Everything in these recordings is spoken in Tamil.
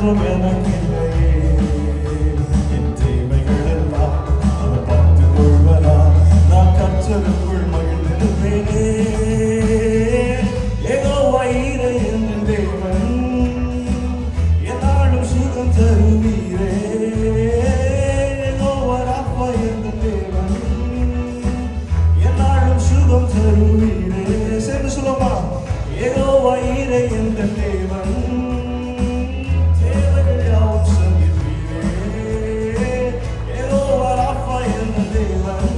ஒன்றும் எனக்கு இல்லையே, என் தேவைகள் எல்லாம் அவர் பார்த்துக் கொள்வதா, நான் கர்த்தருக்குள் மகிழ்ந்திருப்பேனே. யெகோவா ஈரே என் தேவன், என்னாலும் சுகம் தருவீரே. யெகோவா ராப்பா என் தேவன், என்னாலும் சுகம் தருவீரே. சேர்ந்து சொல்லுமா, யெகோவா ஈரே என் தேவன், தேவைகள் யாவும் சந்திப்பீரே. யெகோவா ராப்பா என் தேவன்,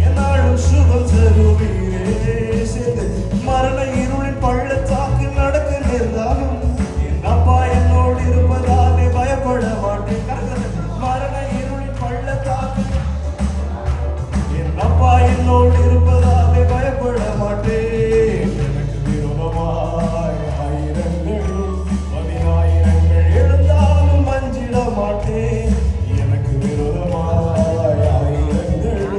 என்னாலும் சுகம் தருவீரே. சேர்ந்து, மரண இருளின் பள்ளத்தாக்கு நடக்க நேர்ந்தாலும் என் அப்பா என்னோடு இருப்பதாலே பயப்பட மாட்டேன். மரண இருளின் பள்ளத்தாக்கு என் அப்பா என்னோடு இருப்பதாலே பயப்பட மாட்டேன். எனக்கு விரோதமாய் ஆயிரங்கள் 10,000 எழுந்தாலும் அஞ்சிட மாட்டேன். எனக்கு விரோதமாய் ஆயிரங்கள்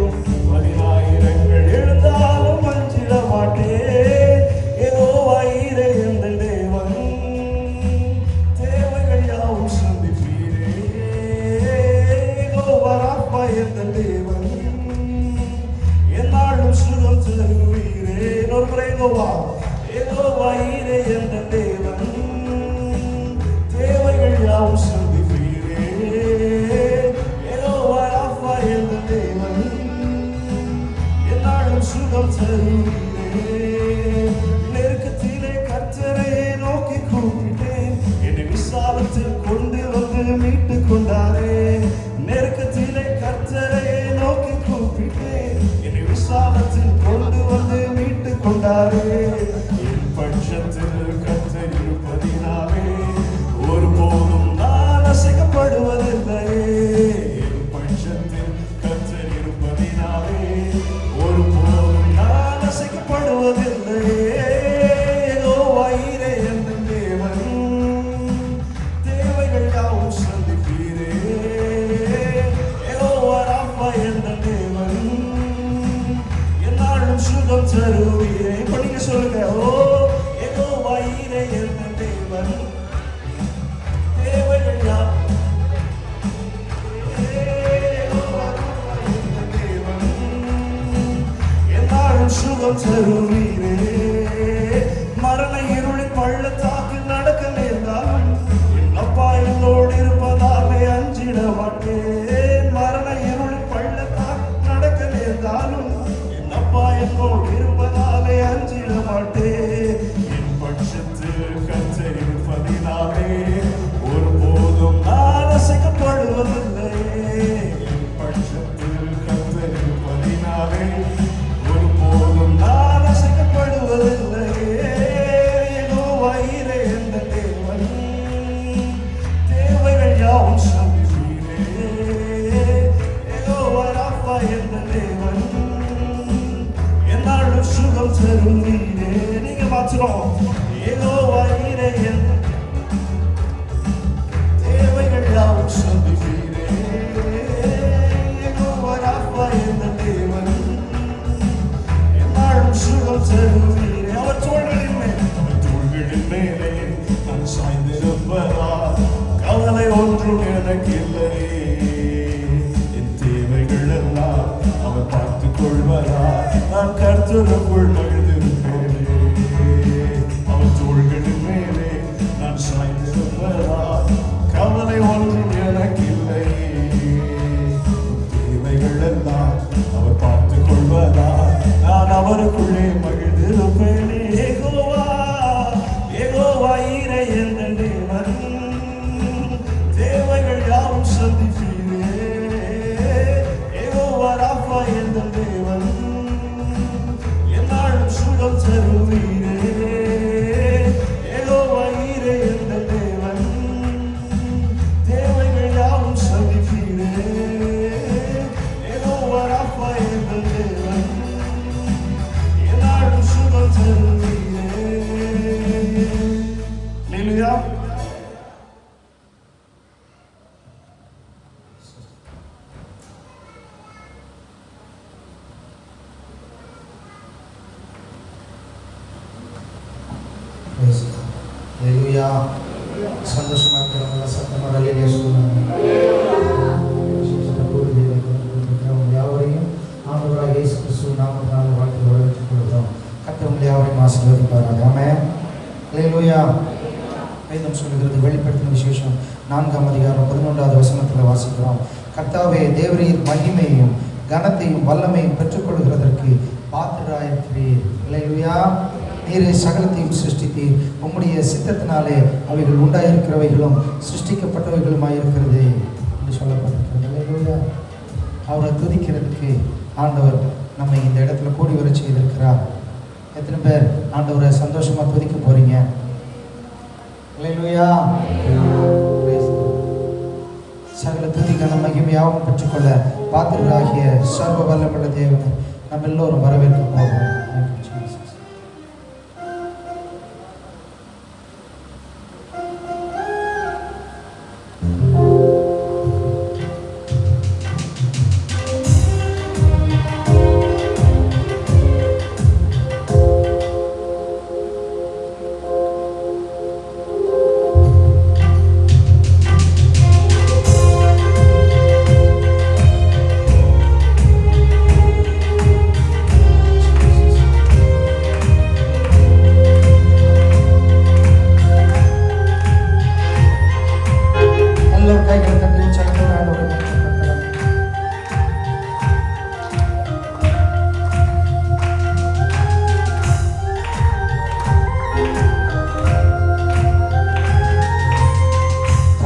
10,000 எழுந்தாலும் அஞ்சிட மாட்டேன். யெகோவா ஈரே என் தேவன், தேவைகள் யாவும் சந்திப்பீரே. யெகோவா ராப்பா என் தேவன், என்னாலும் சுகம் தருவீரே. இன்னொரு முறை யெகோவா, யெகோவா ஈரே என் தேவன், தேவைகள் யாவும் சந்திப்பீரே. யெகோவா ராப்பா என் தேவன், என்னாலும் சுகம் தருவீரே. நெருக்கத்திலே கர்த்தரை நோக்கி கூப்பிட்டேன், என்னை விசாலத்தில் கொண்டு வந்து மீட்டு கொண்டாரே. நெருக்கத்திலே கர்த்தரை நோக்கி கூப்பிட்டேன், என்னை விசாலத்தில் கொண்டு வந்து மீட்டு கொண்டாரே. என் பட்சத்தில் கர்த்தர் இருப்பதினாலே ஒருபோதும் நான் அசைக்கப்படுவதில்லையே. என் பட்சத்தில் கர்த்தர் இருப்பதினாலே ஒருபோதும் நான் அசைக்கப்படுவதில்லையே. யெகோவா ஈரே என் தேவன், தேவைகள் யாவும் சந்திப்பீரே. யெகோவா ராப்பா என் தேவன், என்னாலும் சுகம் தருவீரே. இப்ப நீங்க சொல்லுங்க, ஓ யெகோவா ஈரே என் தேவன், தேவைகள் யாவும் என்னாலும் சுகம் தருவீரே. மரண இருளின் பள்ளத்தாக்கு நடக்க நேர்ந்தாலும் என் அப்பா என்னோடு இருப்பதாலே அஞ்சிட மாட்டேன். மரண இருளின் பள்ளத்தாக்கு நடக்க நேர்ந்தாலும் என் அப்பா என்னோடு இருப்பதாலே அஞ்சிட மாட்டேன். என் பட்சத்தில் கர்த்தர் இருப்பதினாலே ஒருபோதும் நான் அசைக்கப்படுவதில்லையே. என் பட்சத்தில் கர்த்தர் இருப்பதினாலே ஒருபோதும் நான் அசைக்கப்படுவதில்லையே. யெகோவா ஈரே என் தேவன், தேவைகள் யாவும் சந்திப்பீரே. யெகோவா ராப்பா என் தேவன், என்னாலும் சுகம் தருவீரே. நீங்க மாற்றணும், யெகோவா ஈரே என் தேவைகள் யாவும் சந்திப்பீரே. யெகோவா ராப்பா என் தேவன், என்னாலும் சுகம் தருவீரே. அவர் தோள்களின் மேலே நான் சாய்ந்திருப்பதா, கவலை ஒன்றும் எனக்கு இல்லையே. என் தேவைகள் எல்லாம் அவர் பார்த்துக் கொள்வதா, நான் கர்த்தருக்குள் மகிழ்ந்திருப்பேனே. அவர் தோள்களின் மேலே நான் சாய்ந்திருப்பதா, கவலை ஒன்றும் எனக்கு இல்லையே. தேவைகள் எல்லாம் அவர் பார்த்துக் கொள்வதா, நான் அவருக்குள்ளே மகிழ்ந்திருப்பேனே. யெகோவா, யெகோவா ஈரே என் தேவன், தேவைகள் யாவும் சந்திப்பீரே. யெகோவா ராப்பா என் தேவன், என்னாலும் சுகம் தருவீரே. யெகோவா ஈரே என் தேவன், தேவைகள் யாவும் சந்திப்பீரே. யெகோவா ராப்பா என் தேவன், என்னாலும் சுகம் தருவீரே. அல்லேலூயா. Hallelujah. சந்தோஷமா இருக்கிறவங்க சத்தமாக ரலிலே சொல்லுவாங்க. யாவரையும் ஆண்டவராக இயேசு கிறிஸ்துவ நாமத்தினால வாழ்த்து வரவேற்றுக் கொள்கிறோம். கர்த்தர் உங்களை யாவரையும் ஆசீர்வதிப்பாராக. ஆமென். அல்லேலூயா. வேதம் சொல்லுகிறது, வெளிப்படுத்தின விசேஷம் 4ஆம் அதிகாரம் 11வது வசனத்தில் வாசிக்கிறோம். கர்த்தாவே, தேவரீர் மகிமையையும் கனத்தையும் வல்லமையும் பெற்றுக்கொள்கிறதற்கு பாத்திரராயிருக்கிறீர். அல்லேலூயா. நீரே சகலத்தையும் சிருஷ்டித்தீர். உம்முடைய சித்தத்தினாலே அவைகள் உண்டாயிருக்கிறவைகளும் சிருஷ்டிக்கப்பட்டவைகளுமாயிருக்கிறது என்று சொல்லப்பட்டிருக்கிறது. அல்லேலூயா. அவரை துதிக்கிறதுக்கு ஆண்டவர் நம்மை இந்த இடத்துல கூடி வர செய்திருக்கிறார். எத்தனை பேர் ஆண்டவரை சந்தோஷமாக துதிக்க போறீங்க? அல்லேலூயா. சகல துதி கன மகிமையாகவும் பெற்றுக்கொள்ள பாத்திரராகிய சர்வ வல்லமுள்ள தேவனை நம்ம எல்லோரும் வரவேற்க போகிறோம்.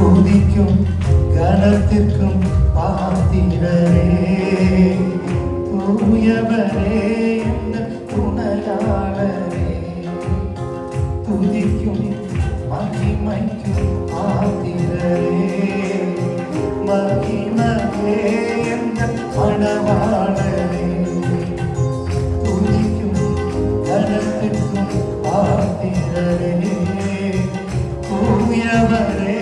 துதிக்கும் கனத்திற்கும் பாத்திரரே, தூயவரே, என்ன துணையாளரே. துதிக்கும் மகிமைக்கும் பாத்திரரே, மகிமையே என்ன மணவாளரே. துதிக்கும் கனத்திற்கும் பாத்திரரே, தூயவரே,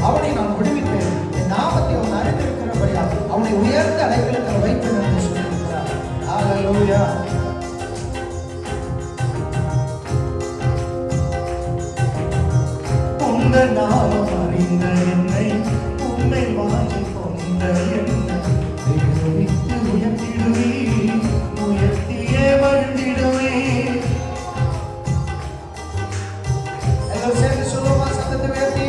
அவனை நான் விடுவிப்பேன், என் நாமத்தை அவன் அறிந்திருக்கிறபடியால் அவனை உயர்ந்த அடைக்கலத்தில் வைப்பேன் என்று சொல்லியிருக்கிறார். ஹல்லேலூயா. உங்கள் நாமம் அறிந்த என்னை, உண்மை வாங்கி கொண்ட என்னை உயர்த்திடுவே, உயர்த்தியே வருந்திடுவே. எல்லோரும் சேர்ந்து சொல்லுவோமா? சத்தத்தை உயர்த்தி.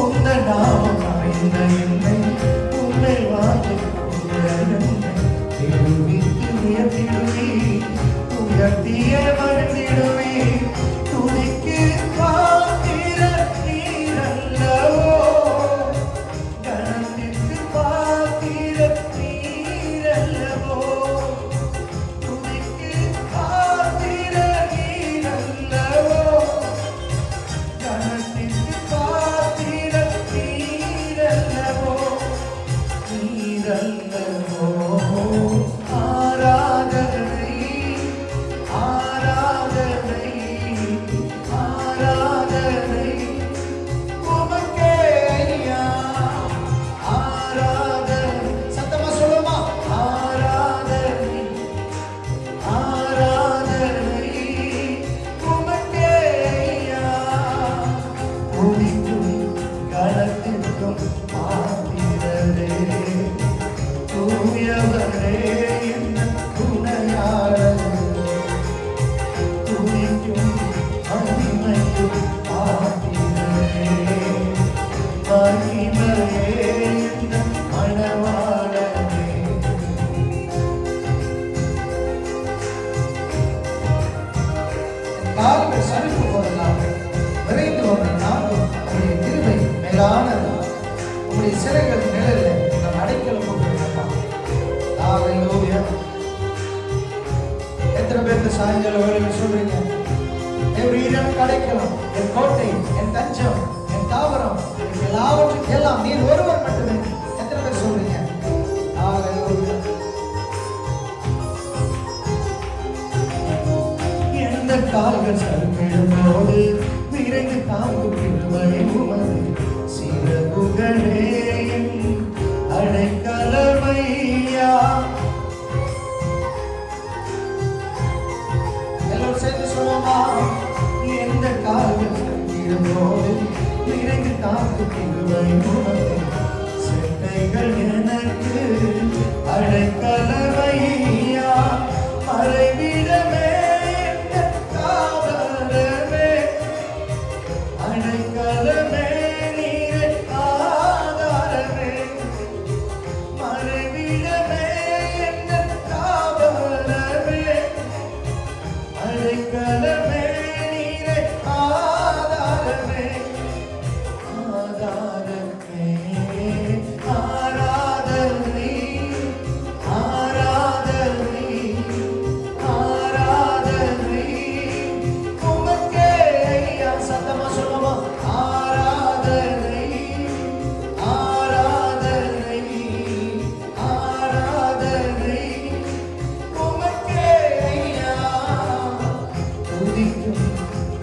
உங்கள் நாமம் அறிந்த என்னை, உண்மை வாங்கி கொண்ட என்னை உயர்த்திடுவே, உயர்த்தியே வருந்திடுவே. துதிக்கு துதிக்கும் மகிமைக்கும் பாத்திரரே மகிமையே இந்த மணவாளனே. கால்கள் சறுக்கு போதெல்லாம் விரைந்து வந்த நானும் உங்களுடைய கிருபை மேலானது. உங்களுடைய சிறைகள் நிழலில் நம் அடைக்கலம் போட்டிருக்கோம். ஹல்லேலூயா. எத்தனை பேருக்கு சாயங்கால வேளையில் சொல்றீங்க, எனக்கு அடைக்கலம், என் கோட்டை, என் தஞ்சம், என் தாவரம், எல்லாவற்றுக்கும் எல்லாம் நீர் ஒருவர் மட்டுமே. எத்தனை பேர் சொல்றீங்க? ஹல்லேலூயா. எந்த கால்கள் சறுக்கிடும்போது விரைந்து தாங்கும் கிருபை உமது சிறகுகளே அடைக்கலமையா. எல்லோரும் சேர்ந்து சொல்லுமா, எந்த கால்கள் சறுக்கிடும்போது விரைந்து தாங்கும் கிருபை உமது செட்டைகள் எனக்கு அடைக்கலமையா. மறைவிடமே அடைக்கலமே நீரே ஆதாரமே. மறைவிடமே என்ன தாவரமே. அடைக்கலமே நீரே ஆதாரமே. ஆதாரமே ஆராதனை ஆராதனை ஆராதனை உமக்கே ஐயா. சத்தமா சொல்லுமா, ஆராதனை ஆராதனை ஆராதனை உமக்கே ஐயா. துதிக்கும்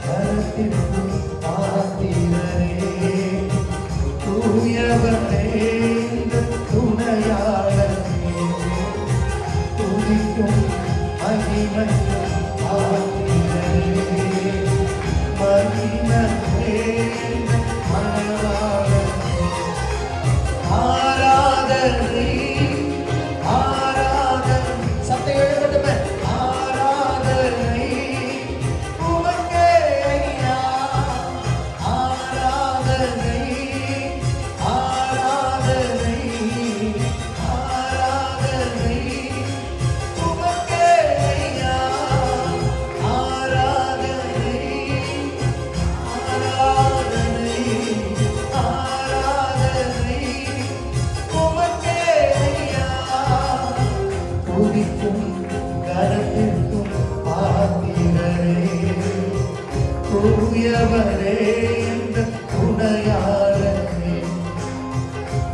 கரத்திற்கும் பாத்திரரே தூயவரே இந்த துணையாளரே. துதிக்கும் மகிமைக்கும் பாத்திரரே மகிமையே இந்த மணவாளனே. ஆராதனை ஆராதனை சத்தம் எழுதட்டுமே. ஆராதனை உமக்கே ஐயா. ஆராதனை ஆராதனை ஆராதனை உமக்கே ஐயா. ஆராதனை ஆராதனை ஆராதனை உமக்கே ஐயா. துதிக்கும் கரத்திற்கும் பாத்திரரே தூயவரே இந்த துணையாளரே.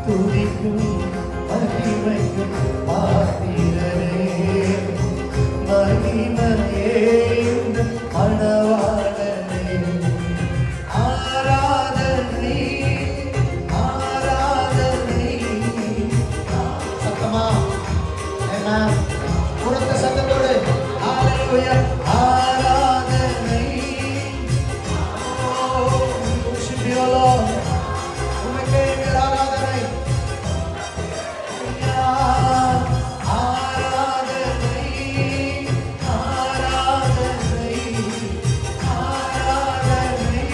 துதிக்கும் மகிமைக்கும் பாத்திரரே மகிமையே இந்த மணவாளனே. ஆராதனை ஆராதனை சத்தமா என்ன உரத்த சத்தத்தோடு ஹல்லேலூயா. ஆராதனை சிபியோலோ உமக்கே எங்கள் ஆராதனை. ஆராதனை ஆராதனை ஆராதனை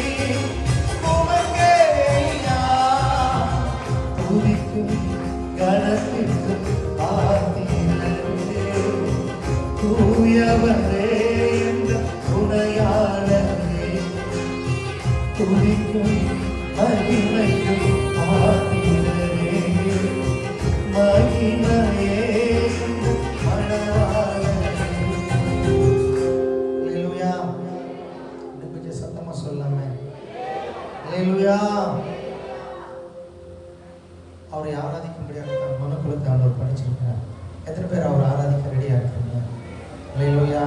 உமக்கே ஐயா. துதிக்கும் கனத்திற்கும் பாத்திரரே தூயவரே இந்த துணையாளரே. துதிக்கும் மகிமைக்கும் பாத்திரரே மகிமையே இந்த மணவாளனே. ஹல்லேலூயா. இன்னும் கொஞ்சம் சத்தமா சொல்லாமே. ஹல்லேலூயா. அவரை ஆராதிக்கும்படியாக நான் மனுக்குலத்தை ஆண்டவர் படிச்சிருக்கிறேன். எத்தனை பேர் அவரை ஆராதிக்க ரெடியாக இருக்கிறீங்க? ஹல்லேலூயா.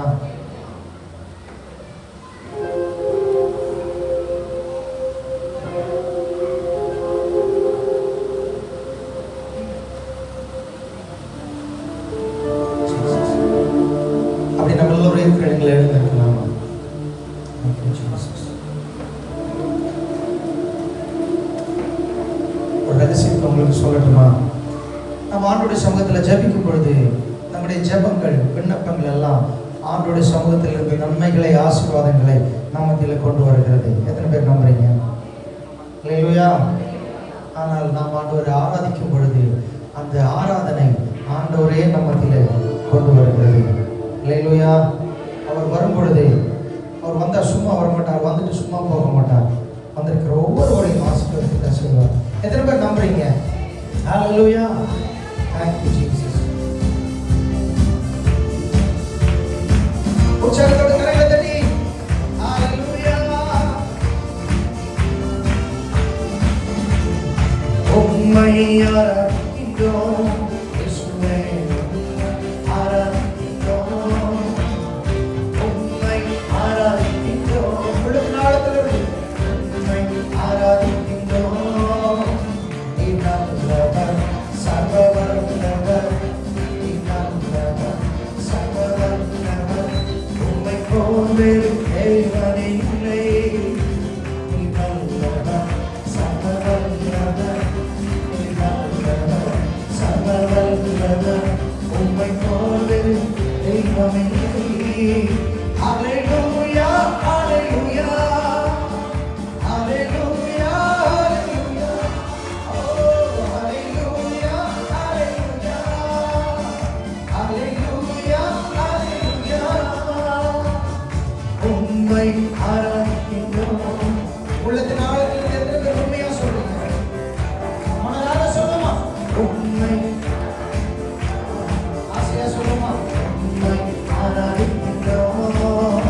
அப்படி நம்ம எல்லோரும் இருக்கிற இடங்களை எழுந்திருக்கலாமா? ஒரு ரகசியத்தை உங்களுக்கு சொல்லட்டுமா? நம்ம ஆண்டோடைய சமூகத்தில் ஜெபிக்கும் பொழுது நம்முடைய ஜெபங்கள் விண்ணப்பங்கள் எல்லாம் ஆண்டோடைய சமூகத்தில் இருந்து நன்மைகளை ஆசீர்வாதங்களை நம்மத்தில் கொண்டு வருகிறது. எத்தனை பேர் நம்புறீங்க? அல்லேலூயா. ஆனால் நாம் ஆண்டவரை ஆராதிக்கும் பொழுது அந்த ஆராதனை ஆண்டவரே நம்மத்தில் கொண்டு வருகிறது. அல்லேலூயா. அவர் வரும் பொழுது அவர் வந்தால் சும்மா வர மாட்டார், வந்துட்டு சும்மா போக மாட்டார். வந்திருக்கிற ஒவ்வொருவரையும் ஆசீர்வாதத்தை தான் செய்வார். எத்தனை பேர் நம்புறீங்க? அல்லேலூயா. Thank you Jesus. உற்சாகத்தோடு கரங்களை தட்டி அல்லேலூயா. உம்மை ஆராதிக்கிறோம் இயேசுவே, ஆராதிக்கிறோம். உம்மை ஆராதிக்கிறோம். உள்ளும் நாளத்திலிருந்து உம்மை ஆராதிக்கிறோம். நீ நல்லவர், சர்வ வல்லவர். நீ நல்லவர், சர்வ வல்லவர். உம்மை போல் வேறு தேவன் இல்லை. நீ நல்லவர், சர்வ வல்லவர். நீ நல்லவர், சர்வ வல்லவர். உம்மை போல் வேறு தெய்வம் இல்லை. அல்லேலூயா, அல்லேலூயா, அல்லேலூயா, அல்லேலூயா. Oh, அல்லேலூயா, அல்லேலூயா, அல்லேலூயா, அல்லேலூயா. உம்மை ஆராதிக்கிறோம். உள்ளத்தின் ஆழத்தில் எத்தனை பேர் உண்மையா சொல்றீங்க? மனதார சொல்லுமா? உம்மை ஆசையா சொல்லுமா? உம்மை ஆராதிக்கிறோம்.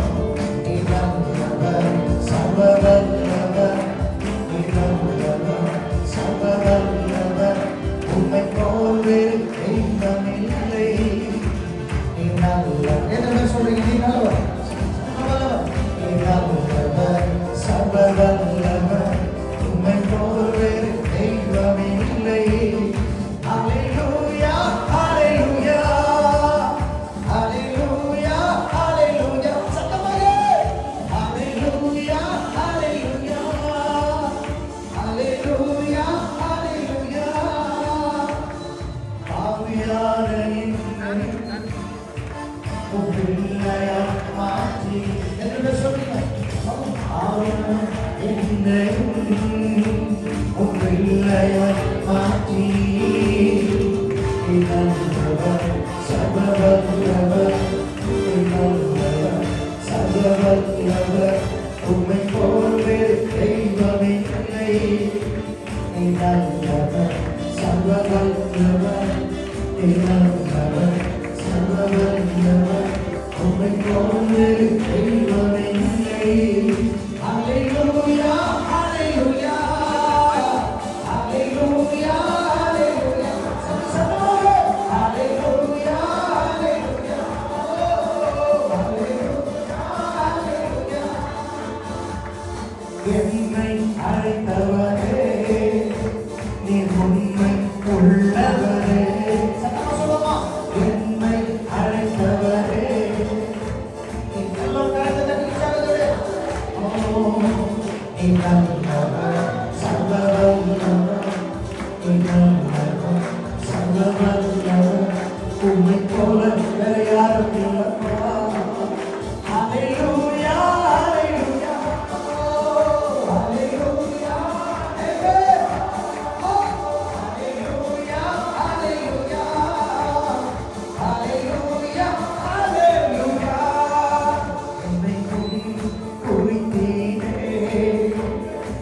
நீ நல்லவர், சர்வ வல்லவர். நீ நல்லவர், சர்வ வல்லவர். உம்மை போல் வேறு தெய்வம் இல்லை. நீ நல்லவர். எத்தனை பேர் சொல்றீங்க? நீ நல்லவர், நீ நல்லவர், சர்வ வல்லவர். உம்மை போல் வேறு தெய்வம் இல்லை. அல்லேலூயா, அல்லேலூயா, அல்லேலூயா, அல்லேலூயா. சத்தமாக அல்லேலூயா, அல்லேலூயா, அல்லேலூயா, அல்லேலூயா. ஆவியானவரின் உம் பிள்ளையாய் மாற்றி. எத்தனை பேர் சொல்றீங்க? ஆவியானவர் என்னையும் உம் பிள்ளையாய் மாற்றி. நீ நல்லவர், சர்வ வல்லவர். நீ நல்லவர், சர்வ வல்லவர். உம்மை போல் வேறு தெய்வம் இல்லை. நீ நல்லவர், சர்வ வல்லவர். நீ நல்லவர், சர்வ வல்லவர். உம்மை போல் வேறு தெய்வம் இல்லை. அல்லேலூயா, அல்லேலூயா, அல்லேலூயா, அல்லேலூயா. சத்தமாக அல்லேலூயா, அல்லேலூயா. Oh, அல்லேலூயா, அல்லேலூயா. என்னை அழைத்தவரே, நீர் உண்மை உள்ளவரே. சத்தமாக சொல்லுமா? என்னை அழைத்தவரே. நீ எல்லாம் கரத்தை தட்டி உற்சாகத்தோடு. நீ நல்லவர், சர்வ வல்லவர். நீ நல்லவர், சர்வ வல்லவர். உம்மை போல வேறு யாரும் இல்லப்பா. அல்லேலூயா, அல்லேலூயா, அல்லேலூயா. அல்லேலூயா, அல்லேலூயா, அல்லேலூயா, அல்லேலூயா. என்னை குறித்தீரே,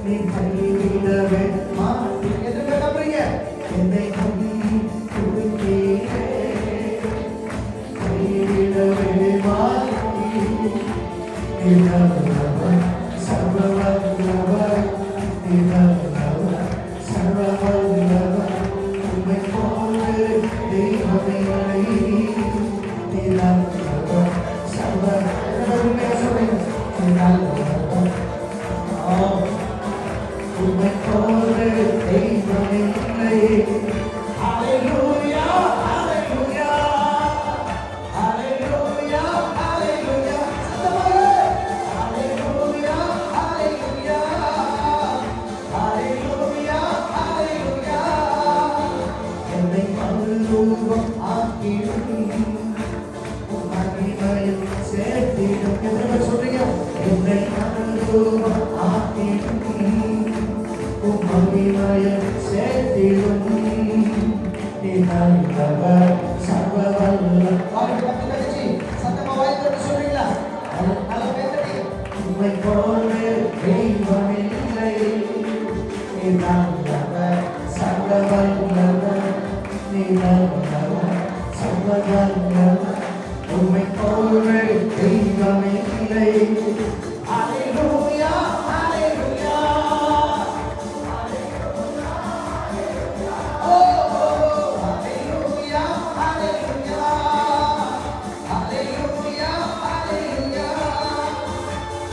நீ கைவிடவே மாட்டீர். எத்தனை பேர் நம்புறீங்க? மனதூரம் ஆக்கிடும் மகிமையை சேர்த்திடும் நீ நல்லவர் சர்வவல்ல சத்தமா வாய்ப்பு சொல்றீங்களா? உம்மை போல தெய்வமில்லை நீ நல்லவர் சர்வவல்லவர் நீ நல்லவர் சர்வவல்லவர் உம்மை போல தெய்வமில்லை. அல்லேலூயா அல்லேலூயா ஓ அல்லேலூயா அல்லேலூயா அல்லேலூயா அல்லேலூயா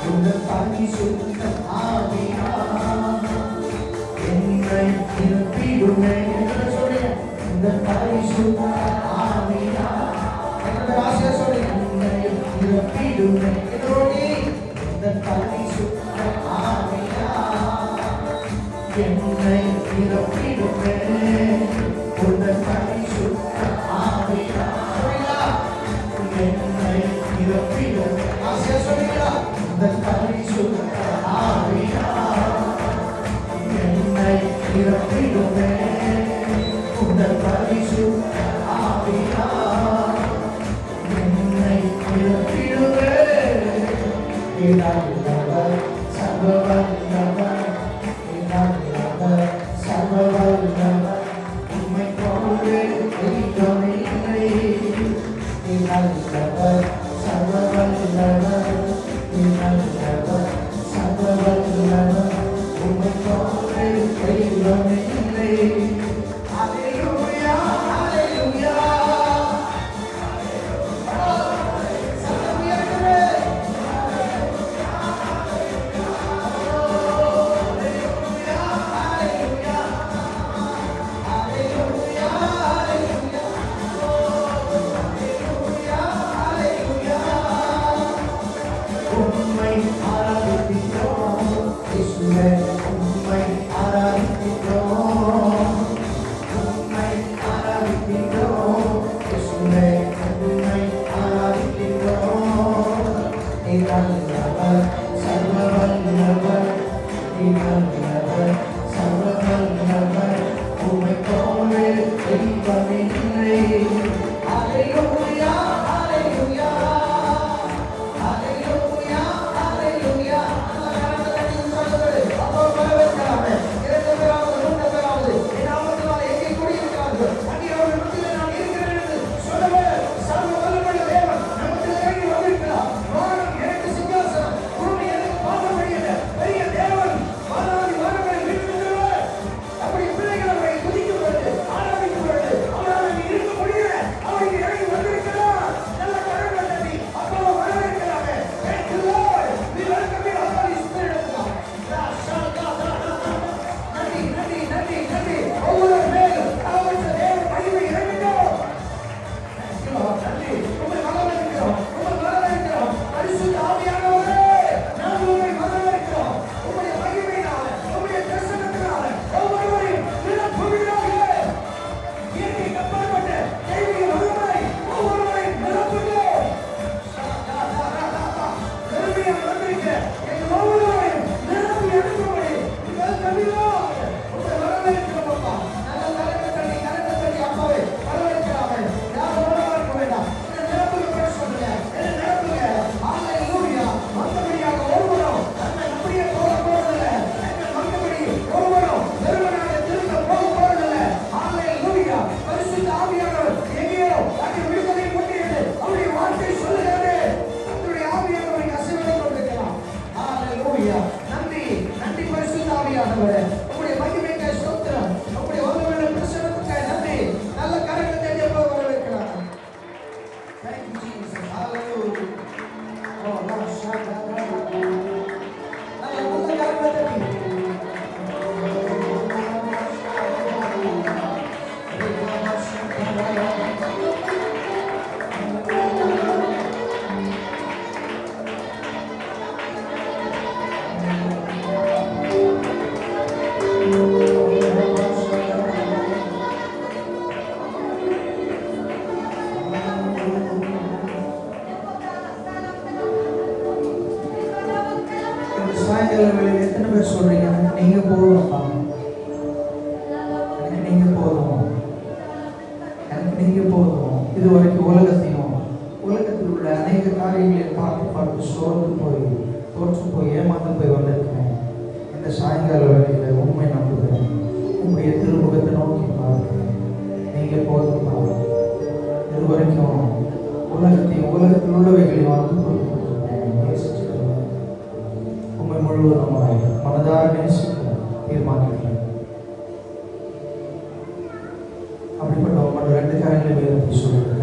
உங்கள் பரிசுத்த ஆவியானவர் என்னை இருப்பிடுமே என்று சொல்லுங்க. இந்த பரிசுத்த ஆவியானவர் என்னுடைய ஆசையை சொல்லுங்க. என்னை இருப்பிடுமே என்னோடி இந்த பரிசுத்த ஆவியானவர் என்னை இருப்பிடுமே இந்த பரிசுத்த ஆவியானவர் என்னை இருப்பிடுமே ஆசையை சொல்லுங்க. இந்த பரிசுத்த ஆவியானவர் என்னை இருப்பிடுமே இந்த பரிசுத்த ஆவியானவர் என்னை இருப்பிடுமே நல்லவர் சர்வவல்லவர் நல்லவர் சர்வவல்லவர் உம்மை போல தெய்வமில்லை நல்லவர் சர்வவல்லவர் நல்லவர் சர்வவல்லவர் உம்மை போல தெய்வமில்லை. அல்லேலூயா அல்லேலூயா சத்தம் உயர்த்துங்க. அல்லேலூயா அல்லேலூயா அல்லேலூயா அல்லேலூயா அல்லேலூயா உம்மை ஆராதிக்கிறோம் இயேசுவே உம்மை ஆராதிக்கிறோம் உம்மை ஆராதிக்கிறோம் இயேசுவே உம்மை ஆராதிக்கிறோம் நீ நல்லவர் சர்வவல்லவர் நீ நல்லவர் சர்வவல்லவர் உம்மை போல தெய்வமில்லை. அல்லேலூயா அல்லேலூயா அல்லேலூயா அல்லேலூயா அப்போ வரவேற்கலாமே. இரண்டு பேராவது மூன்று பேராவது என் நாமத்தினாலே எங்கே கூடியிருக்கிறார்கள் அந்நியர்கள் மத்தியிலே நான் இருக்கிறேன் என்று சொல்லுவேன். சர்வவல்லமையுள்ள தேவன் நமக்கு இறங்கி வந்திருக்கிறார். வானம் எனக்கு சிங்காசனம், பூமி எனக்கு பாதபடியில்லை. பெரிய தேவன் வானாதி வானங்களில் வீற்றிருக்கிறவர். அப்படி பிள்ளைகள் அவரை துதிக்கும் பொழுது ஆராதிக்கும் பொழுது அவரால் அங்கே இருக்க முடியல. அவர் இங்கே இறங்கி வந்திருக்கிறார். நல்ல கரங்களை தட்டி அப்போ வரவேற்கலாமே. Thank you Lord. We welcome you Holy Spirit of God. நன்றி நன்றி நன்றி நன்றி. ஒவ்வொரு மேலும் அவற்ற தேவ மகிமை இறங்கிட்டோம். Thank you Lord. நன்றி. உம்மை வரவேற்கிறோம். உம்மை வரவேற்கிறோம். பரிசுத்த ஆவியானவரே நாங்கள் உம்மை வரவேற்கிறோம். உம்முடைய மகிமையினால உம்முடைய பிரசன்னத்தினால ஒவ்வொருவரையும் நிரப்புவீராக. இயற்கைக்கு அப்பாற்பட்ட தெய்வீக வல்லமை ஒவ்வொருவரையும் நிரப்புங்க. பெருமையாக வந்திருக்க எங்கள் ஒவ்வொருவரையும் நிரப்பி அனுப்பும்படி உங்கள் கவிதம் உங்களை வரவேற்கிறோம் அப்பா. நல்ல கரத்தை தட்டி அப்பாவை வரவேற்கலாமே. யாரும் வரவேற்க வேண்டாம். என்னை நிரப்புங்க பேச சொல்லுங்க. என்னை நிரப்புங்க. அல்லேலூயா. மற்றபடியாக ஒருவரும் தன்னை அப்படியே போக போறதில்லை. எங்கள் மற்றபடி ஒருவரும் வெறுமனாக திரும்ப போக போறதில்லை. அல்லேலூயா. பரிசுத்த ஆவியானவர் எங்கேயோ அங்கே விடுதலை கொண்டிருந்து அவருடைய வார்த்தை சொல்லுகிறது. அவருடைய ஆவியானவரை அசைவதை கொண்டிருக்கலாம். அல்லேலூயா. நன்றி நன்றி பரிசுத்த ஆவியானவரே. உங்களுடைய மகிமைக்காய் ஸ்தோத்திரம். உங்களுடைய வல்லமையுள்ள பிரசன்னத்துக்காய் நன்றி. நல்ல கரங்களை தட்டி அப்பா வரவேற்கலாம். Thank you Jesus. Hallelujah. Oh, Lord, shout out. நல்ல கரங்களை தட்டி சாயங்கால வேளையில் எத்தனை பேர் சொல்றீங்க, எனக்கு நீங்க போதும்ப்பா, எனக்கு நீங்க போதும், எனக்கு நீங்க போதும். இது வரைக்கும் உலகத்தில் உள்ள அநேக காரியங்களை பார்த்து தோற்று போய் ஏமாந்து போய் வந்திருக்கிறேன். இந்த சாயங்கால வேளையில் உண்மை நம்புகிறேன், உங்களுடைய திருமுகத்தை நோக்கி பார்க்கிறேன். நீங்க போதும்ப்பா. இது வரைக்கும் உலகத்தில் உள்ளவைகளையும் வந்து உண்மை முழுவதுமாய் மனதார நேசிக்க தீர்மானிக்கிறேன். அப்படிப்பட்ட உங்களோட 2 காரியங்களை உயர்த்தி சொல்லியிருக்கிறேன்.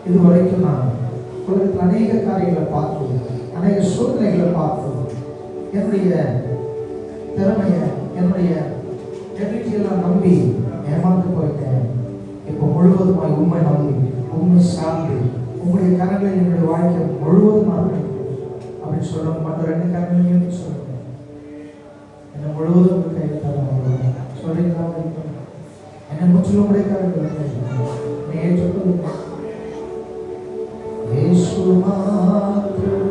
இதுவரைக்கும் நான் உலகத்தில் அநேக காரியங்களை பார்த்து, அநேக சூழ்நிலைகளை பார்த்து, என்னுடைய திறமையை, என்னுடைய எல்லாம் நம்பி ஏமாந்து போயிட்டேன். இப்போ முழுவதுமாய் உண்மை நம்பி, உண்மை சார்ந்து, உங்களுடைய கரங்களை என்னுடைய வாழ்க்கை முழுவதுமாக அப்படின்னு சொல்லுங்க. மற்ற 2 கரங்களையும் சொல்லுங்க. என்னை முழுவதும் கையில் தர சொல்றீங்களா? என்னை முற்றிலும் உடைக்காது நீ ஏற்றுக்கொள். இயேசு மாத்திரம்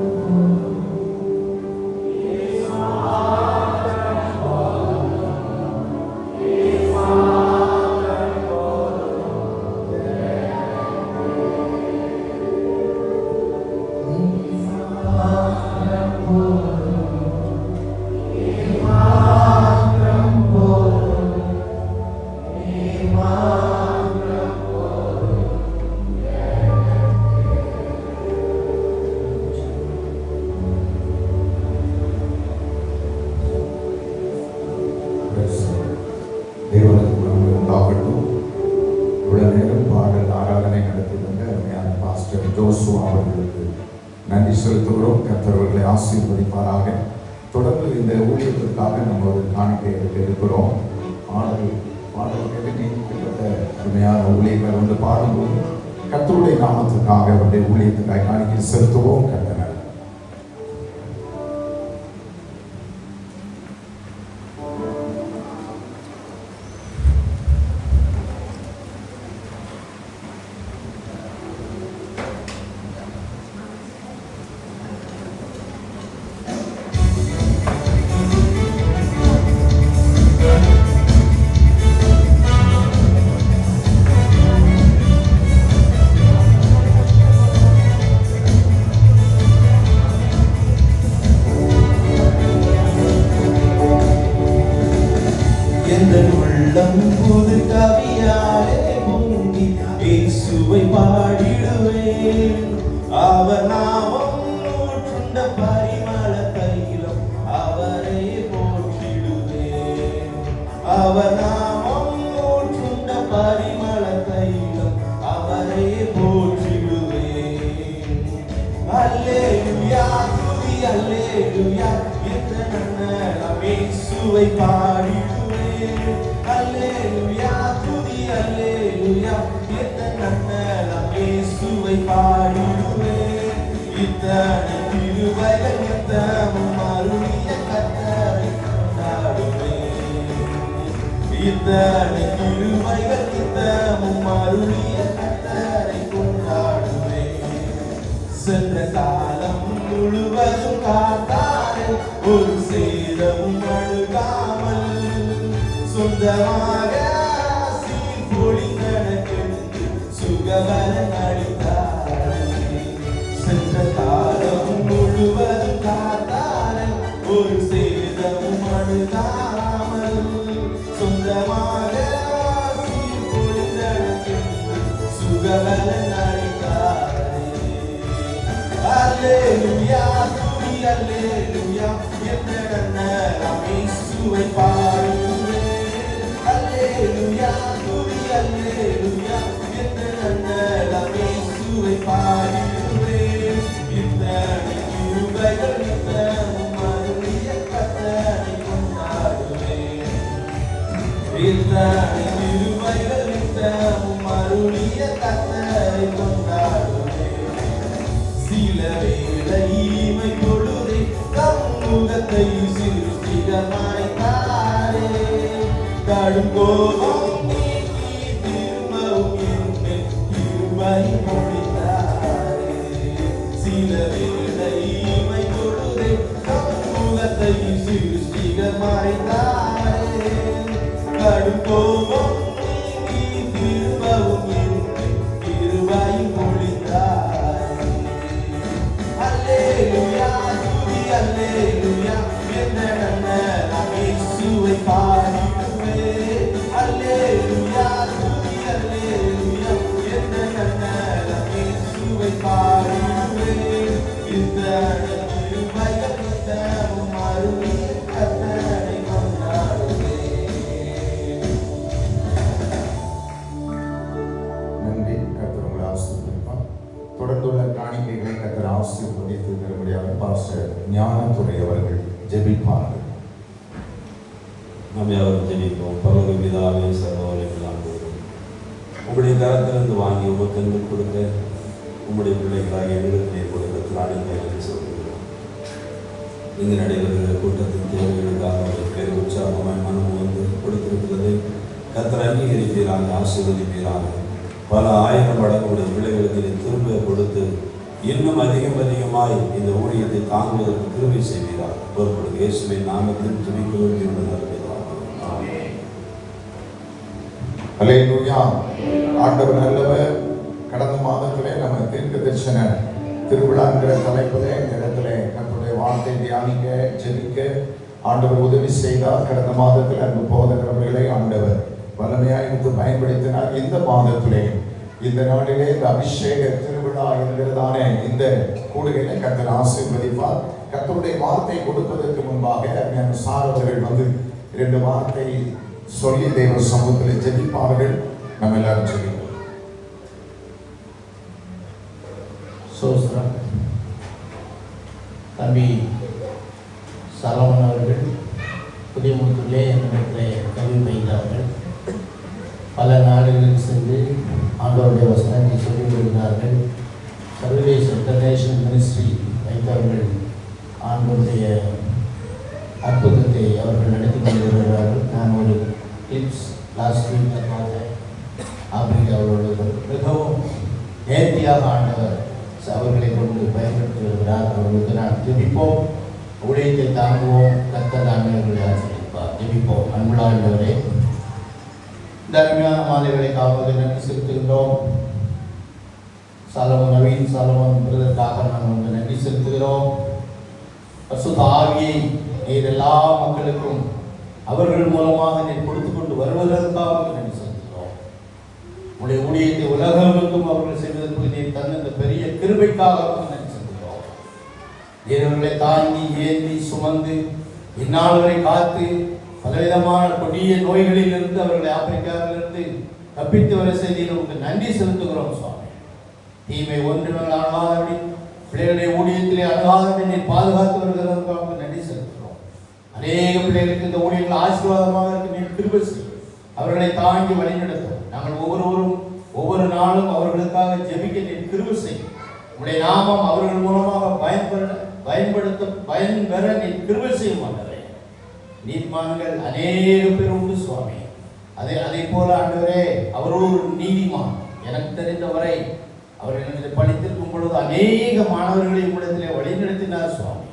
நன்றி செலுத்துகிறோம். கர்த்தர்களை ஆசீர்வதிப்பாராக. தொடர்ந்து இந்த ஊழியத்திற்காக நம்ம ஒரு காணிக்கை இருக்கிறோம். பாடல்கள் நீக்கப்பட்ட அருமையான ஊழியர்கள் வந்து பாடும்போது கர்த்தருடைய நாமத்திற்காக அவருடைய ஊழியத்திற்காக காணிக்கை செலுத்துவோம். கர்த்தர் புது கவியாலே பொங்கி இயேசுவை பாடிடுவேன். அவர் நாமம் நூற்றுண்ட பரிமள தைலம் அவரை போற்றிடுவேன். அவர் நாமம் நூற்றுண்ட பரிமள தைலம் அவரை போற்றிடுவேன். அல்லேலூயா துதி அல்லேலூயா என்ற நன்னம் இயேசுவை பாடிடுவேன். அல்லேலூயா துதி அல்லேலூயா என்ற நன்னம் இயேசுவை பாடிடுவேன். இத்தனை கிருபைகள் நித்தமும் அருளிய கர்த்தரை கொண்டாடுவேன். இத்தனை கிருபைகள் நித்தமும் அருளிய கர்த்தரை கொண்டாடுவேன். சென்ற காலம் முழுவதும் காத்தாரை ஒரு சேதமும் அழுகாமல் சொந்தமாக சீர்பொழிந்தனக்கு சுகவரன் அளித்தாரே. சென்ற காலம் முழுவதும் காத்தாரே ஒரு சேதமும் அழுகாமல் சொந்தமாக சீர்பொழிந்தனக்கு சுகவரன் அளித்தாரே. அல்லேலூயா துதி அல்லேலூயா என்ற நன்னம் இயேசுவை பாடுவேன். அல்லேலூயா துதி அல்லேலூயா என்ற நன்னம் இயேசுவை பாடுவேன். இத்தனை கிருபைகள் நித்தமும் அருளிய கர்த்தரை கொண்டாடுவேன். இத்தனை கிருபைகள் நித்தமும் அருளிய கர்த்தரை கொண்டாடுவேன். சில வேளை இமை பொழுதை தம்முகத்தை சிருஷ்டிகமாய் தாரே. கடும் கோபம் நீக்கி திரும்பவும் என்மேல் கிருபை பொழிந்தாரே. சில வேளை இமை பொழுதை தம்முகத்தை சிருஷ்டிகமாய் தாரே. கடும் கோபம் நீக்கி திரும்பவும் என்மேல் கிருபை பொழிந்தாரே. அல்லேலூயா துதி அல்லேலூயா என்ற நன்னம் இயேசுவை பாடிடுவேன். அல்லேலூயா துதி அல்லேலூயா என்ற நன்னம் இயேசுவை பாடிடுவேன். இத்தனை கிருபைகள் நித்தமும் அருளிய கர்த்தரை கொண்டாடுவேன். நன்றி. கர்த்தர் உங்களை ஆசீர்வதிப்பார். தொடர்ந்துள்ள காணிக்கைகளை கர்த்தர் ஆசீர்வதித்து தரும்படியாக பாஸ்டர் ஞானத்துறை அவர்கள் ஜெபிப்பார்கள். நாம் யாரும் ஜெபிப்போம். பரலோக பிதாவே சர்வவல்லமையுள்ள உம்முடைய கரத்திலிருந்து வாங்கி உமக்கென்று கொடுத்த உம்முடைய பிள்ளைகளாக எங்களுக்கு கொடுத்த காணிக்கைகளை சொல்கிறோம். இங்கு நடைபெறுகிற கூட்டத்தின் தேவைகளுக்காக அவர்கள் உற்சாகமாய் மனம் வந்து கொடுத்திருக்கிறது. கர்த்தர் அங்கீகரிப்பீராங்க, ஆசீர்வதிப்பீராங்க. பல ஆயிரம் மடங்குடைய பிள்ளைகளுக்கு நீ திரும்ப கொடுத்து இன்னும் அதிகமாய் இந்த ஊழியத்தை தாங்குவதற்கு கிருபை செய்வீராக. பொறுப்படுங்க. இயேசுவின் நாமத்தில் ஜெபிக்கிறோம். அல்லேலூயா. ஆண்டவர் நல்லவர். கடந்த மாதத்திலே நம்ம தீர்க்க தரிசன திருவிழாங்கிற தலைப்பிலே இந்த இடத்துல கர்த்தருடைய வார்த்தை தியானிக்க ஜெபிக்க ஆண்டவர் உதவி செய்தார். கடந்த மாதத்தில் அங்கு போதகர்களை ஆண்டவர் வல்லமையாக எடுத்து பயன்படுத்தினார். இந்த மாதத்திலே இந்த நாளிலே இந்த அபிஷேக திருவிழா என்கிறதானே இந்த கூடுகையில கர்த்தர் ஆசீர்வதிப்பார். கர்த்தருடைய வார்த்தை கொடுப்பதற்கு முன்பாக சாரவர்கள் வந்து 2 வார்த்தை சொல்லி தேவ சமூகத்தில் ஜெபிப்பார்கள். நம்ம எல்லாரும் ஜெபிப்போம். சோஸ்திரம். தம்பி சரவணன் அவர்கள் புதியமுத்தூரிலே என்னிடத்தில் கல்வி பயின்றார்கள். பல நாடுகளுக்கு சென்று ஆண்டவருடைய வசனத்தை சொல்லி வருகிறார்கள். சர்வதேச இன்டர்நேஷனல் மினிஸ்ட்ரி வைத்தவர்கள் ஆண்டவருடைய அற்புதத்தை அவர்கள் நடத்தி கொண்டு வருகிறார்கள். நான் ஒரு கிளிப்ஸ் லாஸ்ட் வீக்கில் பார்த்தேன். ஆப்பிரிக்காவோடு மிகவும் நேர்த்தியாக ஆண்டவர் அவர்களை கொண்டு பயன்படுத்தி வருகிறார். அவர்களுக்கு நான் ஜெபிப்போம். ஊழியத்தை தாங்குவோம். கர்த்தர் அவர்களை ஆசீர்வதிப்பார். ஜெபிப்போம். அன்புள்ள ஆண்டவரே, இந்த அருமையான மாலைகளை காவலை நன்றி செலுத்துகின்றோம். நவீன் சாலமன் என்பதற்காக நாங்கள் நன்றி செலுத்துகிறோம். பரிசுத்த ஆவியை நீர் எல்லா மக்களுக்கும் அவர்கள் மூலமாக நீர் கொடுத்து கொண்டு வருவதற்காக நன்றி செலுத்துகிறோம். உங்களுடைய ஊழியத்தை உலகங்களுக்கும் அவர்கள் செய்வதற்கு நீர் தந்த இந்த பெரிய கிருபைக்காக நன்றி செலுத்துகிறோம். நீர் அவர்களை தாங்கி ஏந்தி சுமந்து இந்நாள் வரை காத்து பலவிதமான கொடிய நோய்களிலிருந்து அவர்களை ஆப்பிரிக்காவிலிருந்து தப்பித்து வர செய்தி உங்களுக்கு நன்றி செலுத்துகிறோம் சுவாமி. தீமை ஒன்றுகள் அணுகாதபடி பிள்ளைகளுடைய ஊழியத்திலே அணுகாதபடி நீர் பாதுகாத்து வருகிறதற்காக நன்றி செலுத்துகிறோம். அநேக பிள்ளைகளுக்கு இந்த ஊழியர்கள் ஆசீர்வாதமாக இருக்க நீர் கிருபை செய்யும். அவர்களை தாங்கி வழிநடத்தும். நாங்கள் ஒவ்வொருவரும் ஒவ்வொரு நாளும் அவர்களுக்காக ஜெபிக்க நீர் கிருபை செய்யும். உங்களுடைய நாமம் அவர்கள் மூலமாக பயன் பெற நீர் கிருபை செய்யும். ஆண்டவரே, நீதிமான்கள் அநேக பேர் உண்டு சுவாமி. அதை போல ஆண்டவரே, அவர் ஒரு நீதிமான். எனக்கு தெரிந்தவரை அவர்கள் படித்திருக்கும் பொழுது அநேக மாணவர்களை உங்களிடத்திலே வழிநடத்தினார் சுவாமி.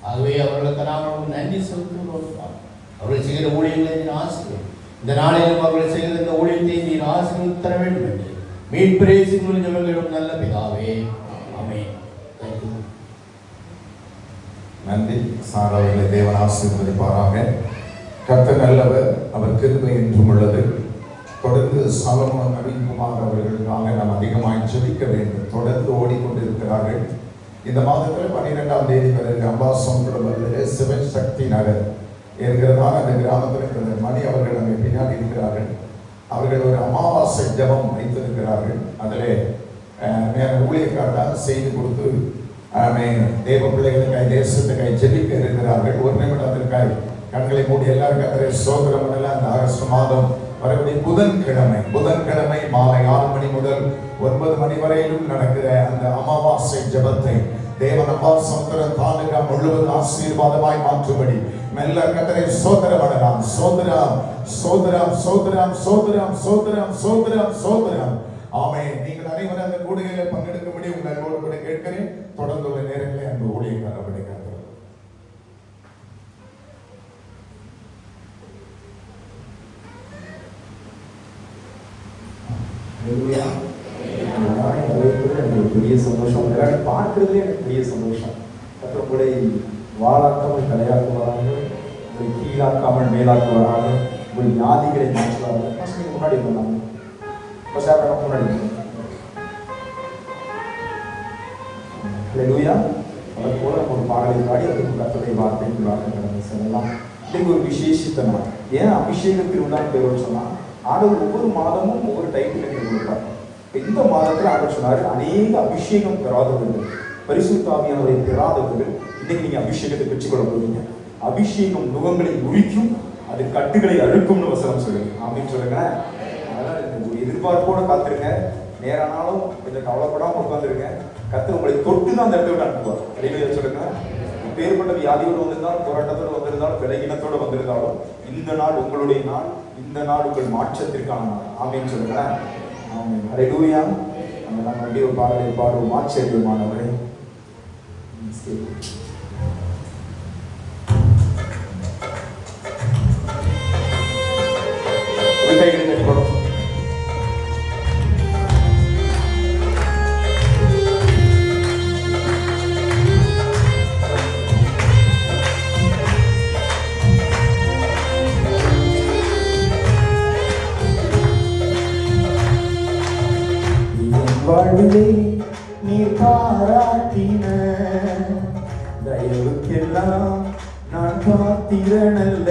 ஆகவே அவர்களுக்கு நாம் நன்றி செலுத்துகிறோம் சுவாமி. அவர்கள் செய்கிற ஊழியர்களை நீர் ஆசீர்வதியும். இந்த நாளிலும் அவர்கள் செய்கிற இந்த ஊழியத்தை நீர் ஆசீர்வதித்து தர வேண்டும் என்று மீட்பிரேசின் ஜெபங்களிடும் நல்ல பிதாவே, ஆமென். நன்றி. சாரவர்களை தேவன் ஆசீர்வதிப்பாராக. கர்த்தர் நல்லவர், அவர் கிருபை என்றும் உள்ளது. தொடர்ந்து சாலமோன் நவீன்குமார் அவர்களுக்காக நாம் அதிகமாக ஜெபிக்க வேண்டும். தொடர்ந்து ஓடிக்கொண்டிருக்கிறார்கள். இந்த மாதத்தில் 12ஆம் தேதி பிறகு அம்பாசமுத்திரத்திலே சிவசக்தி நகர் என்கிறதான அந்த கிராமத்தில் இருக்கிற மணி அவர்கள் அங்கே பின்னாடி இருக்கிறார்கள். அவர்கள் ஒரு அமாவாசை ஜபம் வைத்திருக்கிறார்கள். அதிலே ஊழியக்காரராக செய்து கொடுத்து தேவ பிள்ளைகளுக்காய் தேசத்துக்காய் ஜெபிக்க இருக்கிறார்கள். ஒரு நிமிடத்திற்காய் கண்களை மூடி எல்லாரும் கர்த்தரை ஸ்தோத்திரம் பண்ணலாம். அந்த ஆகஸ்ட் மாதம் வரக்கூடிய புதன்கிழமை மாலை 6 மணி முதல் 9 மணி வரையிலும் நடக்கிற அந்த அமாவாசை ஜபத்தை தேவன் அம்பாசமுத்திரம் தாலுகா முழுவதும் ஆசீர்வாதமாய் மாற்றும்படி மெல்ல கர்த்தரை ஸ்தோத்திரம் பண்ணலாம். சோதரம் சோதரம் சோதரம் சோதரம் சோதரம் சோதரம் சோதரம். ஆமென். நீங்கள் அனைவரும் அந்த கூடுகையில் பங்கெடுக்கும்படி உங்கள் அன்போடு கூட கேட்கிறேன். தொடர்ந்து உள்ள நேரங்களை அன்பு ஊழியக்காரப்படி கருத்து. எனக்கு பெரிய சந்தோஷம். பார்க்கறதுலே எனக்கு பெரிய சந்தோஷம். கத்தரை வாழாக்காமல் தலையாக்க வராங்க, உங்களை கீழாக்காமல் மேலாக்க வராங்க, உங்கள் வியாதிகளை மாற்றுவாங்க. ஃபர்ஸ்ட் முன்னாடி இருந்தாங்க, முன்னாடி லூயா. அதை போல ஒரு பாடலை பாடி அதுக்கு கத்தரை வார்த்தைக்குள்ளாக கடந்து செல்லலாம். இதுக்கு ஒரு விசேஷித்த நாள். ஏன் அபிஷேக திருவிழான்னு பேரோடு சொன்னால், ஆண்டவர் ஒவ்வொரு மாதமும் ஒவ்வொரு டைட்டில் எனக்கு கொடுப்பார். இந்த மாதத்தில் ஆண்டவர் சொன்னார், அநேக அபிஷேகம் பெறாதவர்கள், பரிசுத்த ஆவியானவரை பெறாதவர்கள் இன்னைக்கு நீங்க அபிஷேகத்தை பெற்றுக்கொள்ள போறீங்க. அபிஷேகம் நுகங்களை முறிக்கும், அது கட்டுகளை அழுக்கும்னு வசனம் சொல்லுங்க. அப்படின்னு சொல்லுங்க. அதனால ஒரு எதிர்பார்ப்போட காத்திருங்க. நேரானாலும் கொஞ்சம் கவலைப்படாம உட்காந்துருங்க. கர்த்தர் உங்களை தொட்டு தான் அந்த இடத்த விட்டு அனுப்புவார். அடிமையை சொல்லுங்க. பேர்பட்ட வியாதியோடு வந்திருந்தாலும், போராட்டத்தோடு வந்திருந்தாலும், விலகினத்தோடு வந்திருந்தாலும், இந்த நாள் உங்களுடைய நாள். இந்த நாள் உங்கள் மாற்றத்திற்கான நாள். ஆமென் சொல்லுங்களேன். ஆமென். ஹல்லேலூயா. நம்ம அப்படியே ஒரு பாடலை பாடுவோம். ஆச்சரியமானவரே. ஒரு கைகளை தட்டி பாடுவோம். வாழ்விலே நீர் பாராட்டின தயவுக்கெல்லாம் நான் பாத்திரனல்ல.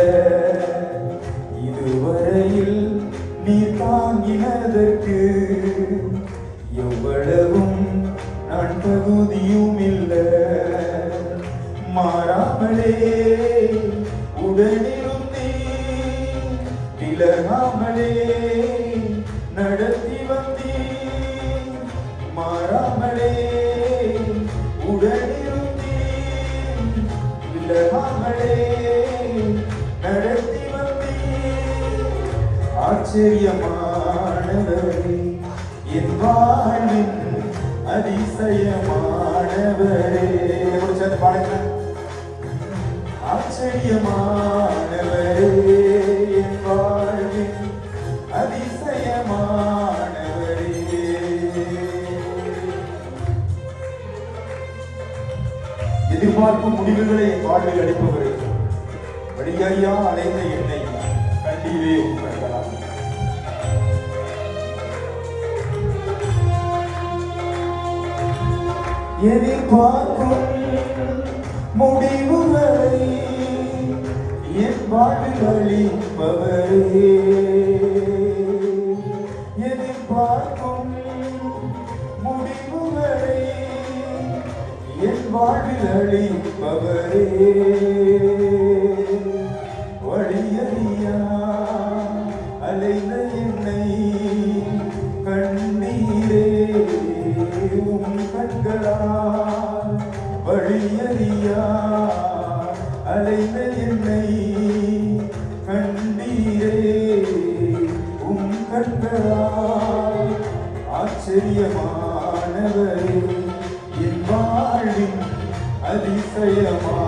இதுவரையில் நீர் தாங்கினதற்கு எவ்வளவும் நான் தகுதியும் இல்லை. மாறாமலே உடனிருந்தே விலகாமலே நடத்தி வந்தே. மாறாமலே உடனிருந்தே விலகாமலே நடத்தி வந்தே. ஆச்சரியமானவரே, என் வாழ்வின் அதிசயமானவரே. சேர்ந்து பாடுங்க. ஆச்சரியமானவரே, என் வாழ்வின் அதிசயமானவரே. எதிர்பார்க்கும் முடிவுகளை என் வாழ்வில் அளிப்பவரே, வழியறியா அலைந்த என்னை கண்டீரே உங்களால். எதிர்பார்க்கும் முடிவுகளை என் வாழ்வில் அளிப்பவரே. எதிர்பார்க்கும் முடிவுகளை என் வாழ்வில் அளிப்பவரே. வழியறியா அலைந்த என்னை கண்ணீரே உம் கண்களால். வழியறியா அலைந்த என்னை கண்ணீரே உம் கண்களால். ஆச்சரியமானவரே, என் வாழ்வின் அதிசயமானவரே.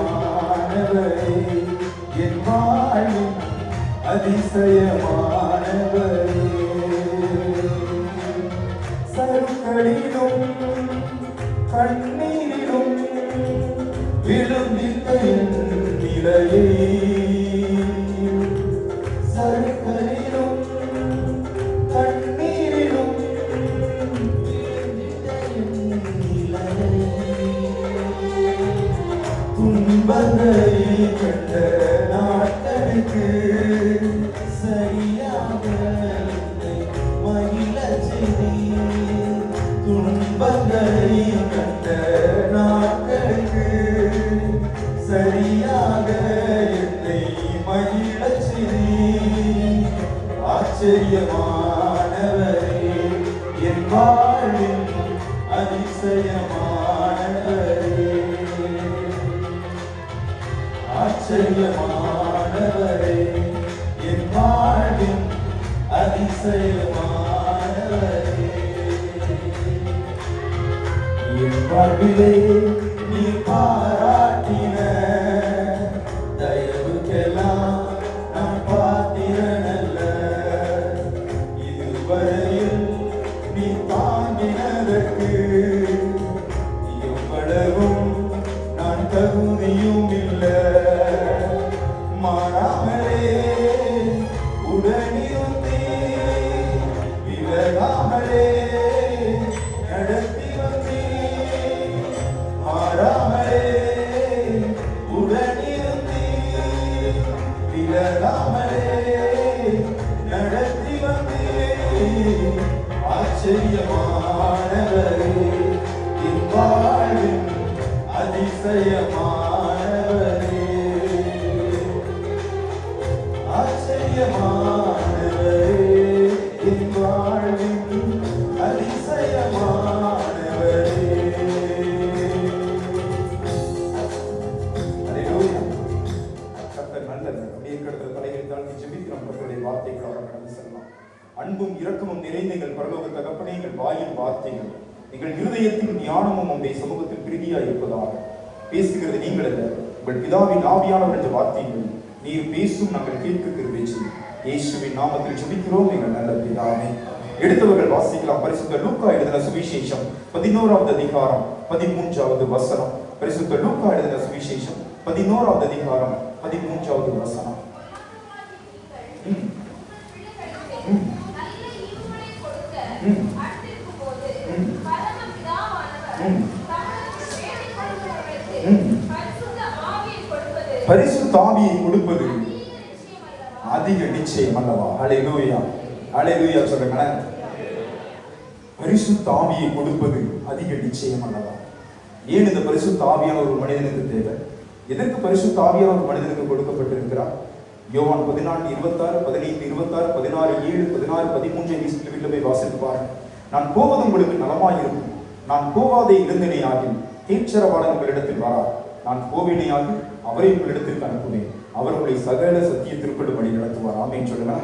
ஆச்சரியமானவரே, என் வாழ்வின் அதிசயமானவரே. சருக்களிலும் கண்ணீரிலும் விழுந்திட்ட என் நிலையை. சருக்களிலும் கண்ணீரிலும் விழுந்திட்ட என் நிலையை. துன்பங்களை கண்ட நாட்களுக்கு சரியாக என்னை மகிழச் செய்தீர். துன்பங்களை கண்ட நாட்களுக்கு சரியாக என்னை மகிழச் செய்தீர். ஆச்சரியமானவரே, என் வாழ்வின் அதிசயமானவரே. ஆச்சரியமானவரே, என் வாழ்வின் அதிசயமானவரே. என் வாழ்விலே நீ பாராட்டின தயவுக்கெல்லாம் நான் பாத்திரனல்ல. இதுவரையில் நீ தாங்கினதற்கு எவ்வளவும் நான் தகுதியும் இல்லை. மாறாமலே உடனிருந்தே விலகாமலே நடத்தி வந்தே. மாறாமலே உடனிருந்தே விலகாமலே நடத்தி வந்தே. ஆச்சரியமானவரே, என் வாழ்வின் அதிசயமானவரே. ஆச்சரியமானவரே, என் வாழ்வின் அதிசயமானவரே. அன்பும் இரக்கமும் நிறைந்த எங்கள் பரலோக தகப்பனே, எங்கள் வாயின் வார்த்தைகள் எங்கள் இருதயத்தின் ஞானமும் உம்முடைய சமூகத்தில் பிரீதியாய் இருப்பதாக. பேசுகிறது நீங்கள் அல்ல, உங்கள் பிதாவின் ஆவியானவர் என்ற வார்த்தைகள் நீர் பேசும் நாங்கள் கேட்க கிருபை செய்யும். இயேசுவின் நாமத்தில் ஜெபிக்கிறோம் எங்கள் நல்ல பிதாவே. எடுத்தவர்கள் வாசிக்கலாம். பரிசுத்த லூக்கா எழுதின சுவிசேஷம் 11வது அதிகாரம் 13வது வசனம். பரிசுத்த லூக்கா எழுதின சுவிசேஷம் 11வது அதிகாரம் 13வது வசனம். பரிசுத்த ஆவியை கொடுப்பது அதிக நிச்சயம் அல்லவா? ஹல்லேலூயா, ஹல்லேலூயா சொல்லுங்களேன். பரிசுத்த ஆவியை கொடுப்பது அதிக நிச்சயம் அல்லவா? ஏன் இந்த பரிசுத்த ஆவியான ஒரு மனிதனுக்கு தேவை? எதற்கு பரிசுத்த ஆவியான ஒரு மனிதனுக்கு கொடுக்கப்பட்டிருக்கிறார்? யோவான் 14:26, 15, 26, 16, 7, 16, 13 வீட்டில் போய் வாசித்து பாருங்க. நான் போவது உங்களுக்கு நலமாயிருக்கும். நான் போவாதே இருந்தனே ஆகில் தீட்சரவாளன் உங்களிடத்தில் வரார். நான் போவேனே ஆகில் அவரை உங்களிடத்திற்கு அனுப்புவேன். அவர் உங்களை சகல சத்தியத்திற்குள் வழி நடத்துவார். ஆமென் சொல்லுங்க.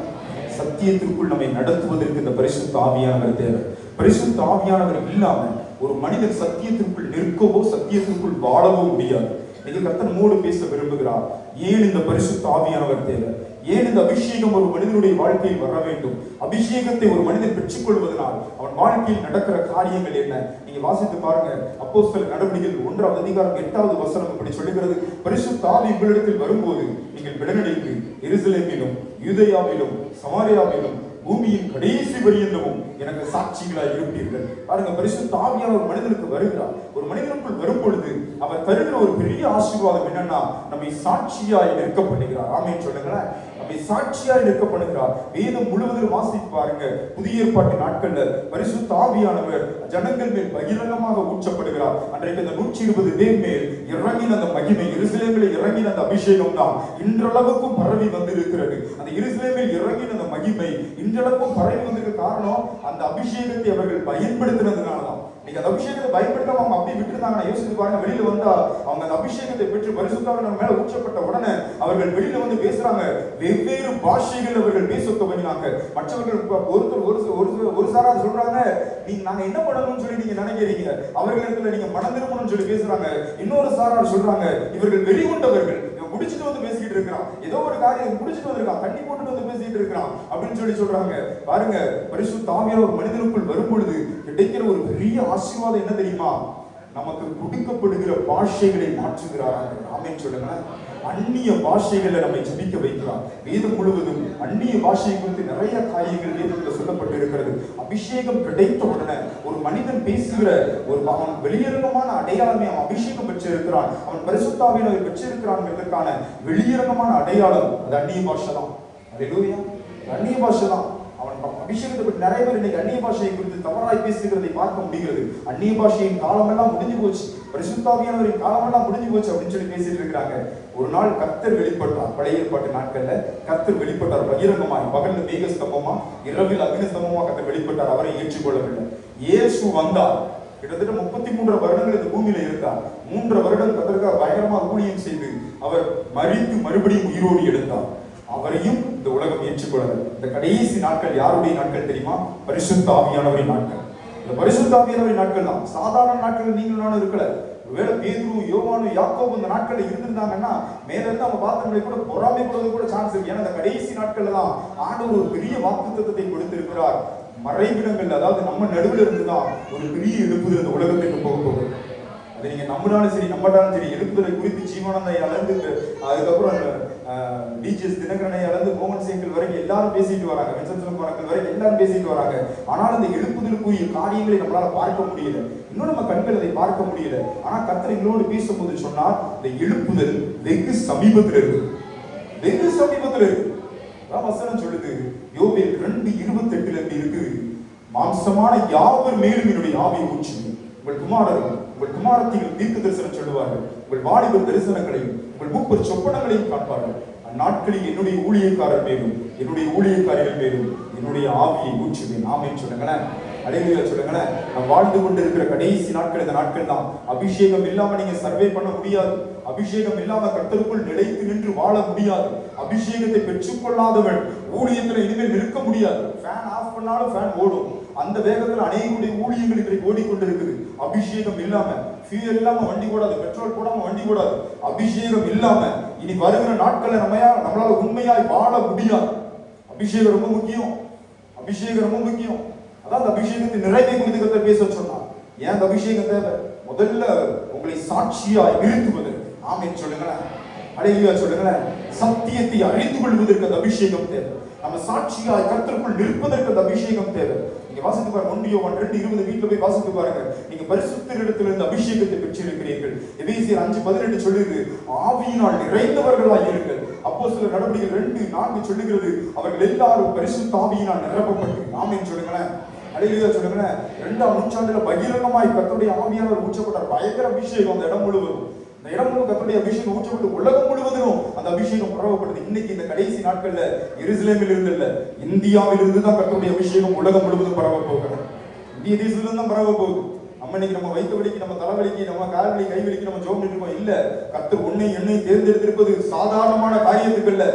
சத்தியத்திற்குள் நம்மை நடத்துவதற்கு இந்த பரிசுத்த ஆவியானவர் தேவை. பரிசுத்த ஆவியானவர் இல்லாம ஒரு மனிதன் சத்தியத்திற்குள் நிற்கவோ சத்தியத்திற்குள் வாழவோ முடியாது. இன்னைக்கு கர்த்தர் நம்மோடு பேச விரும்புகிறார். ஏன் இந்த பரிசுத்த ஆவியானவர் தேவை? ஏன் இந்த அபிஷேகம் ஒரு மனிதனுடைய வாழ்க்கையில் வர வேண்டும்? அபிஷேகத்தை ஒரு மனிதன் பெற்றுக்கொள்வதனால் அவன் வாழ்க்கையில் நடக்கிற காரியங்கள் என்ன? நீங்க வாசித்து பாருங்க. அப்போஸ்தலர் நடவடிக்கைகள் 1வது அதிகாரம் 8வது வசனம் இப்படி சொல்லுகிறது. பரிசுத்த ஆவி உங்களிடத்தில் வரும்போது நீங்கள் விடனடைந்து எருசலேமிலும் யூதேயாவிலும் சமாரியாவிலும் பூமியின் கடைசி பரியந்தமும் எனக்கு சாட்சிகளாய் இருப்பீர்கள். பாருங்க, பரிசுத்த ஆவியான ஒரு மனிதனுக்கு வருகிறார். ஒரு மனிதனுக்குள் வரும் பொழுது அவர் தருகிற ஒரு பெரிய ஆசீர்வாதம் என்னன்னா, நம்மை சாட்சியாய் நிற்கப்படுகிறார். ஆமென் சொல்லுங்களேன். நம்மை சாட்சியாய் நிற்கப்படுகிறார். வேதம் முழுவதும் வாசித்து பாருங்க. புதிய ஏற்பாட்டு நாட்கள்ல பரிசுத்த ஆவியானவர் ஜனங்கள் மேல் பகிரங்கமாக ஊற்றப்படுகிறார். அன்றைக்கு அந்த 120 பேர் மேல் இறங்கின அந்த மகிமை, எருசலேமில் இறங்கின அந்த அபிஷேகம் தான் இன்றளவுக்கும் பரவி வந்திருக்கிறது. அந்த எருசலேமில் இறங்கின அந்த மகிமை இன்றளவுக்கும் பரவி வந்திருக்க காரணம் அந்த அபிஷேகத்தை அவர்கள் பயன்படுத்தினதுனாலதான். நீங்க அந்த அபிஷேகத்தை பயன்படுத்தாம அவங்க அப்படியே விட்டுருந்தாங்கன்னா யோசித்து பாருங்க. வெளியில வந்தா அவங்க அந்த அபிஷேகத்தை பெற்று பரிசுத்தாவின் நம்ம மேல ஊற்றப்பட்ட உடனே அவர்கள் வெளியில வந்து பேசுறாங்க. வெவ்வேறு பாஷைகள் அவர்கள் பேச துவங்கினாங்க. மற்றவர்கள் ஒரு சாரார் சொல்றாங்க, நீங்க நாங்க என்ன பண்ணணும்னு சொல்லி நீங்க நினைக்கிறீங்க, அவர்களுக்கு நீங்க மனம் திரும்பணும்னு சொல்லி பேசுறாங்க. இன்னொரு சாரார் சொல்றாங்க, இவர்கள் வெளிகொண்டவர்கள், குடிச்சிட்டு வந்து பேசிட்டு இருக்கிறான், ஏதோ ஒரு காரியம் குடிச்சிட்டு வந்திருக்கான், தண்ணி போட்டுட்டு வந்து பேசிட்டு இருக்கிறான் அப்படின்னு சொல்றாங்க. பாருங்க, பரிசுத்த ஆவியானவர் ஒரு மனிதனுக்குள் வரும் பொழுது கிடைக்கிற ஒரு பெரிய ஆசீர்வாதம் என்ன தெரியுமா? நமக்கு கொடுக்கப்படுகிற பாஷைகளை மாற்றுகிறார். ஆமென் சொல்லுங்க. அந்நிய பாஷைகளை நம்மை ஜெபிக்க வைக்கிறார். வேதம் முழுவதும் அந்நிய பாஷை குறித்து நிறைய காரியங்கள் வேதத்தில் சொல்லப்பட்டிருக்கிறது. அபிஷேகம் கிடைத்த உடனே ஒரு மனிதன் பேசுகிற ஒரு அவன் வெளியரங்கமான அடையாளமே அவன் அபிஷேகம் பெற்றிருக்கிறான், அவன் பரிசுத்த ஆவியானவரை பெற்றிருக்கிறான். வெளியரங்கமான அடையாளம் அது அந்நிய பாஷை தான். அல்லேலூயா, அந்நிய பாஷை தான். அவன் அபிஷேகத்தை பற்றி நிறைய பேர் இன்னைக்கு அந்நிய பாஷையை குறித்து தவறாய் பேசுகிறதை பார்க்க முடிகிறது. அந்நிய பாஷையின் காலமெல்லாம் முடிஞ்சு போச்சு, பரிசுத்த ஆவியானவரின் காலமெல்லாம் முடிஞ்சு போச்சு அப்படின்னு சொல்லி பேசிட்டு இருக்கிறாங்க. ஒரு நாள் கர்த்தர் வெளிப்பட்டார். பழைய ஏற்பாட்டு நாட்கள்ல கர்த்தர் வெளிப்பட்டார் பகிரங்கமாய். பகல்ல மேக ஸ்தம்பமா, இரவில் அக்னி ஸ்தம்பமா கர்த்தர் வெளிப்பட்டார். அவரை ஏற்றுக்கொள்ளவில்லை. இயேசு வந்தார். கிட்டத்தட்ட 33 வருடங்கள் இந்த பூமியில இருந்தார். 3 வருடம் கர்த்தருக்காக பயங்கரமாக ஊழியம் செய்து அவர் மரித்து மறுபடியும் உயிரோடு எழுந்தார். அவரையும் இந்த உலகம் ஏற்றுக்கொள்ளது. இந்த கடைசி நாட்கள் யாருடைய நாட்கள் தெரியுமா? பரிசுத்த ஆவியானவரின் நாட்கள். இந்த பரிசுத்த ஆவியானவரின் நாட்கள் தான். சாதாரண நாட்கள் நீங்கள் நானும் இருக்கல. ஒருவேளை பேதுரு, யோவானு, யாக்கோபு இந்த நாட்கள்ல இருந்திருந்தாங்கன்னா மேல இருந்து அவங்க பார்த்தவங்களை கூட பொறாமைப்படுவது கூட சான்ஸ் இருக்கு. ஏன்னா இந்த கடைசி நாட்கள்ல தான் ஆண்டவர் ஒரு பெரிய வாக்குத்தத்தத்தை கொடுத்திருக்கிறார். மறைவிடங்கள், அதாவது நம்ம நடுவில் இருந்துதான் ஒரு பெரிய எழுப்புதல் இந்த உலகத்துக்கு போக போகுது. அது நீங்க நம்பினாலும் சரி நம்பட்டாலும் சரி, எழுப்புதலை குறித்து ஜீவானந்தை அளந்து, அதுக்கப்புறம் டிஜிஎஸ் தினகரனை அளந்து, மோகன் சேங்கல் வரைக்கும் எல்லாரும் பேசிட்டு வராங்க, வெஞ்சன்சலம் கணக்கு வரைக்கும் எல்லாரும் பேசிட்டு வராங்க. ஆனால் இந்த எழுப்புதலுக்குரிய காரியங்களை நம்மளால பார்க்க முடியல. இன்னும் நம்ம கண்கள் அதை பார்க்க முடியல. ஆனா கர்த்தர் எங்களோடு பேசும்போது சொன்னார், இந்த எழுப்புதல் வெகு சமீபத்தில் இருக்கு, வெகு சமீபத்தில் இருக்கு. வசனம் சொல்லுது, யோவேல் 2:28 இருக்கு, மாம்சமான யாவர் மேலும் என்னுடைய ஆவியை ஊற்றுவேன். உங்கள் குமாரரும் உங்கள் குமாரத்திகள் தீர்க்க தரிசனம் சொல்லுவார்கள், உங்கள் வாலிபர் தரிசனங்களையும் உங்கள் மூப்பர் சொப்பனங்களையும் காண்பார்கள். அந்நாட்களில் என்னுடைய ஊழியக்காரர் மேலும் என்னுடைய ஊழியக்காரிகள் மேலும் என்னுடைய ஆவியை ஊற்றுவேன். ஆமென் சொல்லுங்களேன். அல்லேலூயா சொல்லுங்களேன். நாம் வாழ்ந்து கொண்டிருக்கிற கடைசி நாட்கள் இந்த நாட்கள் தான். அபிஷேகம் இல்லாம நீங்க சர்வே பண்ண முடியாது. அபிஷேகம் இல்லாம கர்த்தருக்குள் நிலைத்து நின்று வாழ முடியாது. அபிஷேகத்தை பெற்றுக்கொள்ளாதவன் ஊழியத்துல இனிமேல் நிற்க முடியாது. ஃபேன் ஆஃப் பண்ணாலும் ஃபேன் ஓடும். அந்த வேகத்தில் அநேகருடைய ஊழியங்கள் இன்றைக்கு ஓடிக்கொண்டிருக்குது. அபிஷேகம் இல்லாம, ஃபியூயல் இல்லாம வண்டி கூடாது, பெட்ரோல் போடாம வண்டி கூடாது. அபிஷேகம் இல்லாம இனி வருகிற நாட்கள்ல நம்மளால உண்மையாய் வாழ முடியாது. அபிஷேகம் ரொம்ப முக்கியம். அபிஷேகம் ரொம்ப முக்கியம். அதான் அந்த அபிஷேகத்தின் நிறைவை குறித்து கர்த்தர் பேச சொன்னார். ஏன் அந்த அபிஷேகம் தேவை? முதல்ல உங்களை சாட்சியாய் நிறுத்துவதற்கு. ஆமென் சொல்லுங்களேன். அல்லேலூயா சொல்லுங்களேன். சத்தியத்தை அறிந்து கொள்வதற்கு அந்த அபிஷேகம் தேவை. நம்ம சாட்சியாய் கர்த்தருக்குள் நிற்பதற்கு அந்த அபிஷேகம் தேவை. நீங்க வாசித்து பாருங்க, 1 யோவான் 2:20 வீட்டுல போய் வாசித்து பாருங்க. நீங்க பரிசுத்தரிடத்திலிருந்து அபிஷேகத்தை பெற்றிருக்கிறீர்கள். எபேசியர் 5:18 சொல்லுது, ஆவியினால் நிறைந்தவர்களாய் இருங்கள். அப்போஸ்தலர் நடவடிக்கைகள் 2:4 சொல்லுகிறது, அவர்கள் எல்லாரும் பரிசுத்த ஆவியினால் நிரப்பப்பட்டு. ஆமென் சொல்லுங்களேன். அல்லேலூயா சொல்லுங்களேன். 2ஆம் நூற்றாண்டுல பகிரங்கமாய் கர்த்தருடைய ஆவியானவர் ஊற்றப்பட்டார். பயங்கர அபிஷேகம் அந்த இடம் முழுவதும். இந்த இடம் முழுவதும் கர்த்தருடைய அபிஷேகம் ஊற்றப்பட்டு உலகம் முழுவதும் அந்த அபிஷேகம் பரவப்படுது. இன்னைக்கு இந்த கடைசி நாட்கள்ல எருசலேமில் இருந்து இல்ல, இந்தியாவில் இருந்து தான் கர்த்தருடைய அபிஷேகம் உலகம் முழுவதும் பரவ போகிறது. இந்திய தேசத்துல தான் பரவ போகுது. இன்னைக்கு நம்ம வயிற்று வலிக்கு, நம்ம தலைவலிக்கு, நம்ம கால்வலி, கைவலிக்கு நம்ம ஜோம் இருக்கோம். இல்ல, கர்த்தர் உன்னை என்னை தேர்ந்தெடுத்திருப்பது சாதாரணமான காரியத்துக்கு இல்ல.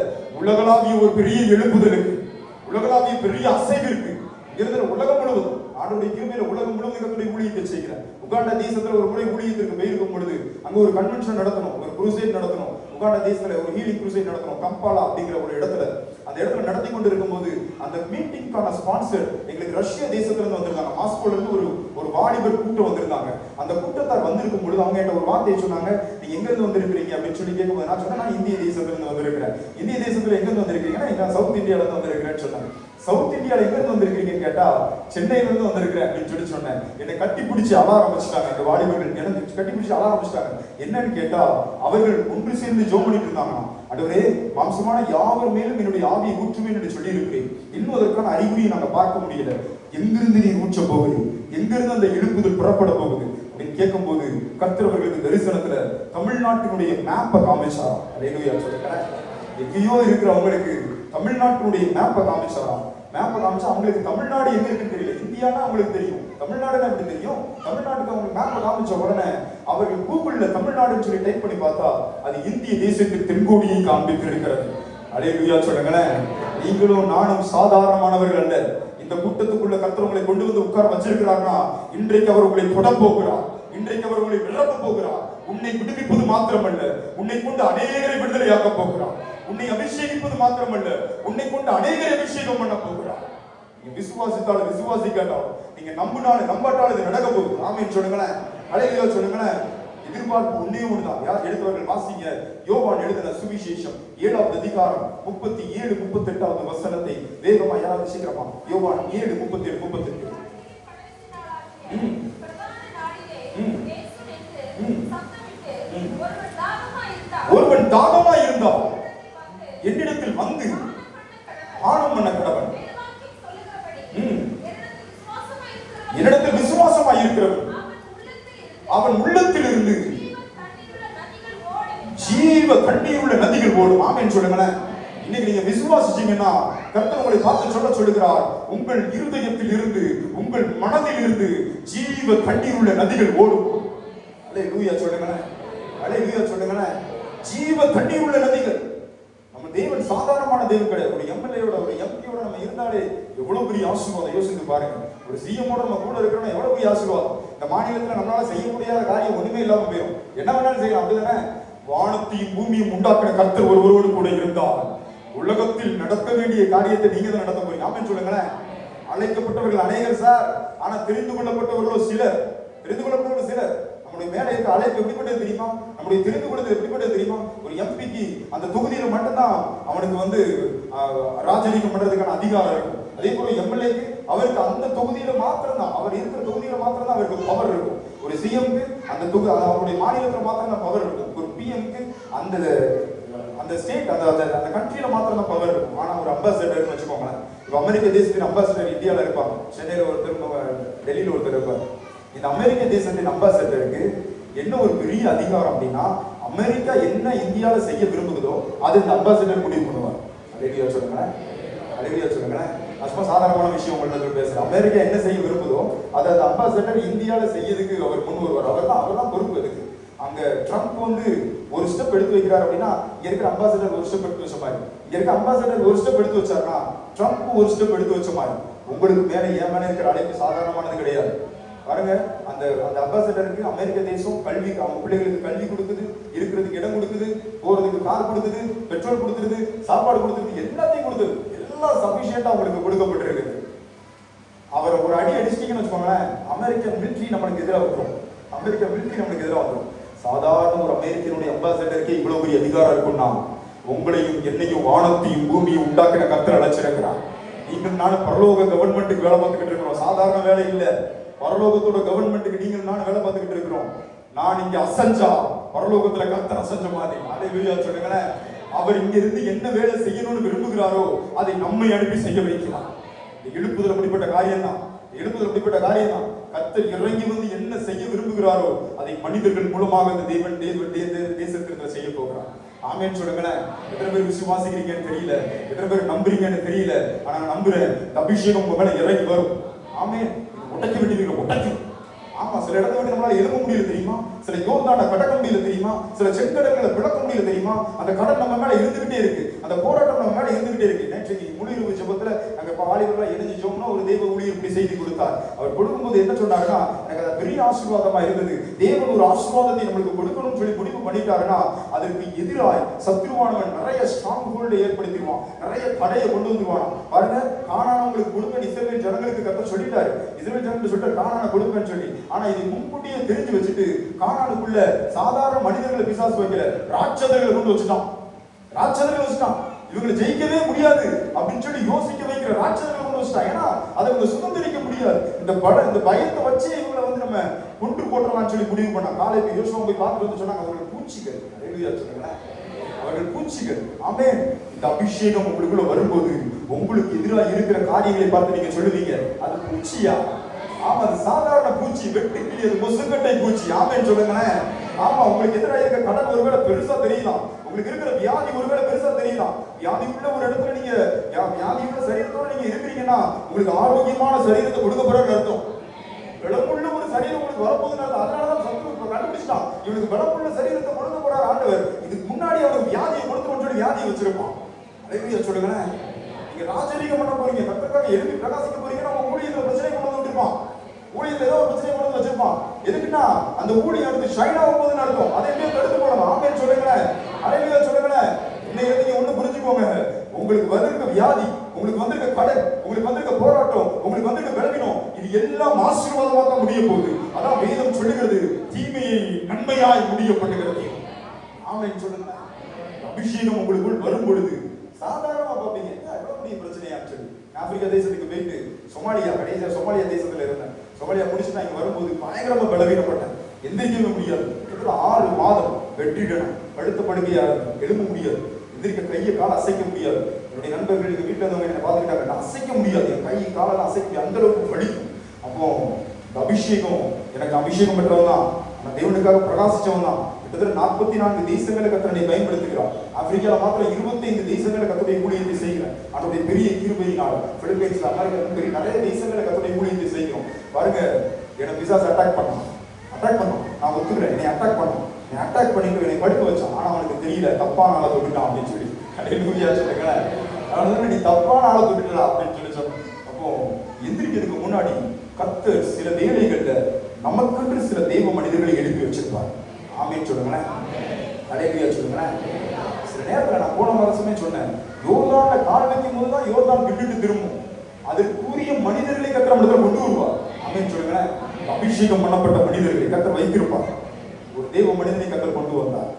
உலகளாவிய ஒரு பெரிய எழுப்புதலுக்கு, உலகளாவிய பெரிய அசைவு இருக்கு. உலகம் முழுவதும் ஆண்டவருடைய கிருபையில உலகம் முழுவதும் கர்த்தருடைய ஊழியத்தை செய்கிறார். உகாண்டா தேசத்துல ஒரு முறை ஊழியத்திற்கு போயிருக்கும் பொழுது அங்க ஒரு கன்வென்ஷன் நடத்தணும், ஒரு குருசேட் நடத்தணும். உகாண்டா தேசத்துல ஒரு ஹீலிங் குருசேட் நடத்தணும், கம்பாலா அப்படிங்கிற ஒரு இடத்துல. அந்த இடத்துல நடத்தி கொண்டு இருக்கும் போது அந்த மீட்டிங்கான ஸ்பான்சர் எங்களுக்கு ரஷ்யா தேசத்துல இருந்து வந்திருந்தாங்க. மாஸ்கோல இருந்து ஒரு வாலிபர் கூட்டம் வந்திருந்தாங்க. அந்த கூட்டத்தார் வந்திருக்கும் பொழுது அவங்க என்கிட்ட ஒரு வார்த்தையை சொன்னாங்க, நீங்க எங்க இருந்து வந்திருக்கிறீங்க அப்படின்னு சொல்லி கேட்கும்போது நான் சொன்னேன், நான் இந்திய தேசத்துல இருந்து வந்திருக்கிறேன். இந்திய தேசத்துல எங்க இருந்து வந்திருக்கீங்கன்னா, நான் சவுத் இந்தியால இருந்து வந்திருக்கிறேன்னு சொன்னாங்க. சவுத் இந்தியால எங்க இருந்து வந்திருக்கீங்கன்னு கேட்டா, சென்னையில இருந்து வந்திருக்கிறேன் அப்படின்னு சொல்லி சொன்னேன். என்னை கட்டி பிடிச்சி அழ ஆரம்பிச்சிட்டாங்க. அந்த வாலிபர்கள் எனக்கு கட்டி பிடிச்சி அழ ஆரம்பிச்சிட்டாங்க. என்னன்னு கேட்டா, அவர்கள் ஒன்று சேர்ந்து ஜெபம் பண்ணிட்டு இருந்தாங்க. ஆண்டவரே, மாம்சமான யாவர் மேலும் என்னுடைய ஆவியை ஊற்றுவேன் என்று சொல்லி இருக்கிறேன். இன்னும் அதற்கான அறிகுறியை நாங்க பார்க்க முடியல. எங்கிருந்து நீ ஊற்ற போகுது, எங்கிருந்து அந்த எழுப்புதல் புறப்பட போகுது அப்படின்னு கேட்கும் போது கர்த்தர் அவர்களுக்கு தரிசனத்துல தமிழ்நாட்டினுடைய மேப்பை காமிச்சாராம். அல்லேலூயா சொல்லுங்களேன். எங்கேயோ இருக்கிறவங்களுக்கு தமிழ்நாட்டினுடைய மேப்பை காமிச்சாராம். மேப்பை காமிச்சா அவங்களுக்கு தமிழ்நாடு எங்க இருக்குன்னு தெரியல. இந்தியானா அவங்களுக்கு தெரியும், தமிழ்நாடுனா எப்படி தெரியும்? தமிழ்நாட்டுக்கு அவங்களுக்கு மேப்பை காமிச்ச உடனே அவர்கள் கூகுள்ல தமிழ்நாடுன்னு சொல்லி டைப் பண்ணி பார்த்தா அது இந்திய தேசத்தின் தென்கோடியை காண்பித்து இருக்கிறது. அல்லேலூயா சொல்லுங்களேன். நீங்களும் நானும் சாதாரணமானவர்கள் அல்ல. இந்த கூட்டத்துக்குள்ள கர்த்தர் உங்களை கொண்டு வந்து உட்கார வச்சிருக்கிறார்னா இன்றைக்கு அவர் உங்களை தொட போகிறார். இன்றைக்கு அவர் உங்களை விழப்ப போகிறார். உன்னை விடுவிப்பது மாத்திரமல்ல, உன்னை கொண்டு அநேகரை விடுதலையாக்க போகிறார். உன்னை அபிஷேகிப்பது மாத்திரமல்ல, உன்னை கொண்டு அநேகரை அபிஷேகம் பண்ண போகிறார். நீங்க விசுவாசித்தாலும் விசுவாசிக்காட்டாலும், நீங்க நம்பினாலும் நம்பாட்டாலும் இது நடக்க போகுது. ஆமென் சொல்லுங்களேன். அல்லேலூயா சொல்லுங்களேன். எதிர்பார்ப்பு ஒன்னே ஒண்ணுதான். யார் எடுத்தவர்கள் வாசிங்க. யோவான் எழுதின சுவிசேஷம் 7வது அதிகாரம் 37-38 வசனத்தை வேகமா யாராவது சீக்கிரமா. யோவான் 7:37-38. ஒருவன் தாகமா இருந்தால் என்னிடத்தில் வந்து பானம் பண்ண கடவன். என்னிடத்தில் விசுவாசமாய் இருக்கிறவன் அவன் உள்ளத்தில் இருந்து ஜீவ தண்ணீர் உள்ள நதிகள் ஓடும். ஆமென் சொல்லுங்களேன். இன்னைக்கு நீங்க விசுவாசிச்சீங்கன்னா கர்த்தர் உங்களை பார்த்து சொல்லுகிறார், உங்கள் இருதயத்தில் இருந்து, உங்கள் மனதில் இருந்து ஜீவ தண்ணீர் உள்ள நதிகள் ஓடும். அல்லேலூயா சொல்லுங்களேன். அல்லேலூயா சொல்லுங்களேன். ஜீவ தண்ணீர் உள்ள நதிகள். நம்ம தேவன் சாதாரணமான தேவன் கிடையாது. ஒரு எம்எல்ஏயோட, ஒரு எம்பியோட நம்ம இருந்தாலே எவ்வளவு பெரிய ஆசீர்வாதம். யோசித்து பாருங்க. ஒரு சிஎம்மோட நம்ம கூட இருக்கிறோம், எவ்வளவு பெரிய ஆசீர்வாதம். இந்த மாநிலத்துல நம்மளால செய்ய முடியாத காரியம் ஒண்ணுமே இல்லாம போயிடும். என்ன வேணாலும் செய்யலாம், அப்படிதானே? வானத்தையும் பூமியும் உண்டாக்குற கர்த்தர் ஒருவரோடு கூட இருந்தால் உலகத்தில் நடக்க வேண்டிய காரியத்தை நீங்க தான் நடத்த போறீங்க. ஆமென் சொல்லுங்களேன். அழைக்கப்பட்டவர்கள் அநேகர் சார், ஆனா தெரிந்து கொள்ளப்பட்டவர்களோ சிலர். தெரிந்து கொள்ளப்பட்டவர்கள் சிலர். நம்முடைய மேலே இருக்க அழைப்பு எப்படிப்பட்டது தெரியுமா? நம்முடைய தெரிந்து கொள்வது எப்படிப்பட்டது தெரியுமா? ஒரு எம்பிக்கு அந்த தொகுதியில மட்டும்தான் அவனுக்கு ராஜரீகம் பண்றதுக்கான அதிகாரம் இருக்கும். அதே போல எம்எல்ஏக்கு அவருக்கு அந்த தொகுதியில மாத்திரம் தான், அவர் இருக்கிற தொகுதியில மாத்திரம் தான் அவருக்கு பவர் இருக்கும். ஒரு சிஎம்க்கு அந்த அவருடைய மாநிலத்துல மாத்திரம் தான் பவர் இருக்கும். ஒரு பிஎம்க்கு அந்த ஸ்டேட் அந்த கண்ட்ரியில மாத்திரம் தான் பவர் இருக்கும். ஆனா ஒரு அம்பாசிடர்னு வச்சுக்கோங்களேன். இப்போ அமெரிக்க தேசத்தின் அம்பாசிடர் இந்தியாவில் இருப்பாங்க. சென்னையில ஒருத்தர், டெல்லியில ஒருத்தர் இருப்பார். இந்த அமெரிக்க தேசத்தின் அம்பாசிடருக்கு என்ன ஒரு பெரிய அதிகாரம் அப்படின்னா, அமெரிக்கா என்ன இந்தியாவில செய்ய விரும்புகிறதோ அது இந்த அம்பாசிடர் முடிவு பண்ணுவார். அல்லேலூயா சொல்லுங்களேன். அல்லேலூயா சொல்லுங்களேன். சும்மா சாதாரணமான விஷயம் உங்கள்ட்ட பேசுறேன். அமெரிக்கா என்ன செய்ய விரும்புதோ அதை அந்த அம்பாசிடர் இந்தியாவில செய்யறதுக்கு அவர் முன் வருவார். அவர் தான் பொறுப்பு. அதுக்கு அங்க ட்ரம்ப் ஒரு ஸ்டெப் எடுத்து வைக்கிறார் அப்படின்னா இங்க இருக்கிற அம்பாசிடர் ஒரு ஸ்டெப் எடுத்து வச்ச மாதிரி, இங்க இருக்க அம்பாசிடர் ஒரு ஸ்டெப் எடுத்து வச்சாருன்னா ட்ரம்ப் ஒரு ஸ்டெப் எடுத்து வச்ச மாதிரி. உங்களுக்கு மேல என் மேல இருக்கிற அழைப்பு சாதாரணமானது கிடையாது. பாருங்க, அந்த அந்த அம்பாசிடருக்கு அமெரிக்க தேசம் கல்வி, அவங்க பிள்ளைகளுக்கு கல்வி கொடுக்குது, இருக்கிறதுக்கு இடம் கொடுக்குது, போறதுக்கு கார் கொடுக்குது, பெட்ரோல் கொடுத்துருது, சாப்பாடு கொடுத்துருது, எல்லாத்தையும் கொடுக்குது. எல்லாம் சஃபிஷியண்டா உங்களுக்கு கொடுக்கப்பட்டிருக்கு. அவரை ஒரு அடி அடிச்சிட்டீங்கன்னு வச்சுக்கோங்களேன், அமெரிக்கன் மிலிட்ரி நம்மளுக்கு எதிராக வந்துடும். அமெரிக்க மிலிட்ரி நம்மளுக்கு எதிராக வந்துடும். சாதாரண ஒரு அமெரிக்கனுடைய அம்பாசிடருக்கு இவ்வளவு பெரிய அதிகாரம் இருக்கும்னா, உங்களையும் என்னையும் வானத்தையும் பூமியும் உண்டாக்கின கர்த்தர் அழைச்சிருக்கிறார். நீங்கள் நானும் பரலோக கவர்மெண்ட்டுக்கு வேலை பார்த்துக்கிட்டு இருக்கிறோம். சாதாரண வேலை இல்லை, பரலோகத்தோட கவர்மெண்ட்டுக்கு நீங்கள் நானும் வேலை பார்த்துக்கிட்டு இருக்கிறோம். நான் இங்க அசஞ்சா பரலோகத்துல கர்த்தர் அசஞ்ச மாதிரி. அல்லேலூயா சொல்லுங்களேன். அவர் இங்க இருந்து என்ன வேலை செய்யணும்னு விரும்புகிறாரோ அதை நம்மை அனுப்பி செய்ய வைக்கிறார். எழுப்புதல் அப்படிப்பட்ட காரியம் தான். எழுப்புதல் அப்படிப்பட்ட காரியம் தான். கர்த்தர் இறங்கி வந்து என்ன செய்ய விரும்புகிறாரோ அதை மனிதர்கள் மூலமாக இந்த தேவன் தேசத்திற்கு செய்ய போகிறார். ஆமென் சொல்லுங்களேன். எத்தனை பேர் விசுவாசிக்கிறீங்கன்னு தெரியல, எத்தனை பேர் நம்புறீங்கன்னு தெரியல. ஆனா நான் நம்புறேன், அபிஷேகம் உங்க மேல இறங்கி வரும். ஆமென். உடைக்க வேண்டியது உடைக்கும். ஆமா, சில இடத்துல விட்டு நம்மளால எழுத முடியல தெரியுமா, சில யோர்தானை கடக்க முடியல தெரியுமா, சில செங்கடல்களை பிளக்க முடியல தெரியுமா. அந்த கடல் நம்ம மேல இருந்துகிட்டே இருக்கு, அந்த போராட்டம் நம்ம மேல இருந்துகிட்டே இருக்கு. நேற்றைக்கு முழுஇரவு ஜெபத்துல நாங்க வாலிபர்களா எழுதி ஜெபம்னா ஒரு தேவ ஊழியர் இப்படி செய்தி கொடுத்தார். அவர் கொடுக்கும்போது என்ன சொன்னாருன்னா, எனக்கு அது பெரிய ஆசீர்வாதமா இருந்தது. தேவன் ஒரு ஆசீர்வாதத்தை நம்மளுக்கு கொடுக்கணும்னு சொல்லி முடிவு பண்ணிட்டாருன்னா அதற்கு எதிராய் சத்ருவானவன் நிறைய ஸ்ட்ராங் ஹோல்டை ஏற்படுத்திடுவான், நிறைய தடையை கொண்டு வந்துருவான். பாருங்க, கானானை உங்களுக்கு கொடுப்பேன் இஸ்ரவேல் ஜனங்களுக்கு கர்த்தர் சொல்லிட்டாரு. இஸ்ரவேல் ஜனங்களுக்கு சொல்லிட்டு கானானை கொடுப்பேன்னு சொல்லி. ஆனா இது முன்கூட்டியே தெரிஞ்சு வச்சுட்டு கானானுக்குள்ள சாதாரண மனிதர்களை பிசாசு வைக்கல, ராட்சதர்களை கொண்டு வச்சுட்டான். ராட்சதர்களை வச்சுட்டான். இவங்களை ஜெயிக்கவே முடியாது அப்படின்னு சொல்லி யோசிக்க வைக்கிற ராட்சதர்களை கொண்டு வச்சுட்டான். ஏன்னா அதை இவங்க சுதந்திரிக்க முடியாது. இந்த பயத்தை வச்சு இவங்களை வந்து நம்ம கொண்டு போட்டலாம்னு சொல்லி முடிவு பண்ணாங்க. காலைக்கு யோசுவா போய் பார்த்துட்டு வந்து சொன்னாங்க, அவர்கள் பூச்சிகள். அல்லேலூயா சொல்லுங்களேன். அவர்கள் பூச்சிகள். ஆமென். இந்த அபிஷேகம் உங்களுக்குள்ள வரும்போது உங்களுக்கு எதிராக இருக்கிற காரியங்களை பார்த்து நீங்க சொல்லுவீங்க, அது பூச்சியா? ஆமா, அது சாதாரண பூச்சி, வெட்டுக்கிளி, அது முசுக்கட்டை பூச்சி. ஆமென் சொல்லுங்களேன். ஆமா, உங்களுக்கு எதிராக இருக்க கடன் ஒருவேளை பெருசா தெரியலாம், உங்களுக்கு இருக்கிற வியாதி ஒருவேளை பெருசா தெரியலாம். வியாதி உள்ள ஒரு இடத்துல நீங்க வியாதி உள்ள சரீரத்தோட நீங்க இருக்கிறீங்கன்னா உங்களுக்கு ஆரோக்கியமான சரீரத்தை கொடுக்க போறன்னு அர்த்தம். பலமுள்ள ஒரு சரீரம் உங்களுக்கு வரப்போகுதுன்னு அர்த்தம். அதனாலதான் சத்துரு கண்டுபிடிச்சிட்டான், இவனுக்கு பலமுள்ள சரீரத்தை கொடுக்க போறார் ஆண்டவர். இதுக்கு முன்னாடி அவனுக்கு வியாதியை கொடுத்துருன்னு சொல்லி வியாதியை வச்சிருப்பான். அல்லேலூயா சொல்லுங்களேன். நீங்க ராஜரீகம் பண்ண போறீங்க, கர்த்தருக்காக எழுப்பி பிரகாசிக்க போறீங்க. நம்ம ஊழியத்துல பிரச்சனை கொண்டு வந்துருப்பான், ஊழியத்துல ஏதோ ஒரு பிரச்சனை கொண்டு வந்து வச்சிருப்பான். எதுக்குன்னா அந்த ஊழியம் வந்து ஷைன் ஆகும் போதுன்னு அர்த்தம். அதை எப்படியும் தடுத்து போடணும். ஆமென் சொல்லுங்களேன். அல்லேலூயா சொல்லுங்களேன். இன்னைக்கு நீங்க ஒண்ணு புரிஞ்சுக்கோங்க, உங்களுக்கு வந்திருக்க வியாதி, உங்களுக்கு வந்திருக்க கடன், உங்களுக்கு வந்திருக்க போராட்டம், உங்களுக்கு வந்திருக்க பலவீனம், இது எல்லாம் ஆசீர்வாதமா தான் முடிய போகுது. அதான் வேதம் சொல்லுகிறது, தீமையை நன்மையாய் முடிய பண்ணுகிறது. ஆமென் சொல்லுங்க. அபிஷேகம் உங்களுக்குள் வரும் பொழுது சாதாரணமா பார்ப்பீங்க, எவ்வளவு பெரிய பிரச்சனையான்னு சொல்லி. ஆப்பிரிக்கா தேசத்துக்கு போயிட்டு கடைசியா சோமாலியா தேசத்துல இருந்தேன். சோமாலியா முடிச்சு நான் இங்க வரும்போது பயங்கரமா பலவீனப்பட்டேன். எந்திரிக்கவே முடியாது. 6 மாதம் வெற்றிடணும், படுத்த படுக்கையா எழும்ப முடியாது, எந்திரிக்க கையை கால அசைக்க முடியாது. என்னுடைய நண்பர்களுக்கு வீட்டுல இருந்தவங்க என்ன பார்த்துக்கிட்டாங்க, நான் அசைக்க முடியாது, என் கை காலெல்லாம் அசைக்க அந்த அளவுக்கு வலிக்கும். அப்போ இந்த அபிஷேகம், எனக்கு அபிஷேகம் பெற்றவன் தான், நான் தேவனுக்காக பிரகாசிச்சவன் தான். கிட்டத்தட்ட 44 தேசங்களை கர்த்தரை பயன்படுத்துகிறார். ஆப்பிரிக்கால மாத்திரம் 25 தேசங்களை கர்த்தருடைய ஊழியத்தை செய்கிறேன். அவருடைய பெரிய கிருபையினால் பிலிப்பைன்ஸ்ல, அமெரிக்கா, நிறைய தேசங்களை கர்த்தருடைய ஊழியத்தை செய்கிறோம். பாருங்க, எனக்கு பிசாசு அட்டாக் பண்ணான். நான் ஒத்துக்கிறேன், என்னை அட்டாக் பண்ணான். என்னை அட்டாக் பண்ணிட்டு என்னை படுக்க வச்சான். ஆனா அவனுக்கு தெரியல, தப்பான ஆளை தொட்டுட்டான் அப்படின்னு சொல்லி. அல்லேலூயா சொல்லுங்களேன். அவன் நீ தப்பான ஆளை தொட்டுட்டா அப்படின்னு சொல்லி சொன்னான். அப்போ எந்திரிக்கிறதுக்கு முன்னாடி கர்த்தர் சில வேலைகள்ல நமக்கு சில தெய்வ மனிதர்களை எழுப்பி வச்சிருப்பார். ஆமென் சொல்லுங்களேன். அல்லேலூயா சொல்லுங்களேன். சில நேரத்துல நான் போன வருஷமே சொன்னேன், யோர்தான்ல கால் வைக்கும் போது தான் யோர்தான் விட்டுட்டு திரும்பும். அதற்குரிய மனிதர்களை கர்த்தர் நம்மளுக்கு கொண்டு வருவார். ஆமென் சொல்லுங்களேன். அபிஷேகம் பண்ணப்பட்ட மனிதர்களை கர்த்தர் வைத்திருப்பார். ஒரு தெய்வ மனிதனை கர்த்தர் கொண்டு வந்தார்.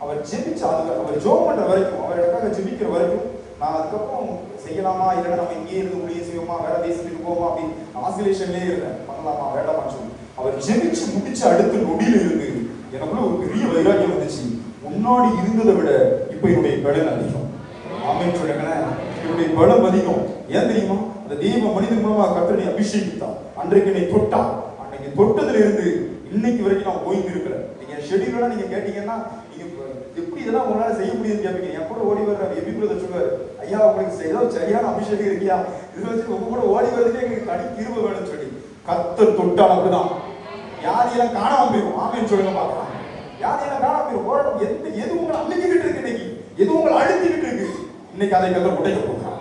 அவர் ஜெபிச்சு அவர் ஜெபம் பண்ற வரைக்கும், அவர் எனக்காக ஜெபிக்கிற வரைக்கும் நான் அதுக்கப்புறம் செய்யலாமா இல்லைன்னா நம்ம இங்கே இருந்து ஊழிய செய்வோமா, வேற தேசத்துக்கு போவோமா அப்படின்னு ஆசிலேஷன்லேயே இருந்தேன். பண்ணலாமா வேண்டாமான்னு சொல்லி அவர் ஜெபிச்சு முடிச்சு அடுத்த நொடியில இருந்து எனக்குள்ள ஒரு பெரிய வைராக்கியம் வந்துச்சு. முன்னாடி இருந்ததை விட இப்ப என்னுடைய பலன் அதிகம். ஆமென் சொல்லுங்களேன். என்னுடைய பலம் அதிகம். ஏன் தெரியுமா? அந்த தெய்வ மனிதன் மூலமாக கர்த்தரை அபிஷேகித்தார். அன்றைக்கு என்னை தொட்டார். அன்றைக்கு தொட்டதுல இருந்து இன்னைக்கு வரைக்கும் நான் ஓய்ந்து இருக்கிறேன். நீங்க ஷெடியூலா நீங்க கேட்டீங்கன்னா, நீங்க எப்படி இதெல்லாம் உங்களால செய்ய முடியுதுன்னு கேட்பீங்க. என் கூட ஓடி வர்ற எபி பிரதர் சொல்லுவாரு, ஐயா உங்களுக்கு ஏதோ சரியான அபிஷேகம் இருக்கியா, இது வச்சு உங்க கூட ஓடி வர்றதுக்கே எங்களுக்கு தனி கிருபை வேணும்னு சொல்லி கர்த்தர் தொட்டால் அப்படிதான் வியாதியெல்லாம் காணாம போயிடும். ஆமென் சொல்லுங்க பார்க்கலாம். யாரையெல்லாம் காணாம போயிடும். போராட்டம் எது உங்களை அழுத்திக்கிட்டு இருக்கு இன்னைக்கு, எது உங்களை அழுத்திக்கிட்டு இருக்கு, இன்னைக்கு அதை கத்தர் உடைக்க போகிறார்.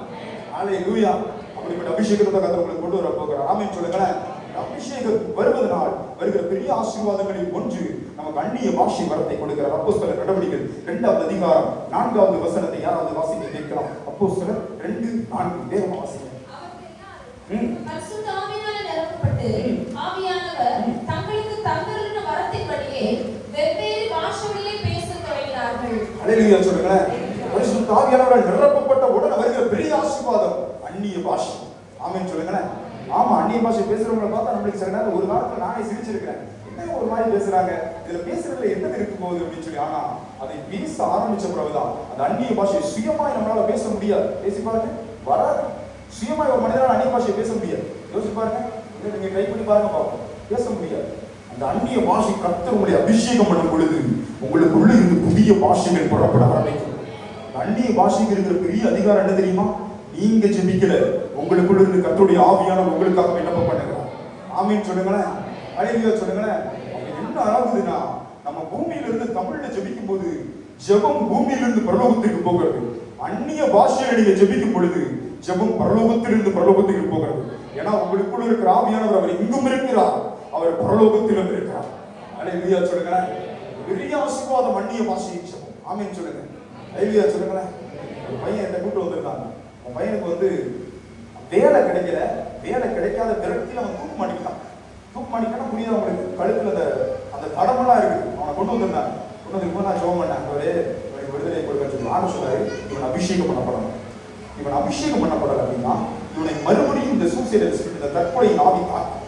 ஹல்லேலூயா. அப்படிப்பட்ட அபிஷேகத்தை கத்தர் உங்களுக்கு கொண்டு வர போகிறார். ஆமென் சொல்லுங்களேன். அபிஷேகம் வருவதனால் வருகிற பெரிய ஆசீர்வாதங்களில் ஒன்று நமக்கு அந்நிய பாஷை வரத்தை கொடுக்கிறார். அப்போஸ்தலர் நடவடிக்கைகள் 2வது அதிகாரம் 4வது வசனத்தை யாராவது வாசிக்க கேட்கலாம். அப்போஸ்தலர் 2:4 வேகமா வாசிங்க. பரிசுத்த ஆவியினாலே நிரப்பப்பட்டு ஆவியானவர் தங்களுக்கு தந்தருளின வரத்தின்படியே வெவ்வேறு பாஷைகளிலே பேசத் தொடங்கினார்கள். ஹல்லேலூயா சொல்லுங்களேன். பரிசுத்த ஆவியானவரால் நிரப்பப்பட்ட உடனே வருகிற பெரிய ஆசீர்வாதம் அந்நிய பாஷை. ஆமென் சொல்லுங்களேன். ஆமா, அந்நிய பாஷை பேசுறவங்களை பார்த்தா நம்மளுக்கு சில நேரம் ஒரு காலத்துல நானே சிரிச்சிருக்கேன். என்ன ஒரு மாதிரி பேசுறாங்க, இதுல பேசுறதுல என்ன இருக்கு போகுது அப்படின்னு சொல்லி. ஆனா அதை பேச ஆரம்பிச்ச பிறகுதான் அந்த அந்நிய பாஷை சுயமாய் நம்மளால பேச முடியாது. பேசி பாருங்க, வராது. சுயமாய் ஒரு மனிதனால அந்நிய பாஷையை பேச முடியாது. யோசிச்சு பாருங்க, நீங்க ட்ரை பண்ணி பாருங்க, பார்ப்போம். பேச முடியாது. அந்த அந்நிய பாஷை கர்த்தர் உங்களை அபிஷேகம் பண்ணும் பொழுது உங்களுக்குள்ள இருந்து புதிய பாஷைகள் புறப்பட ஆரம்பிக்கும். அந்நிய பாஷைக்கு இருக்கிற பெரிய அதிகாரம் என்ன தெரியுமா? நீங்க ஜெபிக்கல, உங்களுக்குள்ள இருந்து கர்த்தருடைய ஆவியானவர் உங்களுக்காக விண்ணப்பம் பண்ணுகிறார். ஆமென் சொல்லுங்களேன். ஹல்லேலூயா சொல்லுங்களேன். என்ன ஆகுதுன்னா, நம்ம பூமியில இருந்து தமிழ்ல ஜெபிக்கும் போது ஜெபம் பூமியிலிருந்து பரலோகத்துக்கு போகிறது. அந்நிய பாஷையில நீங்க ஜெபிக்கும் பொழுது ஜெபம் பரலோகத்திலிருந்து பரலோகத்துக்கு போகிறது. ஏன்னா உங்களுக்குள்ள இருக்கிற ஆவியானவர் அவர் எங்கும் இருக்கிறார், அவர் பரலோகத்திலும் இருக்கிறார். ஹல்லேலூயா சொல்லுங்களேன். பெரிய ஆசீர்வாதம் அந்நிய பாஷை ஜெபம். ஆமென் சொல்லுங்க. ஹல்லேலூயா சொல்லுங்களேன். ஒரு பையன் என்ன கூட்டு வந்திருக்காங்க. அவன் பையனுக்கு வேலை கிடைக்கல, வேலை கிடைக்காத விரக்தியில் அவன் தூக்கு மாட்டிக்கிட்டான். தூக்கு மாட்டிக்கிட்டா புரியுது அவங்களுக்கு, கழுத்துல அந்த தடமெல்லாம் இருக்கு. அவனை கொண்டு வந்திருந்தாங்க. கொண்டு வந்து நான் ஜெபம் பண்ணேன், அவரு விடுதலை கொடுக்க சொல்லி ஆன சொன்னாரு. இவன் அபிஷேகம் பண்ணப்படணும். இவன் அபிஷேகம் பண்ணப்படல அப்படின்னா இவனை மறுபடியும் இந்த சூசைடல் ஸ்பிரிட், இந்த தற்கொலை ஆவி தாக்கும்.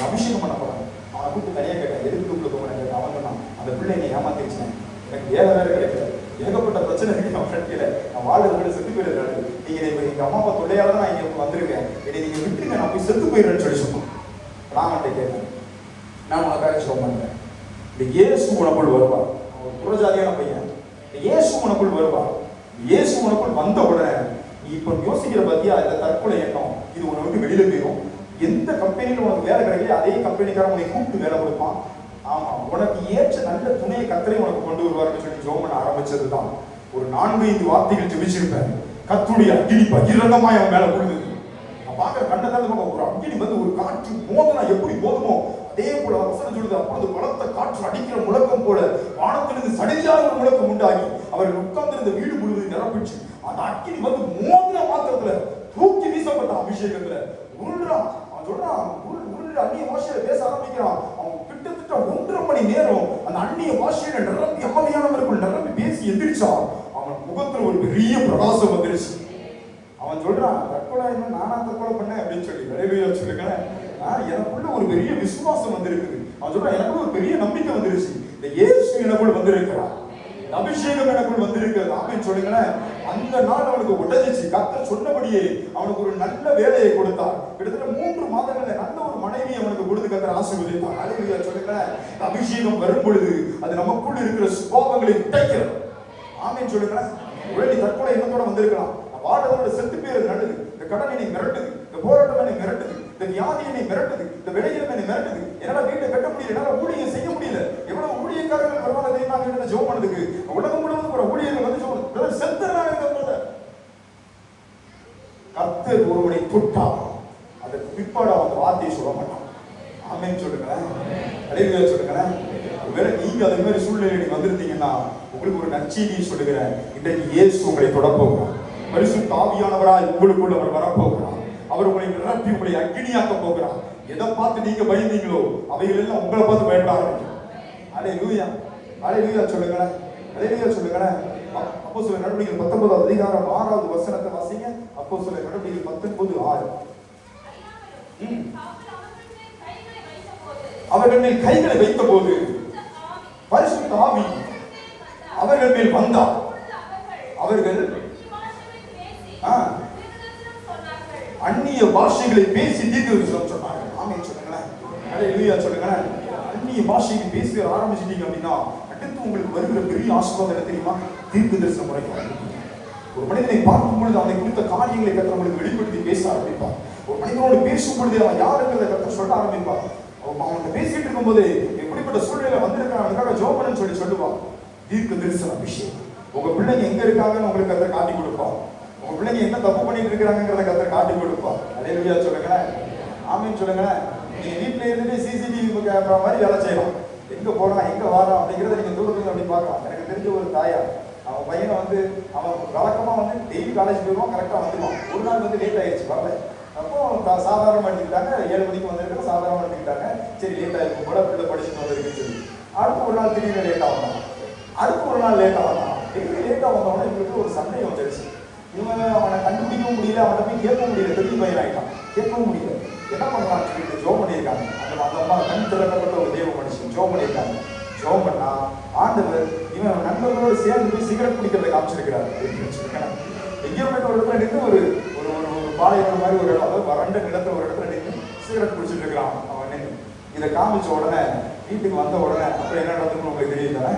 அபிஷேகம் பண்ணப்படணும். அவனை கூப்பிட்டு தனியா கேட்டேன், எதுக்கு தூக்குல போகிறேன் கேட்டேன். அவன் சொன்னான், அந்த பிள்ளை என்னை ஏமாத்திருச்சேன், எனக்கு வேலை வேலை கிடைக்கல, ஏகப்பட்ட பிரச்சனை இருக்கு அவன் கட்டியில, நான் வாழ்றதை செத்து போயிடுறாரு, நீங்க எங்க அம்மா அப்பா தொல்லையால தான் நான் இங்க வந்திருக்கேன், என்னை நீங்க விட்டுருங்க, நான் போய் செத்து போயிடுறேன்னு சொல்லி சொன்னான். நான் அவன்கிட்ட கேட்டேன், நான் உனக்காக சொல்ல மாட்டேன், இந்த இயேசு உனக்குள் வருவார். அவன் புறஜாதியான பையன், இயேசு உனக்குள் வருவார். இயேசு உனக்குள் வந்த உடனே நீ இப்ப யோசிக்கிற பத்தியா, இந்த தற்கொலை எண்ணம் இது உன்னை விட்டு வெளியில போயிடும். எந்த கம்பெனியில உனக்கு வேலை கிடைக்கல அதே கம்பெனிக்காரன் உன்னை கூப்பிட்டு வேலை கொடுப்பான். ஆமா, உனக்கு ஏற்ற நல்ல துணையை கர்த்தரே உனக்கு கொண்டு வருவார்னு சொல்லி ஜெபம் பண்ண ஆரம்பிச்சதுதான். ஒரு 4-5 வார்த்தைகள் ஜெபிச்சிருப்பேன். கர்த்தருடைய அக்கினி பகிரங்கமாய் அவன் மேல விழுந்தது. பாக்குற கண்ணதால ஒரு அக்கினி வந்து ஒரு காற்று மோதனா எப்படி போதுமோ அதே போல வசனம் சொல்லுது. அப்பொழுது பலத்த காற்று அடிக்கிற முழக்கம் போல வானத்திலிருந்து சடிதியாக ஒரு முழக்கம் உண்டாகி அவர்கள் உட்கார்ந்திருந்த வீடு முழுவதும் நிரப்பிச்சு. அந்த அக்கினி வந்து மோதின மாத்திரத்துல தூக்கி வீசப்பட்ட அபிஷேகத்துல உருள்றான். அவன் சொல்றான், உருள் அந்நிய பாஷையில பேச ஆரம்பிக்கிறான். அவன் கிட்டத்தட்ட 1.5 மணி நேரம் அந்த அந்நிய பாஷையில நிரம்பி அமைதியானவர்கள் நிரம்பி பேசி எந்திரிச்சான். அவன் முகத்துல ஒரு பெரிய பிரகாசம் வந்துருச்சு. அவன் சொல்றான், தற்கொலை என்ன நானா தற்கொலை பண்ணேன் அப்படின்னு சொல்லி. ஹல்லேலூயா சொல்லுங்களேன். எனக்குள்ள ஒரு பெரிய விசுவாசம் வந்திருக்குது. அவன் சொல்றான், எனக்குள்ள ஒரு பெரிய நம்பிக்கை வந்துருச்சு. இந்த இயேசு எனக்குள் வந்திருக்கிறான், அபிஷேகம் எனக்குள் வந்திருக்கிறது. ஆமென் சொல்லுங்களேன். அந்த நாள் அவனுக்கு உடஞ்சிச்சு. கர்த்தர் சொன்னபடியே அவனுக்கு ஒரு நல்ல வேலையை கொடுத்தார். கிட்டத்தட்ட 3 மாதங்கள்ல நல்ல ஒரு மனைவி அவனுக்கு கொடுத்து கர்த்தர் ஆசீர்வதித்தார். ஹல்லேலூயா சொல்லுங்களேன். அபிஷேகம் வரும் பொழுது அது நமக்குள்ள இருக்கிற சுபாவங்களை உடைக்கிறது. ஆமென் சொல்லுங்களேன். ஒருவேளை தற்கொலை எண்ணத்தோட வந்திருக்கலாம். வாழ்றதோட செத்து பேர் நல்லது. இந்த கடன் என்னை மிரட்டுது, இந்த போராட்டம் என்னை மிரட்டுது, இந்த வியாதி என்னை மிரட்டுது, இந்த விலையிலம் என்னை மிரட்டுது, என்னால வீட்டை கட்ட முடியல, என்னால ஊழியம் செய்ய முடியல. எவ்வளவு ஊழியக்காரர்கள் வருவாங்க தெரியுமா வீட்டுல ஜெபம் பண்ணதுக்கு. உலகம் முழுவதும் ஒரு ஊழியர்கள் வந்து ஜெபம் செத்துறாங்க. கர்த்தர் ஒருவனை தொட்டால் அதற்கு பிற்பாடு அவன் வார்த்தையை சொல்ல மாட்டான். ஆமென் சொல்லுங்களேன். ஹல்லேலூயா சொல்லுங்களேன். ஒருவேளை நீங்க அதே மாதிரி சூழ்நிலை நீங்க வந்திருந்தீங்கன்னா உங்களுக்கு ஒரு நற்செய்தியை சொல்லுகிறேன். இன்றைக்கு இயேசு உங்களை தொட போகிறார். பரிசுத்த ஆவியானவராய் உங்களுக்குள்ள அவர் வரப்போகிறார். அவர் உங்களை நிரப்பி உங்களை அக்கினியாக்க போகிறார். எதை பார்த்து நீங்க பயந்தீங்களோ அவைகள் எல்லாம் உங்களை பார்த்து பயப்பட ஆரம்பிக்கும். ஹல்லேலூயா, ஹல்லேலூயா சொல்லுங்களேன். ஹல்லேலூயா சொல்லுங்களேன். அப்போஸ்தலர் நடவடிக்கைகள் 19வது அதிகாரம் 6வது வசனத்தை வாசிங்க. அப்போஸ்தலர் நடவடிக்கைகள் 19:6. அவர்கள் மேல் கைகளை வைத்த போது பரிசுத்த ஆவி அவர்கள் மேல் வந்தார். அவர்கள் அந்நிய பாஷைகளை பேசி தீர்க்கதரிசனம் சொன்னார்கள். ஆமென் சொல்லுங்களேன். ஹல்லேலூயா சொல்லுங்களேன். அந்நிய பாஷையை பேச ஆரம்பிச்சிட்டீங்க அப்படின்னா அடுத்து உங்களுக்கு வருகிற பெரிய ஆசீர்வாதம் என்ன தெரியுமா? தீர்க்கதரிசனம் முறைக்கு. ஒரு மனிதனை பார்க்கும் பொழுது அவனை குறித்த காரியங்களை கர்த்தர் நம்மளுக்கு வெளிப்படுத்தி பேச ஆரம்பிப்பார். ஒரு மனிதனோடு பேசும் பொழுது அவன் யாருங்கிறத கர்த்தர் சொல்ல ஆரம்பிப்பார். அவன்கிட்ட பேசிட்டு இருக்கும்போது எப்படி இப்படிப்பட்ட சூழ்நிலை வந்திருக்காங்க ஜெபம் பண்ணுன்னு சொல்லுவா. தீர்க்க தரிசன அபிஷேகம். உங்க பிள்ளைங்க எங்க இருக்காங்கன்னு உங்களுக்கு கர்த்தர் காட்டி கொடுப்பா. உங்க பிள்ளைங்க என்ன தப்பு பண்ணிட்டு இருக்கிறாங்கிறத கர்த்தர் காட்டி கொடுப்பா. அல்லேலூயா சொல்லுங்களேன், ஆமீன் சொல்லுங்களேன். நீங்க வீட்டுல இருந்துட்டு சிசிடிவி கேமரா மாதிரி வேலை செய்யலாம். எங்க போறான் எங்க வாரான் அப்படிங்கிறத நீங்க தூரத்துல அப்படி பார்க்கலாம். எனக்கு தெரிஞ்ச ஒரு தாயா, அவன் பையனை அவன் வழக்கமா டெய்லி காலேஜ் போயிடுவான், கரெக்டா வந்துடுவான். ஒரு நாள் லேட் ஆயிடுச்சு வரல. அப்போ சாதாரணமா எடுத்துக்கிட்டாங்க, 7 மணிக்கு வந்திருக்காங்க, சாதாரணமா எடுத்துக்கிட்டாங்க. சரி லேட் ஆயிருக்கும் கூட, பிள்ளை படிச்சுட்டு வந்திருக்குன்னு சொல்லி. அடுத்த ஒரு நாள் திடீர்னு லேட்டா வந்தான். அடுத்த ஒரு நாள் லேட்டா வந்தான். டெய்லி லேட்டா வந்தவொடனே இவங்களுக்கு ஒரு சந்தேகம் வந்துருச்சு. இவங்க அவனை கண்டுபிடிக்கவும் முடியல, அவனை போய் கேட்கவும் முடியல. பெரிய பையன் ஆகிட்டான், கேட்கவும் முடியல. என்ன பண்ணலாம்னு சொல்லிட்டு ஜோம் பண்ணியிருக்காங்க. அந்த அம்மா கண் திறக்கப்பட்ட ஒரு தேவ மனுஷன் ஜோம் பண்ணியிருக்காங்க. ஜோம் பண்ணா ஆண்டவர் இவன் நண்பர்களோடு சேர்ந்து போய் சிகரெட் குடிக்கிறத காமிச்சிருக்கிறார். எங்கேயோ போயிட்டு ஒரு இடத்துல நின்று ஒரு ஒரு பாலைவனம் மாதிரி ஒரு இடம், அதாவது வறண்ட நிலத்துல ஒரு இடத்துல நின்று சிகரெட் குடிச்சிட்டு இருக்கிறான் அவன் நின்று. இதை காமிச்ச உடனே வீட்டுக்கு வந்த உடனே அப்புறம் என்ன நடந்துன்னு உங்களுக்கு தெரியும் தானே.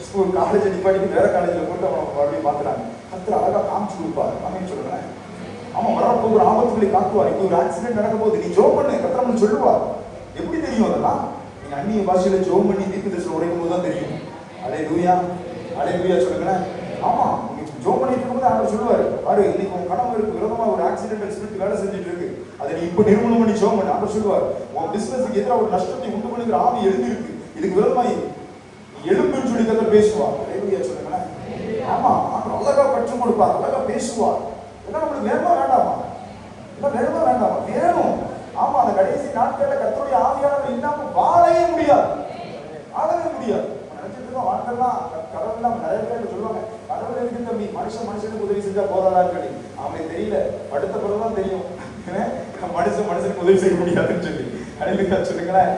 ஸ்கூல் காலேஜ் நிப்பாட்டிட்டு வேற காலேஜில் போட்டு அவன் மறுபடியும் பார்த்துறாங்க. கத்திர அழகா காமிச்சு கொடுப்பாரு அப்படின்னு சொல்லுவேன். அவன் வரப்போகிற ஆபத்துகளை காட்டுவார். இப்போ ஒரு ஆக்சிடென்ட் நடக்க போகுது, நீ ஜோம் பண்ணு கத்திரம்னு சொல்லுவார். எப்படி தெரியும் அதெல்லாம்? நீங்க அந்நிய பாஷையில ஜோம் பண்ணி தீர்க்க தரிசனம் உரைக்கும் போது தான் தெரியும். அல்லேலூயா, அல்லேலூயா சொல்லுங்களேன். ஆமா, ஜோம் பண்ணிட்டு இருக்கும்போது அவர் சொல்லுவாரு, பாரு இன்னைக்கு உன் கணவருக்கு விரோதமா ஒரு ஆக்சிடென்டல் ஸ்பிரிட் வேலை செஞ்சுட்டு இருக்கு, அதை நீ இப்ப நிர்மூலம் பண்ணி ஜோம் பண்ணு. அவர் சொல்லுவார், உன் பிசினஸுக்கு எதிராக ஒரு நஷ்டத்தை உண்டு பண்ணுகிற ஆவி எழுதிருக்கு, இதுக்கு விரோதமா எழுப்புன்னு சொல்லி கதை பேசுவார். அல்லேலூயா சொல்லுங்களேன். ஆமா, அவர் அழகா கற்றுக் கொடுப்பார், அழகா பேசுவார். இதெல்லாம் நம்மளுக்கு வேணுமா வேண்டாமா? இதெல்லாம் வேணுமா வேண்டாமா? வேணும். ஆமா, அந்த கடைசி நாட்கள்ல கர்த்தருடைய ஆவியானவர் இல்லாம வாழவே முடியாது, வாழவே முடியாது. நினைச்சிட்டு இருக்கோம் வாழ்க்கெல்லாம் கடவுள் எல்லாம் நிறைய பேர் சொல்லுவாங்க, கடவுள் இருக்கு தம்பி, மனுஷனுக்கு உதவி செஞ்சா போதாதான்னு சொல்லி. அவனுக்கு தெரியல, படுத்த பிறகுதான் தெரியும் மனுஷனுக்கு உதவி செய்ய முடியாதுன்னு சொல்லி. அடிலுக்கா சொல்லுங்களேன்.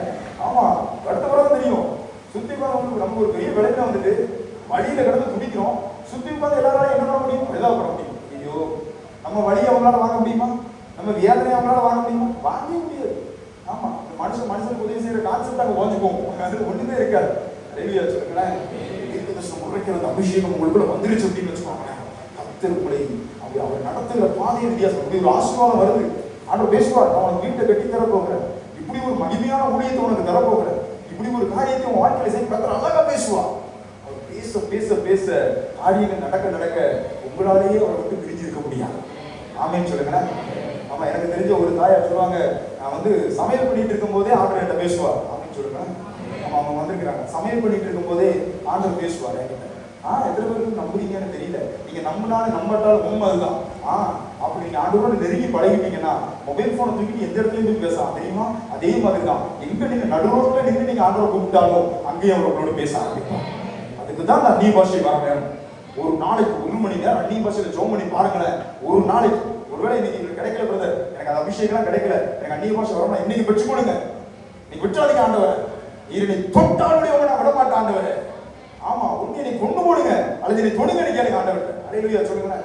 ஆமா, படுத்த பிறகுதான் தெரியும். சுத்தி பார்க்க நம்ம ஒரு பெரிய விளையில வந்துட்டு வழியில கிடந்து துடிக்கிறோம். சுத்தி பார்த்து எல்லாரும் என்ன பண்ண முடியும்? ஏதாவது பண்ண முடியும். ஐயோ, நம்ம வழியை அவங்களால வாங்க முடியுமா? நம்ம வேதனை அவங்களால வாங்க முடியுமா? வாங்கவே முடியாது. ஆமா, மனுஷனுக்கு உதவி செய்யற கான்செப்ட் அங்க ஓஞ்சு போகும், அது ஒண்ணுமே இருக்காது. ரெடியா சொல்லுங்களேன். முறைக்கிறது அபிஷேகம் உங்களுக்குள்ள வந்துருச்சு அப்படின்னு வச்சுக்கோங்க. கர்த்தர் உங்களை அவர் நடத்துகிற பாதையை வித்தியாசம். இப்படி ஒரு ஆசீர்வாதம் வருது, ஆண்டவர் பேசுவார், நான் உனக்கு வீட்டை கட்டி தரப்போகிறேன், இப்படி ஒரு மகிமையான ஊழியத்தை உனக்கு தரப்போகிறேன், இப்படி ஒரு காரியத்தை உன் வாழ்க்கையில செய்ய கர்த்தர் அழகா பேசுவார். அவர் பேச பேச பேச காரியங்கள் நடக்க நடக்க உங்களாலேயே அவரை விட்டு பிரிஞ்சிருக்க முடியாது. ஆமேன்னு சொல்லுங்களேன். ஆமா, எனக்கு தெரிஞ்ச ஒரு தாயார் சொல்லுவாங்க, நான் சமையல் பண்ணிட்டு இருக்கும் போதே ஆண்டவர் என்கிட்ட பேசுவார். ஆமேன்னு சொல்லுங்களேன். ஆமா, அவங்க வந்திருக்கிறாங்க. சமையல் பண்ணிட்டு இருக்கும் போதே ஆண்டவர் பேசுவார் என்கிட்ட. எத்தனை பேருக்கு நம்புறீங்கன்னு தெரியல. நீங்க நம்பினாலும் நம்பட்டாலும் உண்மை அதுதான். அப்படி நீங்க ஆண்டவரோட நெருங்கி பழகிட்டீங்கன்னா மொபைல் போனை தூக்கி எந்த இடத்துலயும் பேசலாம், தெரியுமா? அதே மாதிரி தான் எங்க நீங்க நடுரோட்ல நின்று நீங்க ஆண்டவரை கூப்பிட்டாலும் அங்கேயும் அவரோட பேச ஆரம்பிக்கும். அதுக்குதான் நான் அந்நிய பாஷை வர வேணும். ஒரு நாளைக்கு 1 மணி நேரம் அந்நிய பாஷையில ஜெபம் பண்ணி பாருங்களேன். ஒரு நாளைக்கு. ஒருவேளை இன்னைக்கு உங்களுக்கு கிடைக்கல பிரதர், எனக்கு அந்த அபிஷேகம் கிடைக்கல, எனக்கு அந்நிய பாஷை வரணும், இன்னைக்கு பெற்று கொடுங்க. நீ விட்டுறாதீங்க ஆண்டவரை. நீ தொட்டாலுடைய நான் விட மாட்டேன் ஆண்டவரை. ஆமா, உண்மையை நீ கொண்டு போடுங்க அல்லது நீ தொடுங்க கேளுங்க ஆண்டவர்கிட்ட. அல்லேலூயா சொல்லுங்க.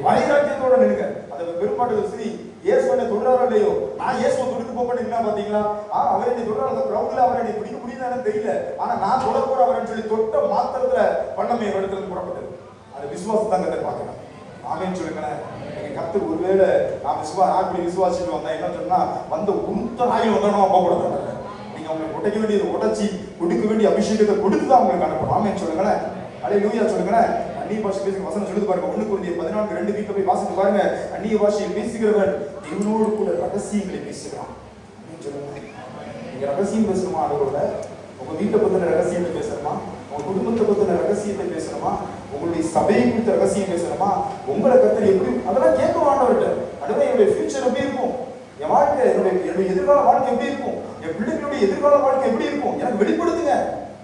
வைராக்கியத்தோட நின்னுங்க. அந்த பெரும்பாட்டு ஸ்ரீ இயேசுவை தொடுறாரோ இல்லையோ, நான் இயேசுவை தொடுத்து போகணும் என்ன பாத்தீங்களா? அவர் என்னை தொடுறாரு, அந்த கிரௌண்ட்ல அவரை என்னை பிடிக்க முடியுதான்னு தெரியல, ஆனா நான் தொட போற அவரை சொல்லி தொட்ட மாத்திரத்துல பண்ணமே இடத்துல புறப்பட்டது. அந்த விசுவாசத்தை தான் கதை பார்க்கணும். ஆமேன்னு சொல்லுங்களேன். நீங்க கர்த்தர் ஒருவேளை நான் அப்படி விசுவாசிட்டு வந்தேன் என்ன சொன்னா, வந்த உருத்தராயும் வந்தோம் அப்ப கூட நீங்க அவங்களுக்கு உடைக்க வேண்டியது உடைச்சி கொடுக்க வேண்டிய அபிஷேகத்தை கொடுத்துதான் அவங்களுக்கு அனுப்பணும். ஆமேன்னு சொல்லுங்களேன். அல்லேலூயா சொல்லுங்களேன். அந்நிய பாஷை பேசுகிற வசனம் சொல்லுது பாருங்க. 1 கொரிந்தியர் 14:2 வீட்டுல போய் வாசித்து பாருங்க. அந்நிய பாஷையில் பேசுகிறவன் தேவனோடு கூட ரகசியங்களை பேசுகிறான். நீங்க ரகசியம் பேசணுமா ஆண்டவரோட? உங்க வீட்டை பத்தின ரகசியத்தை பேசணுமா? உங்க குடும்பத்தை பத்தின ரகசியத்தை பேசணுமா? உங்களுடைய சபையை குறித்த ரகசியம் பேசணுமா? உங்களை கர்த்தர் எப்படி அதெல்லாம் கேட்க ஆண்டவர்கிட்ட. அதுவே என்னுடைய ஃபியூச்சர் எப்படி இருக்கும், என் வாழ்க்கை, என்னுடைய எதிர்கால வாழ்க்கை எப்படி இருக்கும், என் பிள்ளைகளுடைய எதிர்கால வாழ்க்கை எப்படி இருக்கும், எனக்கு வெளிப்படுத்துங்க.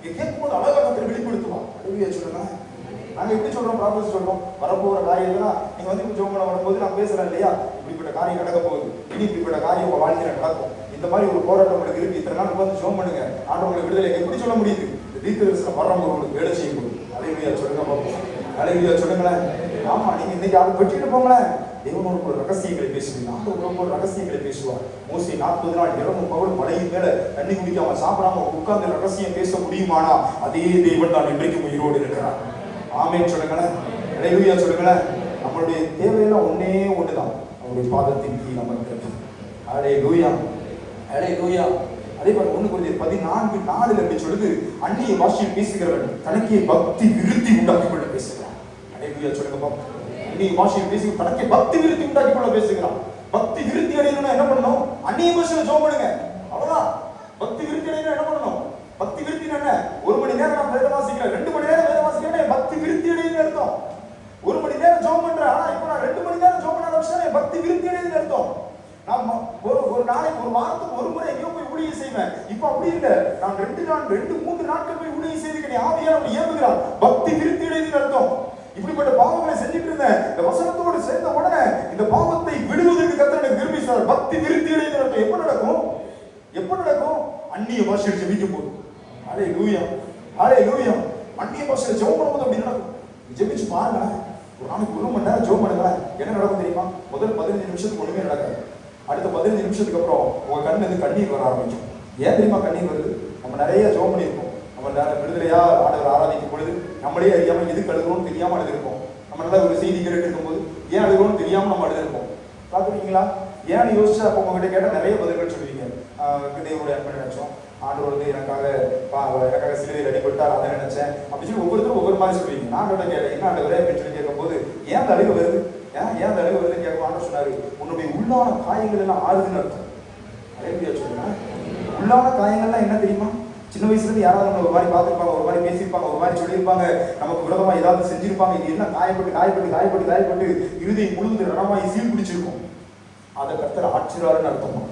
நீங்க கேட்கும்போது அழகா கர்த்தர் வெளிப்படுத்துவான். அல்லேலூயா சொல்லுங்க. நாங்க எப்படி சொல்றோம், ப்ராபஸ் சொல்றோம், வரப்போற காரியம்னா நீங்க ஜெபம் பண்ண வரும்போது நான் பேசுறேன் இல்லையா, இப்படிப்பட்ட காரியம் நடக்க போகுது, இனி இப்படிப்பட்ட காரியம் உங்க வாழ்க்கையில நடக்கும், இந்த மாதிரி ஒரு போராட்டம் உங்களுக்கு இருக்கு, இத்தனை நாள் உட்கார்ந்து ஜெபம் பண்ணுங்க, ஆண்டவங்களை விடுதலை எப்படி சொல்ல முடியுது? இந்த தீர்க்கதரிசனம் வர்றவங்க உங்களுக்கு வேலை செய்ய முடியும். அல்லேலூயா சொல்லுங்க பார்ப்போம். அல்லேலூயா சொல்லுங்களேன். ஆமா, நீங்க இன்னைக்கு அதை பெற்றிட்டு போங்களேன். தேவனோடு ஒரு ரகசியங்களை பேசுவீங்க. ஆண்டவரோடு ஒரு ரகசியங்களை பேசுவார். மோசே 40 நாள் இரவும் பகலும் மலையின் மேல தண்ணி குடிக்காம சாப்பிடாம உட்கார்ந்து ரகசியம் பேச முடியுமானா அதே தேவன் தான் இன்றைக்கும் உயிரோடு இருக்கிறார். ஆமென் சொல்லுங்களேன். அல்லேலூயா சொல்லுங்களேன். நம்மளுடைய தேவையெல்லாம் ஒன்னே ஒண்ணுதான், அவருடைய பாதத்தின் கீழ் அமர்ந்திருக்கிறது. அல்லேலூயா, அல்லேலூயா. அதே போல 1 கொரிந்தியர் 14:4 அப்படி சொல்லுது, அந்நிய பாஷையில் பேசுகிறவன் தனக்கே பக்தி விருத்தி உண்டாக்கி கொள்ள பேசுகிறான். அல்லேலூயா சொல்லுங்க பாப்போம். அந்நிய பாஷையில் பேசி தனக்கே பக்தி விருத்தி உண்டாக்கி கொள்ள பேசுகிறான். பக்தி விருத்தி அடையணும்னா என்ன பண்ணணும்? அந்நிய பாஷையில ஜெபம் பண்ணுங்க, அவ்வளவுதான். பக்தி விருத்தி அடையணும் என்ன பண்ணணும்? பக்தி விருத்தி என்ன? 1 மணி நேரம் நான் வேத வாசிக்கிறேன், 2 மணி நேரம் வேத வாசிக்கிறேன், பக்தி விருத்தி அடையணும்னு அர்த்தம். 1 மணி நேரம் ஜெபம் பண்றேன், ஆனா இப்போ நான் 2 மணி நேரம் ஜெபம் பண்ண ஆரம்பிச்சேன், பக்தி விருத்தி அடையணும்னு அர்த்தம். நான் ஒரு நாளைக்கு ஒரு வாரத்துக்கு ஒரு முறை எங்கேயோ போய் ஊழியம் செய்வேன். இப்போ அப்படி இல்லை, நான் 2-3 நாட்கள் போய் ஊழியம் செய்து ஆவியானவர் ஏவுகிறார், பக்தி விருத்தி அடையணும்னு அர்த்தம். இப்படிப்பட்ட பாவங்களை செஞ்சுட்டு இருந்தேன், இந்த வசனத்தோடு சேர்ந்த உடனே இந்த பாவத்தை விடுவதற்கு கர்த்தர் எனக்கு விரும்பி சொன்னார். பக்தி விருத்தி அடையணும்னு அர்த்தம். எப்ப நடக்கும்? எப்ப நடக்கும்? அந்நிய பாஷையில் ஜெபிக்கும் போது. அல்லேலூயா, அல்லேலூயா. அந்நிய பாஷையில் ஜெபம் பண்ணும்போது அப்படி நடக்கும். ஜெபிச்சு பாருங்க, ஒரு நாளைக்கு 1 மணி நேரம் ஜெபம் பண்ணுங்க, என்ன நடக்கும் தெரியுமா? முதல் 15 நிமிஷத்துக்கு ஒண்ணுமே நடக்காது. அடுத்த 15 நிமிஷத்துக்கு அப்புறம் உங்க கண்ணுல இருந்து கண்ணீர் வர ஆரம்பிக்கும். ஏன் தெரியுமா கண்ணீர் வருது? நம்ம நிறைய ஜெபம் பண்ணியிருப்போம். நம்ம விடுதலையா ஆண்டவர் ஆராதிக்கும் பொழுது நம்மளே அறியாம எதுக்கு அழுகிறோம்னு தெரியாம அழுதிருப்போம். நம்ம நல்ல ஒரு செய்தி கேட்டு இருக்கும்போது ஏன் அழுகிறோம்னு தெரியாம நம்ம அழுதிருப்போம். பார்த்துருக்கீங்களா? ஏன்னு யோசிச்சா அப்போ உங்ககிட்ட கேட்டால் நிறைய பதில்கள் சொல்லுவீங்க. தேவனுடைய அன்பை நினைச்சோம், ஆண்டவர் வந்து எனக்காக சிலுவையில் அடிபட்டார், அதை நினைச்சேன் அப்படின்னு சொல்லி ஒவ்வொருத்தரும் ஒவ்வொரு மாதிரி சொல்லுவீங்க. நான் ஆண்டவரை கேட்டேன், என்ன ஆண்டவரே அப்படின்னு சொல்லி கேட்கும்போது ஏன் அந்த அழுகு வருது, ஏன் அந்த அழுகு வருதுன்னு கேட்கும். ஆண்டவர் சொன்னாரு, உன்னுடைய உள்ளான காயங்கள் எல்லாம் ஆறுதுன்னு அர்த்தம். அழகியா சொல்லுங்க. உள்ளான காயங்கள்லாம் என்ன தெரியுமா? சின்ன வயசுல இருந்து யாராவது நம்ம ஒரு மாதிரி பார்த்துருப்பாங்க, ஒரு மாதிரி பேசியிருப்பாங்க, ஒரு மாதிரி சொல்லியிருப்பாங்க, நமக்கு விரோதமா ஏதாவது செஞ்சிருப்பாங்க. இது என்ன காயப்பட்டு இருதயம் முழுவதும் ரணமாய் சீல் பிடிச்சிருக்கும். அதை கர்த்தர் ஆட்சியாளர்னு அர்த்தமா.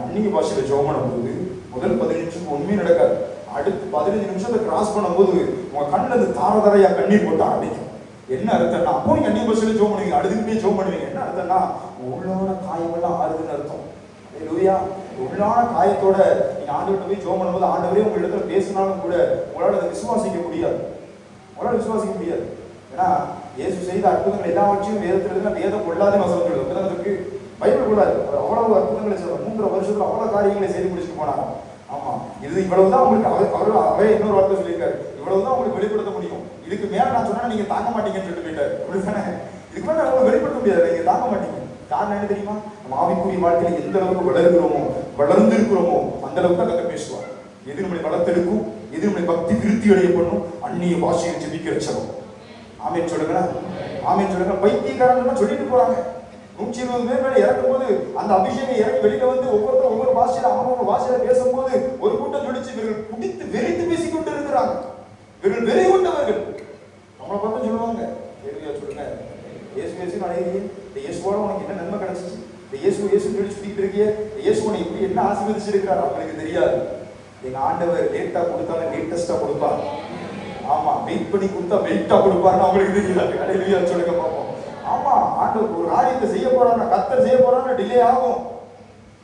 அந்நிய பாஷையில ஜெபம் பண்ணும்போது முதல் 15 நிமிஷத்துக்கு ஒண்ணுமே நடக்காது. அடுத்து 15 நிமிஷத்தை கிராஸ் பண்ணும்போது உங்க கண்ணுல இருந்து தாரதாரையா கண்ணீர் போட்டு ஆரம்பிக்கும். என்ன அர்த்தம்னா, அப்போ நீங்க அந்நிய பாஷையில ஜெபம் பண்ணுவீங்க, அழுதுகிட்டே ஜெபம் பண்ணுவீங்க. என்ன அர்த்தம்னா, உள்ளான காயமெல்லாம் ஆறுதுன்னு அர்த்தம். அல்லேலூயா. உள்ளான காயத்தோட நீங்க ஆண்டவர்கிட்ட போய் ஜெபம் பண்ணும்போது ஆண்டவரே உங்க இடத்துல பேசினாலும் கூட உங்களால அதை விசுவாசிக்க முடியாது. ஏன்னா இயேசு செய்த அற்புதங்கள் எல்லாவற்றையும் வேதத்தில் இருந்து வேதம் கொள்ளாத வசனம் சொல்லுது. பைபிள் கூடாது. அவ்வளவு அற்புதங்களை சொல்ற 3 வருஷத்துல அவ்வளவு காரியங்களை செய்து முடிச்சுட்டு போனாங்க. ஆமா, இது இவ்வளவுதான் உங்களுக்கு அவரே இன்னொரு வார்த்தை சொல்லியிருக்காரு, இவ்வளவுதான் உங்களுக்கு வெளிப்படுத்த முடியும், இதுக்கு மேல நான் சொன்னா நீங்க தாங்க மாட்டீங்கன்னு சொல்லிட்டு போயிட்டாரு. அப்படித்தானே? இதுக்கு மேல உங்களுக்கு வெளிப்படுத்த முடியாது, நீங்க தாங்க மாட்டீங்க. காரணம் என்ன தெரியுமா? நம்ம ஆவிக்குரிய வாழ்க்கையில எந்த அளவுக்கு வளர்ந்திருக்கிறோமோ அந்த அளவுக்கு தான் கர்த்தர் பேசுவார். எது நம்மளை வளர்த்தெடுக்கும், எது நம்மளை பக்தி விருத்தி அடைய பண்ணும், அந்நிய பாஷையை ஜெபிக்கிற ஜெபம். ஆமென் சொல்லுங்க, ஆமென் சொல்லுங்க. பைத்தியக்காரங்க சொல்லிட்டு போறாங்க. 120 பேர் மேல இறக்கும் போது அந்த அபிஷேகம் இறங்கி வெளியில வந்து ஒவ்வொருத்தரும் ஒவ்வொரு பாஷையில அவங்க பாஷையில பேசும்போது ஒரு கூட்டம் சொல்லிச்சு, இவர்கள் குடித்து வெறித்து பேசிக் கொண்டு இருக்கிறாங்க, இவர்கள் வெறி கொண்டவர்கள். நம்மளை பார்த்து சொல்லுவாங்க, சொல்லுங்க, இயேசு அடையிறியே, இந்த இயேசுவோட உனக்கு என்ன நன்மை கிடைச்சிச்சு, இந்த இயேசு சொல்லி சுத்திட்டு இருக்கியே, இந்த இயேசு உனக்கு இப்படி என்ன ஆசீர்வதிச்சிருக்கிறார் அவங்களுக்கு தெரியாது. எங்க ஆண்டவர் லேட்டா கொடுத்தாலும் லேட்டஸ்டா கொடுப்பார். ஆமா, வெயிட் பண்ணி கொடுத்தா வெயிட்டா கொடுப்பாருன்னு அவங்களுக்கு தெரியாது. அல்லேலூயா சொல்லுங்க பாப்போம். ஆமா, ஆண்டவர் ஒரு காரியத்தை செய்ய போறாருன்னா, கர்த்தர் செய்ய போறாருன்னா டிலே ஆகும்.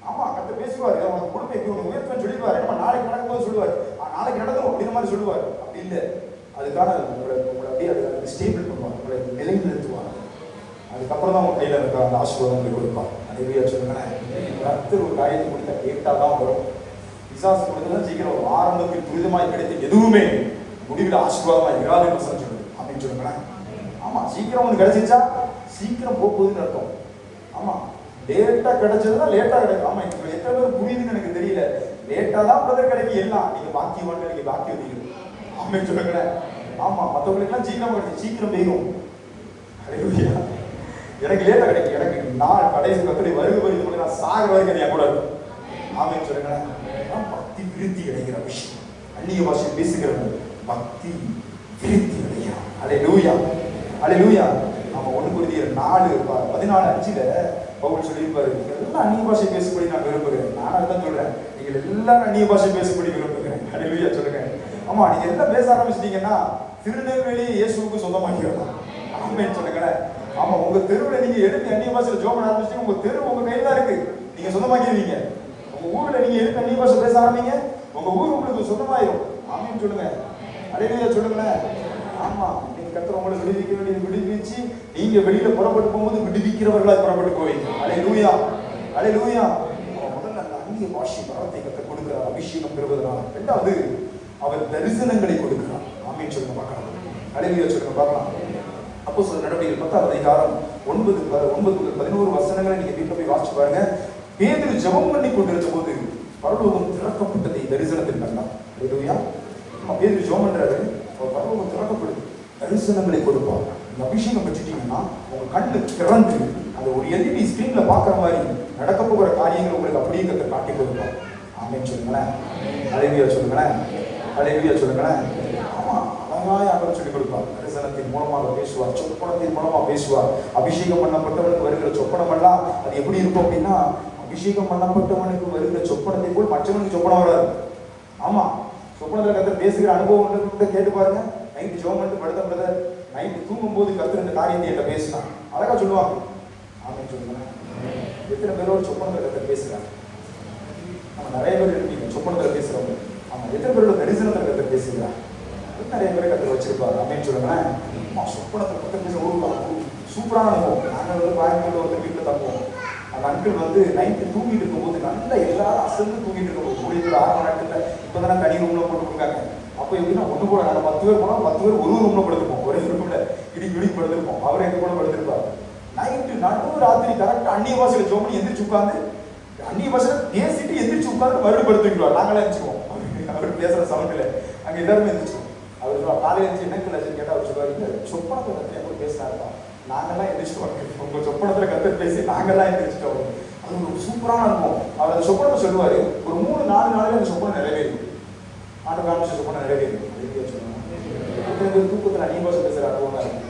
ஆமா, கர்த்தர் பேசுவார், உனக்கு கொடுப்பேன், உனக்கு உயர்த்துவேன்னு சொல்லிடுவாரு. நம்ம நாளைக்கு நடக்கும்போது சொல்லுவார், நாளைக்கு நடக்கும் அப்படின்ற மாதிரி சொல்லுவார். அப்படி இல்லை, அதுக்கான உங்களை அப்படியே அதை ஸ்டேபிள் பண்ணுவார், உங்களை நிலையில் நிறுத்துவார். அதுக்கப்புறம் தான் உங்க கையில இருக்க அந்த ஆசீர்வாதங்களை கொடுப்பார். அதுவே சொல்லுங்களேன், கர்த்தர் ஒரு காரியத்தை கொடுத்தா கேட்டா தான் வரும். விசாசம் கொடுத்தா சீக்கிரம் வரும். ஆரம்பத்தில் துரிதமாய் கிடைத்த எதுவுமே முடிவில் ஆசீர்வாதமா இராது வசனம் சொல்லுது. அப்படின்னு சொல்லுங்களேன். ஆமா, சீக்கிரம் ஒன்று கிடைச்சிச்சா சீக்கிரம் போகுதுன்னு அர்த்தம். ஆமா, லேட்டா கிடைச்சதுன்னா லேட்டா கிடைக்கும். ஆமா, இப்போ எத்தனை பேர் புரியுதுன்னு எனக்கு தெரியல. லேட்டா தான் பிரதர் கிடைக்கும். எல்லாம் நீங்க பாக்கியவான்கள், நீங்க பாக்கியவதிகள். அப்படின்னு சொல்லுங்களேன். ஆமா, மற்றவங்களுக்கு எல்லாம் சீக்கிரம் கிடைச்சு சீக்கிரம் பெய்யும். எனக்கு லேட்டா கிடைக்கும். எனக்கு நான் கடைசி கத்தனை வருகை நான் சாகிற வரைக்கும் என் கூட இருக்கும். ஆமென் சொல்லுங்களேன். பக்தி விருத்தி அடைகிற விஷயம். அந்நிய பாஷை பேசுகிறவங்க பக்தி விருத்தி அடைகிறான். அல்லேலூயா, அல்லேலூயா. நம்ம 1 கொரிந்தியர் 4:14-5 பவுல் சொல்லியிருப்பாரு, எல்லாம் அந்நிய பாஷை பேசும்படி நான் விரும்புகிறேன். நான் அதான் சொல்றேன், நீங்கள் எல்லாரும் அந்நிய பாஷை பேசும்படி விரும்புகிறேன். அல்லேலூயா சொல்லுங்க. ஆமா, நீங்க எல்லாம் பேச ஆரம்பிச்சிட்டீங்கன்னா திருநெல்வேலி இயேசுவுக்கு சொந்தமாக்கிடலாம். ஆமென் சொல்லுங்களேன். ஆமா, உங்க தெருவில் நீங்க எடுத்து அந்நிய பாஷையில ஜெபம் பண்ண ஆரம்பிச்சிட்டீங்க, உங்க தெரு உங்க கையில தான் இருக்கு, நீங்க சொந்தமாக்கிடுவீங்க. உங்க ஊர்ல நீங்க எடுத்து அந்நிய பாஷை பேச ஆரம்பிங்க, உங்க ஊர் உங்களுக்கு சொந்தமாயிரும். ஆமென் சொல்லுங்க. அல்லேலூயா சொல்லுங்களேன். ஆமா, நீங்க கர்த்தர் உங்களை விடுவிக்க வேண்டியது விடுவிச்சு நீங்க வெளியில புறப்பட்டு போகும்போது விடுவிக்கிறவர்களா புறப்பட்டு போவீங்க. அல்லேலூயா, அல்லேலூயா. முதல்ல அந்த அந்நிய பாஷை வரத்தை கர்த்தர் கொடுக்கிறார், அபிஷேகம் பெறுவதனால. இரண்டாவது, அவர் தரிசனங்களை கொடுக்கிறார். ஆமென் சொல்லுங்க பார்க்கலாம். அல்லேலூயா சொல்லுங்க பார்க்கலாம். அப்போஸ்தலர் நடவடிக்கைகள் 10ஆம் அதிகாரம் 9-11 வசனங்களை நீங்க வீட்டுல போய் வாசிச்சு பாருங்க. பேதுரு ஜெபம் பண்ணி கொண்டிருந்த போது பரலோகம் திறக்கப்பட்டதை தரிசனத்தில் கண்டான். ஹல்லேலூயா. பேதுரு ஜெபம் பண்றாரு, அவர் பரலோகம் திறக்கப்படுது, தரிசனங்களை கொடுப்பார். இந்த அபிஷேகம் பெற்றுட்டீங்கன்னா உங்க கண்ணு திறந்து அந்த ஒரு எல்இடி ஸ்கிரீன்ல பாக்குற மாதிரி நடக்க போகிற காரியங்கள் உங்களுக்கு அப்படியே கத்த காட்டி கொடுப்பார். ஆமென் சொல்லுங்களேன். ஹல்லேலூயா சொல்லுங்களேன். ஹல்லேலூயா சொல்லுங்களேன். ஆமா, அழகாய் ஆண்டவர் சொல்லிக் கொடுப்பார். தரிசனத்தின் மூலமாக பேசுவார், சொப்பனத்தின் மூலமா பேசுவார். அபிஷேகம் பண்ணப்பட்டவனுக்கு வருகிற சொப்பனம் எல்லாம் அது எப்படி இருக்கும் அப்படின்னா, அபிஷேகம் பண்ணப்பட்டவனுக்கு வருகிற சொப்பனத்தை போல் மற்றவனுக்கு சொப்பனம் வராது. ஆமா, சொப்பனத்துல கத்தர் பேசுகிற அனுபவம் கேட்டு பாருங்க. நைட்டு ஜெபம் பண்ணிட்டு படுத்த பிரதர், நைட்டு தூங்கும் போது கத்தர் இந்த காரியத்தை என்கிட்ட பேசினான், அழகா சொல்லுவாங்க. ஆமென் சொல்லுங்க. எத்தனை பேரோட சொப்பனத்துல கத்தர் பேசுறாங்க? நம்ம நிறைய பேர் இருக்கீங்க சொப்பனத்துல பேசுறவங்க. ஆமா, எத்தனை பேரோட தரிசனத்துல கத்தர் பேசுகிறாங்க? நிறைய பேரை கத்தர் வச்சிருப்பாரு. ஆமென் சொல்லுங்களேன். சொப்பனத்துல கத்தர் பேச சூப்பரான அனுபவம். நாங்கள் வந்து கோயம்புத்தூர்ல வந்து வீட்டில் தப்புவோம். அந்த அங்கிள் வந்து நைட்டு தூங்கிட்டு இருக்கும்போது நல்லா எல்லாரும் அசந்து தூங்கிட்டு இருக்கும்போது ஊழியர்கள் 6 மணி நேரத்தில் இப்போதானே தனி ரூம்ல போட்டு கொடுக்காங்க. அப்போ எப்படின்னா ஒன்று கூட நாங்கள் 10 பேர் போனால் 10 பேர் ஒரு ரூம்ல படுத்துருப்போம், ஒரே ரூம்ல இடி படுத்திருப்போம். அவரை எங்க கூட படுத்திருப்பாரு. நைட்டு நடுவு ராத்திரி கரெக்டாக அந்நிய பாஷையில் ஜோமனி எந்திரிச்சு உட்காந்து அந்நிய பாஷையில் பேசிட்டு எந்திரிச்சு உட்காந்து மறுபடியும் படுத்துக்கிடுவார். நாங்களே எழுச்சிக்குவோம். அவர் பேசுகிற சவுண்டில் அங்கே எல்லாருமே எழுந்திரிச்சிக்குவோம். அவர் சொல்லுவார், காலையில் எழுச்சி என்ன கிளாஸ் கேட்டால் அவர் சொல்லுவார், இல்லை சொப்பனத்தை கத்திரி எப்படி பேசினாருப்பா, நாங்கள்லாம் எந்திரிச்சிட்டு வரோம், உங்கள் சொப்பனத்தில் கற்று பேசி நாங்கள்லாம் எந்திரிச்சிட்டு வரோம். அது ஒரு சூப்பரான இருக்கும். அவர் அந்த சொப்பனத்தை சொல்லுவார். ஒரு 3-4 நாளில் அந்த சொப்பனம் நிறைவேறும். ஆண்டு காமிச்ச சொப்பனம் நிறைவேறும். தூக்கத்தில் அந்நிய பாஷை பேசுகிற அனுபவம் தான் இருக்கும்.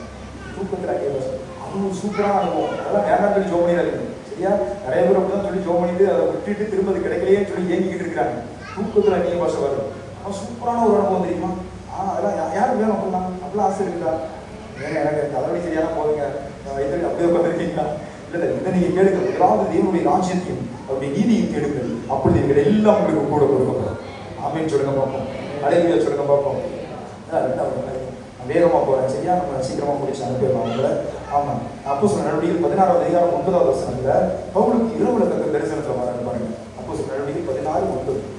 தூக்கத்தில் அந்நிய பாஷை அது ஒரு சூப்பரான அனுபவம். அதெல்லாம் வேண்டாம் சொல்லி ஜோம் பண்ணிதான் இருக்கு. சரியா? நிறைய பேர் அப்படிதான் சொல்லி ஜோம் பண்ணிட்டு அதை விட்டுட்டு திரும்ப அது கிடைக்கலையேன்னு சொல்லி ஏங்கிக்கிட்டு இருக்கிறாங்க. தூக்கத்தில் அந்நிய பாஷை வரும். ஆனால் சூப்பரான ஒரு அனுபவம் தெரியுமா? அதெல்லாம் யாரும் வேணும் அப்படின்னா அப்படிலாம் ஆசை இருக்குதா? ஏன்னா எனக்கு தலைவலி சரியான போதுங்க, வயிற்று அப்படியே உட்காந்துருக்கீங்களா? இல்லை, இதை நீங்கள் கேளுங்க. ஏதாவது தேவனுடைய ராஜ்யத்தையும் அவருடைய நீதியும் கேளுங்கள், அப்படி நீங்கள் எல்லாம் உங்களுக்கு கூட கொடுக்கப்படும். ஆமென் சொல்லுங்க பார்ப்போம். ஹல்லேலூயா சொல்லுங்க பார்ப்போம். வேகமாக போகிறேன். சரியா? நம்ம சீக்கிரமாக முடிச்சு அனுப்பிடலாம் உங்களை. ஆமாம், அப்போஸ்தலர் நடவடிக்கைகள் 16வது அதிகாரம் 9வது வசனத்தில் பவுலுக்கு இரவுல கத்த தரிசனத்தில் வராங்க பாருங்க. அப்போஸ்தலர் நடவடிக்கைகள் 16:9.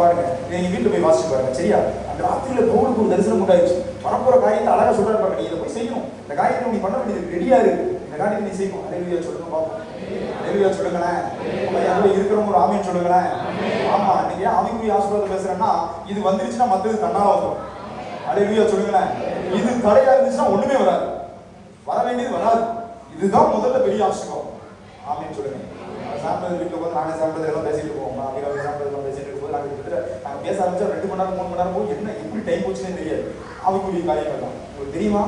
பாருங்க, நீங்க வீட்டுல போய் வாசிச்சு பாருங்க. சரியா? அந்த ராத்திரியில பவுலுக்கு ஒரு தரிசனம் உண்டாயிடுச்சு. வரப்போற காரியத்தை அழகா சொல்றாரு பாருங்க. நீ இதை போய் செய்யணும், இந்த காரியத்தை நீ பண்ண வேண்டியது ரெடியா இருக்கு, இந்த காரியத்தை நீ செய்யணும். ஹல்லேலூயா சொல்லுங்க பாப்போம். ஹல்லேலூயா சொல்லுங்களேன். அங்க இருக்கிறவங்க ஒரு ஆமென் சொல்லுங்களேன். ஆமா, நீங்க ஆவிக்குரிய ஆசீர்வாதம் பேசுறேன்னா இது வந்துருச்சுன்னா மத்தது தன்னால வந்துடும். ஹல்லேலூயா சொல்லுங்களேன். இது தடையா இருந்துச்சுன்னா ஒண்ணுமே வராது, வர வேண்டியது வராது. இதுதான் முதல்ல பெரிய ஆசீர்வாதம். ஆமென் சொல்லுங்க. சாப்பிட்டது வீட்டில் போது நாங்கள் சாப்பிட்டது எல்லாம் பேசிட்டு இருக்கோம். அதிகாலை சாப்பிட்டதெல்லாம் பேசிட்டு இருக்கும்போது நாங்கள் பேச ஆரம்பிச்சா 2 மணி நேரம் 3 மணி நேரம் போய் என்ன எப்படி டைம் போச்சுன்னே தெரியாது. ஆவிக்குரிய காரியங்கள் தான். உங்களுக்கு தெரியுமா,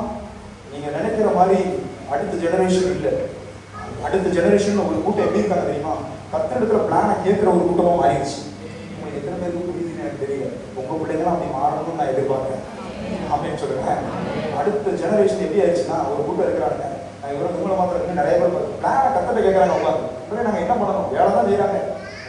நீங்க நினைக்கிற மாதிரி அடுத்த ஜெனரேஷன் இல்லை. அடுத்த ஜெனரேஷன் ஒரு கூட்டம் எப்படி இருக்காங்க தெரியுமா? கத்தெடுக்கிற பிளானை கேட்கிற ஒரு கூட்டமாக மாறிடுச்சு. உங்களுக்கு எத்தனை பேருக்கு புரியுதுன்னு எனக்கு தெரியல. உங்க பிள்ளைங்களாம் அப்படி மாறணும்னு நான் எதிர்பார்க்கிறேன். அப்படின்னு சொல்லுங்க. அடுத்த ஜெனரேஷன் எப்படி ஆயிடுச்சுன்னா ஒரு கூட்டம் இருக்கிறாங்க. இவங்களை மாத்திரம் நிறைய பேர் பிளானை கத்தட்ட கேட்கறாங்க. உட்காந்து நாங்கள் என்ன பண்ணணும்? வேலை தான் செய்யறாங்க,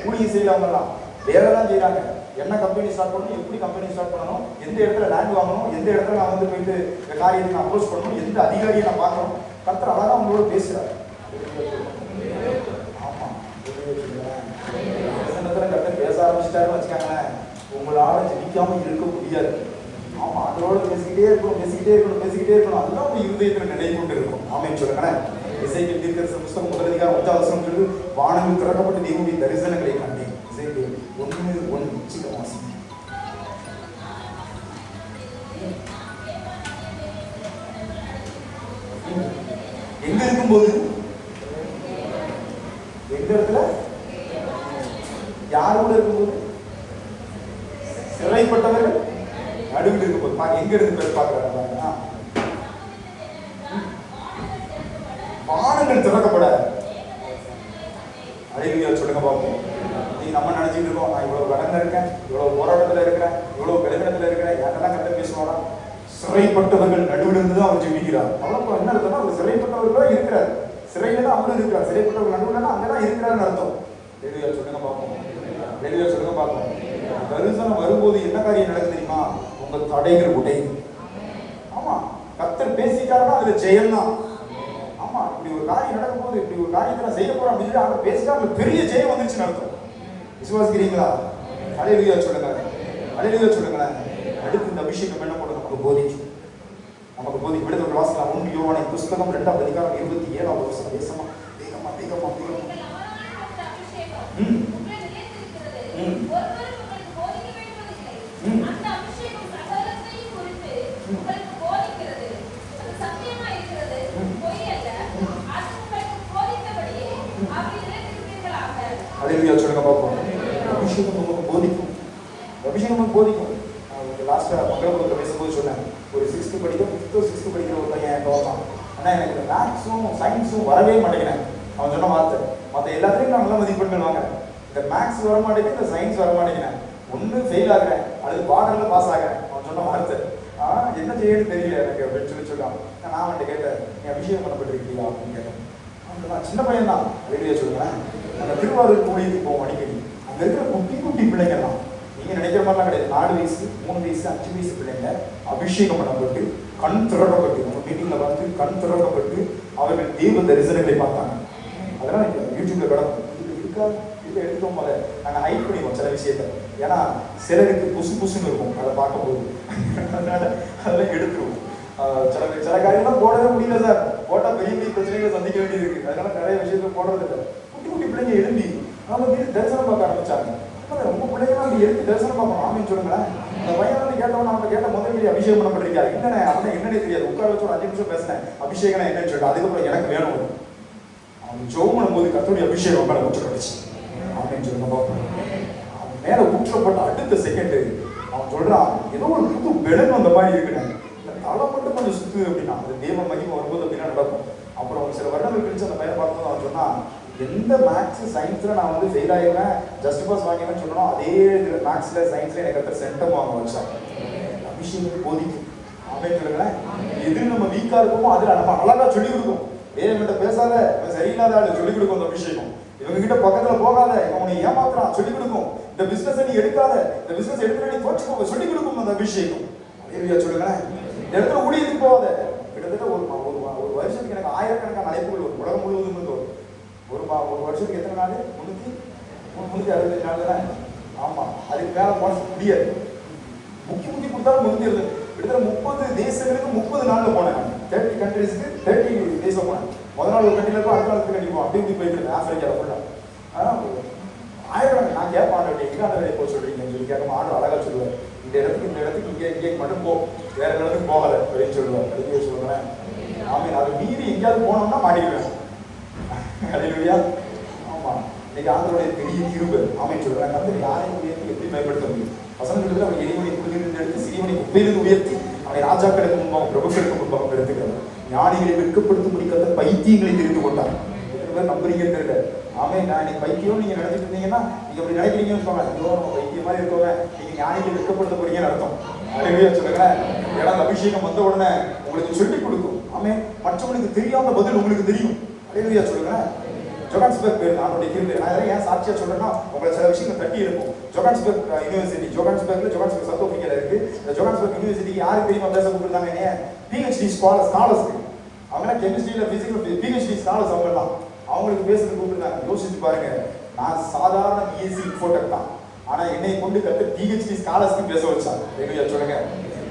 ஊழியம் செய்யலாமலாம் வேலை தான் செய்யறாங்க. என்ன கம்பெனி ஸ்டார்ட் பண்ணணும், எப்படி கம்பெனி ஸ்டார்ட் பண்ணணும், எந்த இடத்துல லேண்ட் வாங்கணும், எந்த இடத்துல நான் வந்து போயிட்டு இந்த காரியத்தை நான் அப்ரோச் பண்ணணும், எந்த அதிகாரியை நான் பார்க்கணும். கத்தர் அழகா அவங்களோட பேசுறாரு. ஆமா, கத்தர் பேச ஆரம்பிச்சிட்டாருன்னு வச்சுக்காங்களேன், உங்களால ஜெயிக்காம இருக்க முடியாது. ஆமா, அதோட பேசிக்கிட்டே இருக்கணும், பேசிக்கிட்டே இருக்கணும், பேசிக்கிட்டே இருக்கணும். அதுதான் உங்க இருதயத்துல நிலை கொண்டு இருக்கும். ஆமென் சொல்லுங்களேன். எசேக்கியேல் தீர்க்கதரிசன புத்தகம் 1 அதிகாரம் 1 வசனம் சொல்லுது, வானங்கள் திறக்கப்பட்டு தேவனுடைய தரிசனங்களை கண்டேன். எசேக்கியேல் 1:1 சீக்கிரம் வாசிங்க. எங்க இருக்கும்போது, எந்த இடத்துல, யாரோட இருக்கும்போது? சிறைப்பட்டவர்கள் நடுவில் இருக்கும்போது. எங்க இருந்து பார்க்கிறாங்க? வானங்கள் திறக்கப்பட. ஹல்லேலூயா சொல்லுங்க பார்ப்போம். நீங்க நம்ம நினைச்சிட்டு இருக்கோம், நான் இவ்வளவு கடன்ல இருக்கேன், இவ்வளவு போராட்டத்துல இருக்கிறேன், இவ்வளவு பெருமிடத்துல இருக்கிறேன், யாரெல்லாம் கத்த பேசுவாரா? சிறைப்பட்டவர்கள் நடுவில் இருந்து தான் அவர் ஜெபிக்கிறார். அவ்வளவு என்ன அர்த்தம்னா, அவர் சிறைப்பட்டவர்களா இருக்கிறார். சிறையில தான் அவரும் இருக்கிறார். சிறைப்பட்டவர்கள் நடுவில் அங்கதான் இருக்கிறாருன்னு அர்த்தம். ஹல்லேலூயா சொல்லுங்க பார்ப்போம். ஹல்லேலூயா சொல்லுங்க பார்ப்போம். தரிசனம் வரும்போது என்ன காரியம் நடக்குது தெரியுமா? உங்க தடைகள் உடையும். ஆமா, கர்த்தர் பேசிட்டாருன்னா அதுல ஜெயம் தான். ஆமா, இப்படி ஒரு காரியம் நடக்கும் போது, இப்படி ஒரு காரியத்தை நான் செய்ய போறேன் அப்படின்னு அவங்க பேசிட்டா அதுல பெரிய ஜெயம் வந்துருச்சுன்னு அர்த்தம். விசுவாசிக்கிறீங்களா? ஹல்லேலூயா சொல்லுங்க. ஹல்லேலூயா சொல்லுங்களேன். அடுத்து இந்த அபிஷேகம் என்ன பண்ண நமக்கு போதிக்கும். நமக்கு போதி விடுதலை வாசலாம் 1 யோவானின் புஸ்தகம் 2ஆம் அதிகாரம் 27ஆம் வசனம். வேகமா வேகமா வேகமா வேகமா. நீங்கள் அவரால் பெற்ற அபிஷேகம் ம். உங்களை நிலைத்திருக்கிறது. ம். ஒருவரும் உங்களுக்கு போதிக்க வேண்டுவதில்லை. ம். அந்த அபிஷேகம் சகலத்தையும் குறித்து உங்களுக்கு போதிக்கிறது. அது சத்தியமா இருக்கிறது, பொய் அல்ல. அது உங்களுக்கு போதித்தபடியே அப்படி நிலைத்திருப்பீர்களாக. அல்லேலூயா சொல்லுங்க பாப்போம். அபிஷேகம் நமக்கு போதிக்கும். அபிஷேகம் நமக்கு போதிக்கும். லாஸ்ட்டாக மங்களபுரத்தில் பேசும்போது சொன்னேன், ஒரு 6th படிக்கிற 5th 6th படிக்கிற ஒரு பையன் என் தோற்றான். ஆனால் எனக்கு இந்த மேக்ஸும் சயின்ஸும் வரவே மாட்டேங்கிறேன். அவன் சொன்ன வார்த்தை, மற்ற எல்லாத்துலேயும் நான் நல்ல மதிப்பெண்கள் வாங்குறேன், இந்த மேக்ஸ் வர மாட்டேங்குது, இந்த சயின்ஸ் வர மாட்டேங்கிறேன், ஒன்று ஃபெயில் ஆகிறேன் அல்லது பார்டரில் பாஸ் ஆகிறேன். அவன் சொன்ன வார்த்தை என்ன செய்யணும்னு தெரியல எனக்கு அப்படின்னு சொல்லியிருக்கான். நான் அவன்கிட்ட கேட்டேன், நீ அபிஷேகம் பண்ணப்பட்டிருக்கீங்களா அப்படின்னு கேட்டேன். அவன் நான் சின்ன பையன் தான், வெளியே சொல்லுவேன். அந்த திருவாரூர் கோயிலுக்கு போவோம் அடிக்கடி. அங்கே இருக்கிற குட்டி குட்டி பிள்ளைங்கலாம் நீங்கள் நினைக்கிற மாதிரிலாம் கிடையாது. 4 வயசு 3 வயசு 5 வயசு பிள்ளைங்க அபிஷேகம் பண்ணப்பட்டு கண் திறக்கப்பட்டு நம்ம மீட்டிங்கில் வந்து கண் திறக்கப்பட்டு அவர்கள் தெய்வ தரிசனங்களை பார்த்தாங்க. அதெல்லாம் யூடியூப்ல கிடக்கும். இருக்கா இல்லை எடுத்தோம் போல நாங்கள் ஹைட் பண்ணிடுவோம் சில விஷயத்த. ஏன்னா சிலருக்கு புசு புசுன்னு இருக்கும் அதை பார்க்கும்போது. அதனால அதெல்லாம் எடுத்துருவோம். சில காரியம்லாம் போடவே முடியல சார், போட்டால் பெரிய பெரிய பிரச்சனைகளை சந்திக்க வேண்டியது இருக்குது. அதனால நிறைய விஷயத்த போடுறது இல்லை. குட்டி குட்டி பிள்ளைங்க எழுந்தி அவங்க வீடு தரிசனம் பார்க்க ஆரம்பிச்சாங்க. ரொம்ப பிள்ளைங்களாம் அப்படி எடுத்து தரிசனம் பார்க்கணும். ஆமின்னு சொல்லுங்களேன். அந்த பையன் வந்து கேட்டவன் அவங்க கேட்ட முதல் வீடு அபிஷேகம் பண்ணப்பட்டிருக்காரு. என்னென்ன அவனை என்னன்னே தெரியாது. உட்கார வச்சு ஒரு 5 நிமிஷம் பேசினேன், அபிஷேகம் என்னன்னு சொல்லிட்டு அதுக்கப்புறம் எனக்கு வேணும். அவன் ஜெபம் பண்ணும்போது கர்த்தருடைய அபிஷேகம் மேலே ஊற்றப்பட்டுச்சு. ஆமின்னு சொல்லுங்க பார்ப்போம். அவன் மேலே ஊற்றப்பட்ட அடுத்த செகண்டு அவன் சொல்றான், ஏதோ ஒரு புது பெலன் அந்த மாதிரி இருக்குன்னு. தலை மட்டும் கொஞ்சம் சுத்து அப்படின்னா அது தேவ மகிமை வரும்போது அப்படின்னா நடக்கும். அப்புறம் சில வருடங்கள் கழிச்சு அந்த பையனை பார்க்கும்போது அவன் சொன்னான், எந்த மேக்ஸ் சயின்ஸில் நான் வந்து ஃபெயில் ஆகிடுவேன் ஜஸ்ட் பாஸ் வாங்கினேன்னு சொன்னோம், அதே மேக்ஸில் சயின்ஸில் எனக்கு ஒருத்தர் சென்டம் வாங்க வச்சான். அபிஷேகம் போதிக்கும். ஆமென் சொல்லுங்களேன். எது நம்ம வீக்காக இருக்கோமோ அதில் நம்ம அழகாக சொல்லிக் கொடுக்கும். வேறங்கிட்ட பேசாத, சரியில்லாத ஆள் சொல்லிக் கொடுக்கும் அந்த அபிஷேகம். இவங்க கிட்ட பக்கத்தில் போகாத, இவனை ஏமாத்துறான் சொல்லிக் கொடுக்கும். இந்த பிஸ்னஸை நீ எடுக்காத, இந்த பிஸ்னஸ் எடுக்கிற நீ தோற்றுக்கோங்க சொல்லிக் கொடுக்கும் அந்த அபிஷேகம். அல்லேலூயா சொல்லுங்களேன். இந்த இடத்துல ஊழியத்துக்கு போகாத. கிட்டத்தட்ட ஒரு வருஷத்துக்கு எனக்கு ஆயிரக்கணக்கான அழைப்புகள் வரும் உலகம் முழுவதும் இருந்து வரும். ஒரு வருஷத்துக்கு எத்தனை நாள்? 365 நாள் தானே. ஆமாம், அதுக்கு மேலே போன முடியாது. முக்கி கொடுத்தாலும் 360. கிட்டத்தட்ட 30 தேசங்களுக்கு 30 நாளில் போனேன். 30 கண்ட்ரிஸ்க்கு 30 தேசம் போனேன். முதல் நாள் ஒரு கண்ட்ரியில் இருக்கும், அடுத்த நாள் கண்ட்ரி போவோம். அப்படி இப்படி போயிட்டு இருக்கேன் ஆஃப்ரிக்காவில் ஃபுல்லாக. ஆனால் ஆயிரம் நான் கேட்பேன், ஆண்டவர்கிட்ட எங்கே ஆண்டவரை போக சொல்கிறீங்கன்னு சொல்லி கேட்காம ஆண்டவர் அழகாக சொல்லுவார், இந்த இடத்துக்கு இங்கே மட்டும் போ, வேற இடத்துக்கு போகல அப்படின்னு சொல்லுவார். அதுவே சொல்லுவேன். ஆமாம், அது மீறி எங்கேயாவது போனோம்னா மாட்டிடுவேன். அல்லேலூயா. ஆமாம், இன்னைக்கு ஆண்டவருடைய பெரிய கிருபை. ஆமென் சொல்லுவேன். கர்த்தர் யாரையும் உயர்த்தி எப்படி பயன்படுத்த முடியும்? வசனத்தில் அவன் எளிமனை குளிரிலிருந்து எடுத்து சிறியவனை குப்பையிலிருந்து உயர்த்தி அவனை ராஜாக்களுக்கு முன்பாக பிரபுக்களுக்கு முன்பாக எடுத்துக்கிறார். ஞானிகளை வெட்கப்படுத்தும்படி கர்த்தர் பைத்தியங்களை தெரிந்து கொண்டார். எத்தனை பேர் நம்புறீங்கன்னு தெரியல. ஆமென். நான் இன்னைக்கு பைத்தியம் நீங்க நினைச்சிட்டு இருந்தீங்கன்னா நீங்க அப்படி நினைக்கிறீங்கன்னு சொல்லுவாங்க. ஐயோ நம்ம பைத்தியம் மாதிரி இருக்கோங்க, நீங்க ஞானிகளை வெட்கப்படுத்த போறீங்கன்னு அர்த்தம். அல்லேலூயா சொல்லுங்களேன். ஏன்னா அபிஷேகம் வந்த உடனே உங்களுக்கு சொல்லிக் கொடுக்கும். ஆமென். மற்றவங்களுக்கு தெரியாத பதில் உங்களுக்கு தெரியும். அல்லேலூயா சொல்லுங்களேன். ஜோகான்ஸ்பர்க் நானுடைய கிருபை. நான் இதெல்லாம் ஏன் சாட்சியா சொல்றேன்னா உங்களை சில விஷயங்கள் தட்டி இருக்கும். ஜோகான்ஸ்பர்க் யூனிவர்சிட்டி, ஜோகான்ஸ்பர்க்ல ஜோகான்ஸ்பர்க் சவுத் ஆப்பிரிக்கால இருக்கு. இந்த ஜோகான்ஸ்பர்க் யூனிவர்சிட்டிக்கு யாருக்கு தெரியுமா பேச கூப்பிட்டுருந்தாங்க? என்ன பிஹெச்டி ஸ்காலர்ஸ்க்கு. அவங்களாம் கெமிஸ்ட்ரியில் பிசிக்கல் பிஹெச்டி ஸ்காலர்ஸ் அவங்கலாம். அவங்களுக்கு பேசுறது கூப்பிட்டுருந்தாங்க. யோசிச்சு பாருங்க, நான் சாதாரண பிஎஸ்சி இன்ஃபோடெக் தான், ஆனா என்னை கொண்டு கற்று பிஹெச்டி ஸ்காலர்ஸ்க்கு பேச வச்சாங்க. அல்லேலூயா சொல்லுங்க.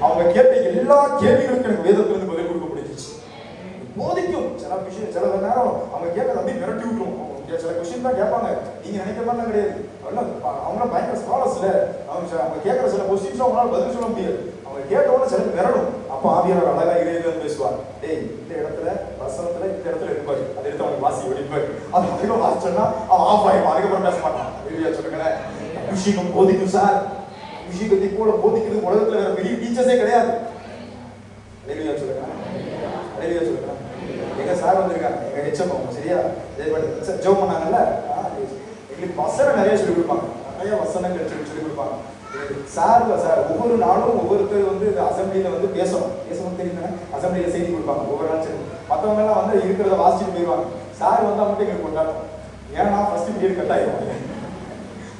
அவங்க கேட்ட எல்லா கேள்விகளுக்கும் எனக்கு வேதத்திலிருந்து பதில் கொடுக்க முடிஞ்சிச்சு. போதிக்கும். சில விஷயம் சில நேரம் அவங்க கேட்கறது அப்படியே மிரட்டி விட்டுரும். சில கொஸ்டின் தான் கேட்பாங்க, நீங்க நினைக்கிற மாதிரிலாம் கிடையாது. அவங்களாம் பயங்கர ஸ்காலர்ஸ் இல்லை. அவங்க கேட்கற சில கொஸ்டின்ஸ் அவங்களால பதில் சொல்ல முடியாது. அவங்க கேட்ட உடனே சில மிரடும். அப்போ ஆவியானவர் அழகா இறைவன் பேசுவார். டேய், இந்த இடத்துல வசனத்துல இந்த இடத்துல இருப்பாரு, அதை எடுத்து அவனுக்கு வாசி வெடிப்பாரு. அது அதிகம் வாசிச்சோன்னா அவன் ஆஃப் ஆகிடும். அதுக்கப்புறம் பேச மாட்டான். வெளியா சொல்லுங்களேன். அபிஷேகம் போதிக்கும் சார். அபிஷேகத்தை போல போதிக்கிறது உலகத்துல வேற பெரிய டீச்சர்ஸே கிடையாது. வெளியா சொல்லுங்களேன். வெளியா சொல்லுங்களேன். எங்க சார் வந்திருக்காங்க, எங்க ஹெச்எம் அவங்க சரியா ஜெபம் பண்ணாங்கல்ல, எங்களுக்கு வசனம் நிறைய சொல்லிக் கொடுப்பாங்க. நிறைய வசனங்கள் சொல்லிக் கொடுப்பாங்க. சார் ஒவ்வொரு நாளும் ஒவ்வொருத்தர் வந்து அசம்பிளியில வந்து பேசணும் தெரியுங்க. அசம்பிளியில செய்தி கொடுப்பாங்க ஒவ்வொரு நாள். சரி, மற்றவங்க எல்லாம் வந்து இருக்கிறத வாசிச்சுட்டு போயிடுவாங்க. சார் வந்து அவங்ககிட்ட எங்களுக்கு கொண்டாடும். ஏன்னா ஃபர்ஸ்ட் பீரியட் கட் ஆயிடும்,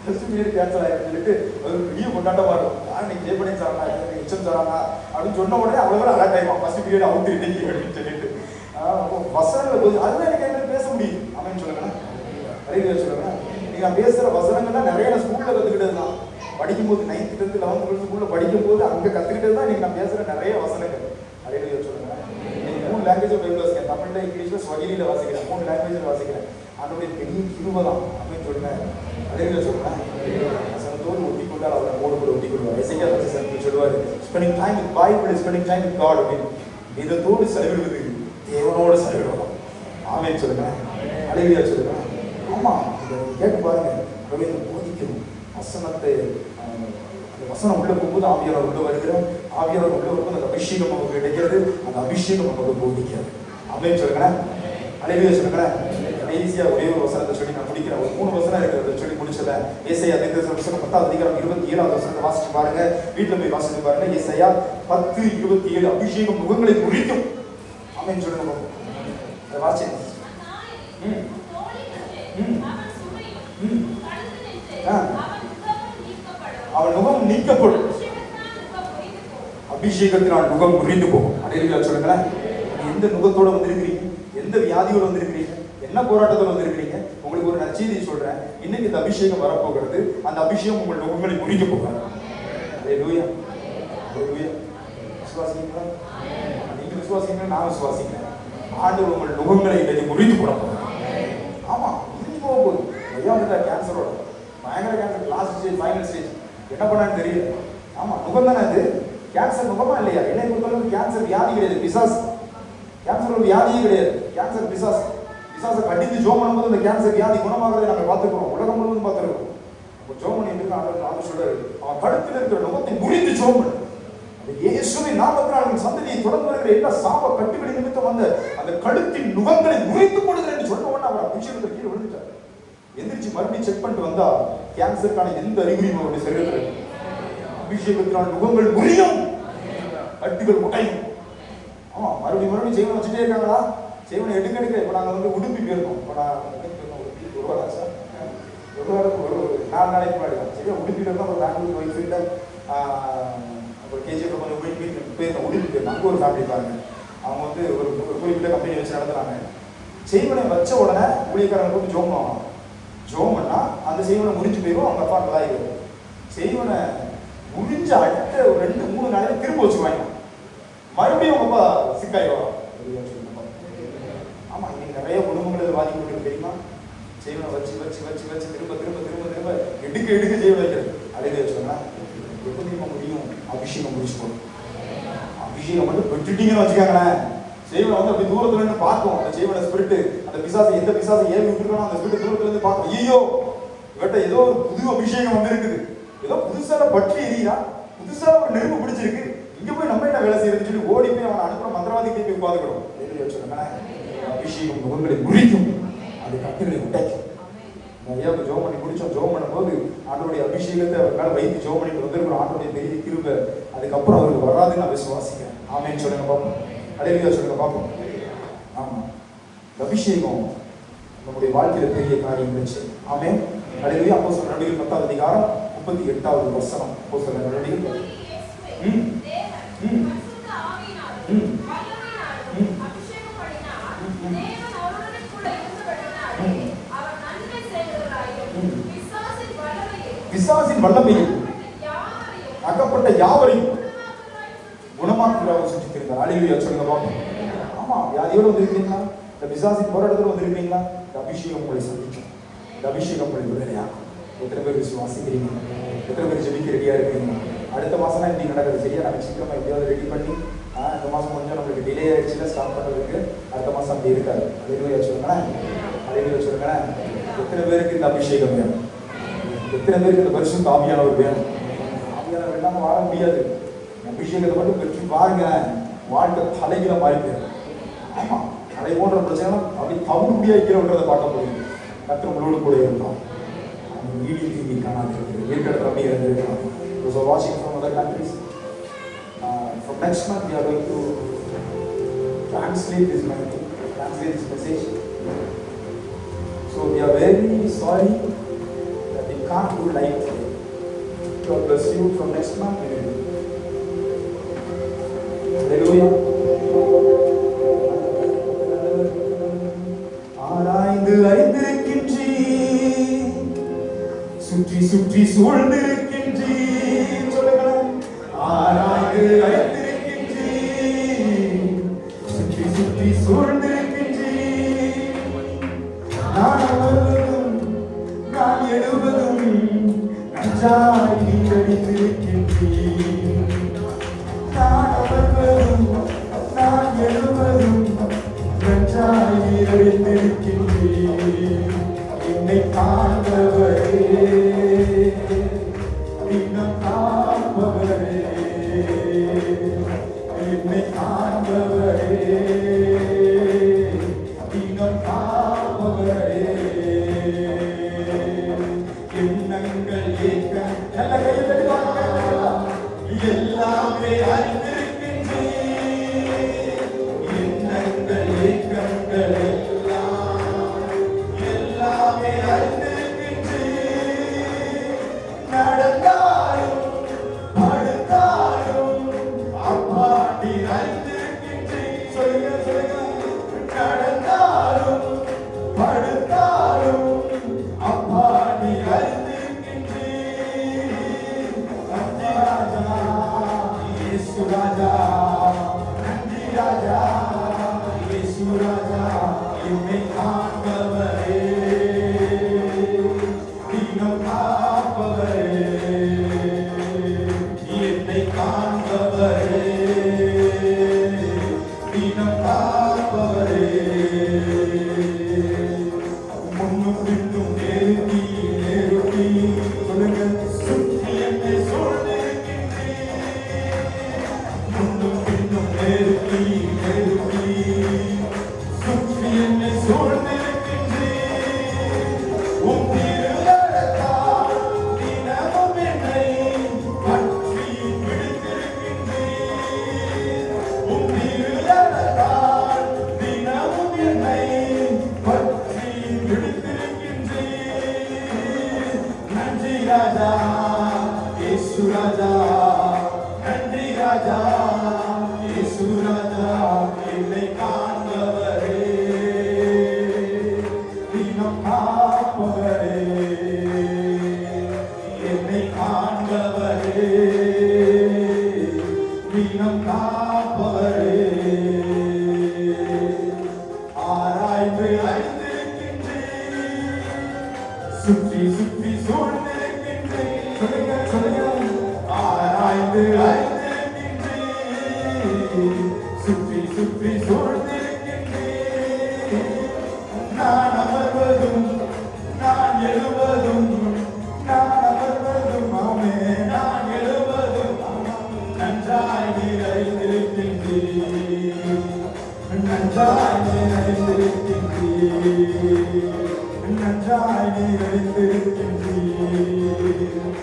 ஃபர்ஸ்ட் பீரியட் கேன்சல் ஆயிடும் சொல்லிட்டு ஒரு பெரிய கொண்டாட்டமா இருக்கும். இன்னைக்கு ஜெயபணி சாரா ஹெச்எம் சாரானா அப்படின்னு சொன்ன உடனே அவ்வளவு அலர்ட் ஆயிடும். ஃபர்ஸ்ட் பீரியட் அவுட் இன்னைக்கு அப்படின்னு சொல்லிட்டு வசனங்களை போது அதுதான் எனக்கு என்ன பேச முடியும். அப்படின்னு சொல்லுங்க. அறிவியல் சொல்லுங்க. நீங்க நான் பேசுற வசனங்கள்லாம் நிறைய நான் ஸ்கூல்ல கத்துக்கிட்டது தான். படிக்கும்போது 9th 10th 11th ஸ்கூல்ல படிக்கும்போது அங்க கத்துக்கிட்டது தான் இன்னைக்கு நான் பேசுற நிறைய வசனங்கள். அறிவியல் சொல்லுங்க. தமிழ்ல, இங்கிலீஷ்ல, ஸ்வகிலியில வாசிக்கிறேன். 3 லாங்குவேஜ்ல வாசிக்கிறேன். ஆண்டவருடைய பெரிய கிருபை தான் அப்படின்னு சொல்றேன். அலையில சொல்றேன். வசனத்தோடு ஒட்டி கொண்டால் அவரை மோடு கூட ஒட்டி கொள்வார். எசேக்கியா சொல்லுவார், spending time with Bible is spending time with God அப்படின்னு. இதத்தோடு செலவிடுவது தேவனோடு செலவிடுவோம். ஆமென் சொல்லுங்க. அலையில சொல்லுங்க. ஆமா, இதை கேட்டு பாருங்க. போதிக்கணும் வசனத்தை. அந்த வசனம் உள்ள போகும்போது ஆவியானவர் உள்ள வருகிறார். ஆவியானவர் உள்ள வரும்போது அந்த அபிஷேகம் நமக்கு கிடைக்கிறது. அந்த அபிஷேகம் நமக்கு போதிக்கிறது. ஆமென் சொல்லுங்க. அலையில சொல்லுங்க. ஈஸியா ஒரே ஒரு வசனத்தை சொல்லி நான் முடிக்கிறேன். ஒரு 3 வசனம் இருக்கிறத சொல்லி முடிச்சல. ஏசாயா 10:10 27 வசனத்தை வாசிச்சு பாருங்க. வீட்டுல போய் வாசிச்சு பாருங்க. ஏசாயா 10:27 அபிஷேகம் முகங்களை குறிக்கும். ஆமென் சொல்லுங்க. அதை வாசிங்க. அவன் முகம் நீக்கப்படும். அபிஷேகத்தினால் முகம் முறிந்து போகும். அலையில சொல்லுங்களேன். எந்த நுகத்தோட வந்திருக்கிறீங்க? எந்த வியாதியோட வந்திருக்கிறீங்க? என்ன போராட்டத்தோட வந்திருக்கிறீங்க? உங்களுக்கு ஒரு நற்செய்தியை சொல்றேன். இன்னைக்கு இந்த அபிஷேகம் வரப்போகிறது. அந்த அபிஷேகம் உங்கள் நுகங்களை முறிக்க போகிறார். அல்லேலூயா. அல்லேலூயா. விசுவாசிக்கிறீங்களா? நீங்க விசுவாசிக்கிறீங்களா? நான் விசுவாசிக்கிறேன். ஆண்டவர் உங்கள் நுகங்களை இன்னைக்கு முறித்து போட போகிறார். ஆமா, முறிஞ்சு போக போகுது. ஐயா வந்துட்டா கேன்சரோட பயங்கர cancer, last stage, final stage. என்ன பண்ணான்னு தெரியல. ஆமா, நுகம் தானே அது. கேன்சர் நுகமா இல்லையா? என்னை பொறுத்தளவுக்கு கேன்சர் வியாதி கிடையாது, பிசாசு. கேன்சர் ஒரு வியாதியே கிடையாது. கேன்சர் பிசாசு. பிசாசை கண்டித்து ஜோம் பண்ணும்போது அந்த கேன்சர் வியாதி குணமாகிறதை நம்ம பார்த்துக்கிறோம். உலகம் முழுவதும் பார்த்துருக்கோம். அப்போ ஜோம் பண்ணிட்டு ஆண்டவர் சொல்றாரு, அவன் கழுத்தில் இருக்கிற நுகத்தை முறித்து ஜோம் பண்ணு. இயேசுவின் நாமத்தினால் அவன் சந்ததியை தொடர்ந்து வருகிற எல்லா சாப கட்டுகளை நிமித்தம் வந்த அந்த கழுத்தின் நுகங்களை முறித்து போடுகிறேன் என்று சொன்ன உடனே அவர் அபிஷேகத்தை கீழே விழுந்துட்டார். எந்திரிச்சு மறுபடியும் செக் பண்ணிட்டு வந்தா கேன்சருக்கான எந்த அறிகுறியும் அவருடைய சரீரத்தில். அபிஷேகத்தினால் நுகங்கள் முறியும், கட்டுகள் உடையும். ஆமா, மறுபடியும் ஜெய்வனை வச்சுட்டே இருக்காங்களா? ஜெய்வனை எடுக்க இப்போ நாங்கள் வந்து உடுப்பி போயிருந்தோம். இப்போ நான் ஒரு வாரம் சார், ஒரு 4 நாளைக்கு முன்னாடி சரியா உடுப்பியில் இருந்தால் ஒரு பெங்களூர் ஒய்ஃபீல்ட ஒரு கேஜிஎஃப் கொஞ்சம் போயிருந்தோம். உடுப்பி போயிருந்தோம். அங்கே ஒரு ஃபேமிலி பாருங்க. அவங்க வந்து ஒரு குறிப்பிட்ட கம்பெனி வச்சு நடத்துகிறாங்க. செய்வனை வச்ச உடனே ஊழியக்காரங்க போட்டு ஜோம் பண்ணுவாங்க. ஜோம் பண்ணா அந்த செய்வனை முறிஞ்சு போயிடும். அவங்க அப்பா நல்லாயிடும். செய்வனை முறிஞ்ச அடுத்த ஒரு 2-3 நாளைக்கு திரும்ப வச்சுக்குவாங்க. மறுபடியும் அவங்க அப்பா சிக்காயிடுவாங்க. ஆமா, இன்னைக்கு நிறைய குடும்பங்கள் பாதிக்கப்பட்டு தெரியுமா? செய்வனை வச்சு வச்சு வச்சு வச்சு திரும்ப திரும்ப திரும்ப திரும்ப எடுக்க செய்வனை வைக்கிறது. அடையில வச்சுக்கோங்க. எப்படி நம்ம முடியும்? அபிஷேகம் முடிச்சுக்கணும். அபிஷேகம் மட்டும் பெற்றுட்டீங்கன்னு வச்சுக்காங்களேன். செய்வனை வந்து அப்படி தூரத்துல இருந்து பார்க்கும். அந்த செய்வனை ஸ்பிரிட்டு, அந்த பிசாசை எந்த பிசாசை ஏறி விட்டுருக்கணும் அந்த ஸ்பிரிட்டு தூரத்துல இருந்து பார்க்கும். ஐயோ, இவட்ட ஏதோ ஒரு புது அபிஷேகம் வந்து இருக்குது. ஏதோ புதுசாக பற்றி எரியா, புதுசா ஒரு நெருப்பு பிடிச்சிருக்கு. இங்க போய் நம்ம என்ன வேலை செய்யறதுன்னு சொல்லி ஓடி போய் அவனை அனுப்புற மந்திரவாதிக்கு போய் உட்காந்துக்கிறோம். அபிஷேகம் முகங்களை முறிக்கும், அது கட்டுகளை உடைக்கும். ஐயாவுக்கு ஜோம் பண்ணி முடிச்சோம். ஜோம் பண்ணும்போது ஆண்டோடைய அபிஷேகத்தை அவர் மேலே வைத்து ஜோம் பண்ணி வந்திருக்கிற ஆண்டோடைய பெரிய கிருபை அதுக்கப்புறம் அவருக்கு வராதுன்னு நான் விசுவாசிக்கிறேன். ஆமேன்னு சொல்லுங்க பார்ப்போம். அல்லேலூயா சொல்லுங்க பார்ப்போம். ஆமா, அபிஷேகம் நம்முடைய வாழ்க்கையில பெரிய காரியம் இருந்துச்சு. ஆமென். அல்லேலூயா. அப்போஸ்தலர் நடவடிக்கைகள் 10வது அதிகாரம் 38வது வசனம். அப்போஸ்தலர் நடவடிக்கைகள் பிசாசின் வல்லமையில் அகப்பட்ட யாவரையும் குணமாக்குகிறார் சுற்றி தெரிந்தார். அல்லேலூயா சொல்லுங்க பாப்போம். ஆமா, வியாதியோடு வந்திருக்கீங்களா? இந்த பிசாசின் போராட்டத்தோடு வந்திருக்கீங்களா? இந்த அபிஷேகம் உங்களை சந்திக்கும். இந்த அபிஷேகம் உங்களை விடுதலையாக்கும். எத்தனை பேர் விசுவாசிக்கிறீங்க? எத்தனை பேர் ஜெபிக்க ரெடியா இருக்கீங்க? அடுத்த மாசம் இப்படி நடக்குது சரியா? நாங்கள் சீக்கிரமா எப்படியாவது ரெடி பண்ணி இந்த மாசம் கொஞ்சம் நம்மளுக்கு டிலே ஆயிடுச்சுல ஸ்டார்ட் பண்ணுறதுக்கு. அடுத்த மாசம் அப்படி இருக்காது. அல்லேலூயா சொல்லுங்களேன். அல்லேலூயா சொல்லுங்களேன். எத்தனை பேருக்கு இந்த அபிஷேகம் வேணும்? எத்தனை பேருக்கு இந்த பரிசுத்த ஆவியானவர் வேணும்? ஆவியானவர் இல்லாமல் வாழ முடியாது. அபிஷேகத்தை மட்டும் பெற்று பாருங்க, வாழ்க்கை தலைகில மாறி போயிடும். ஆமா, அதை போன்ற பிரச்சனை அப்படி தவிர்த்து வைக்கிறோன்றதை பார்க்க முடியும். கர்த்தர் உங்களோடு கூட இருந்தான். வீடியோ டிவி காணாது இருக்கிறது அப்படியே இருந்திருக்கலாம். So watching from other countries. From next month we are going to translate this message. So we are very sorry that we can't do live today. God bless you. From next month we will do. Hallelujah. ஆராய்ந்து அறிந்திருக்கின்றீ, சுற்றி சுற்றி சூழ்ந்திருக்கின்றீ. சொல்லுங்களேன். ஆராய்ந்து அறிந்திருக்கின்றீ, சுற்றி சுற்றி சூழ்ந்திருக்கின்றீ. தினம் காப்பவரே, என்னை காண்பவரே, தினம் காப்பவரே, எண்ணங்கள் ஏக்க நல்ல கையில் எல்லாமே அறிந்திருக்கின்றேன், எண்ணங்கள் ஏக்கங்கள் எல்லாமே அறிந்திருக்கின்றேன், நடந்தாலும் படுத்தாலும் அப்பா நீ அறிந்திருக்கின்றேன், சொல்லுங்க சொல்லுங்க, நடந்தாலும் படுத்தாலும் அப்பா நீ அறிந்திருக்கின்றேன், நன்றி ராஜா இயேசு ராஜா, நன்றி ராஜா இயேசு ராஜா, என்னை காண்பவரே, தினம் காப்பவரே, என்னை காண்பவரே, தினம் காப்பவரே, முன்னும் பின்னும் நெருங்கி நெருங்கி சொல்லுங்க, சுற்றி என்னை சூழ்ந்திருக்கின்றேன், முன்னும் பின்னும் நெருங்கி நெருங்கி சுற்றி என்னை சூழ்ந்திருக்கின்றேன், உம் திருக்கரத்தால் தினமும் என்னை பற்றி பிடித்திருக்கின்றேன், உம் திருக்கரத்தால் தினமும் என்னை பற்றி பிடித்திருக்கின்றேன், நன்றி ராஜா இயேசு ராஜா, நன்றி ராஜா இயேசு ராஜா, என்னை காண்பவரே, தினம் காப்பவரே, என்னை காண்பவரே, தினம் காப்பவரே, ஆராய்ந்து அறிந்திருக்கின்றேன், சுற்றி சுற்றி சூழ்ந்திருக்கின்றேன், சொல்லுங்க சொல்லுங்க, ஆராய்ந்து அறிந்திருக்கின்றேன், சுற்றி சுற்றி சூழ்ந்திருக்கின்றேன், நான் அமர்வதும் நான் எழுவதும், நான் அமர்வதும் ஆமே, நான் எழுவதும் நன்றாய் நீர் அறிந்திருக்கின்றேன், நன்றாய் நீர் அறிந்திருக்கின்றேன், நன்றாய் நீர் அறிந்திருக்கின்றேன்,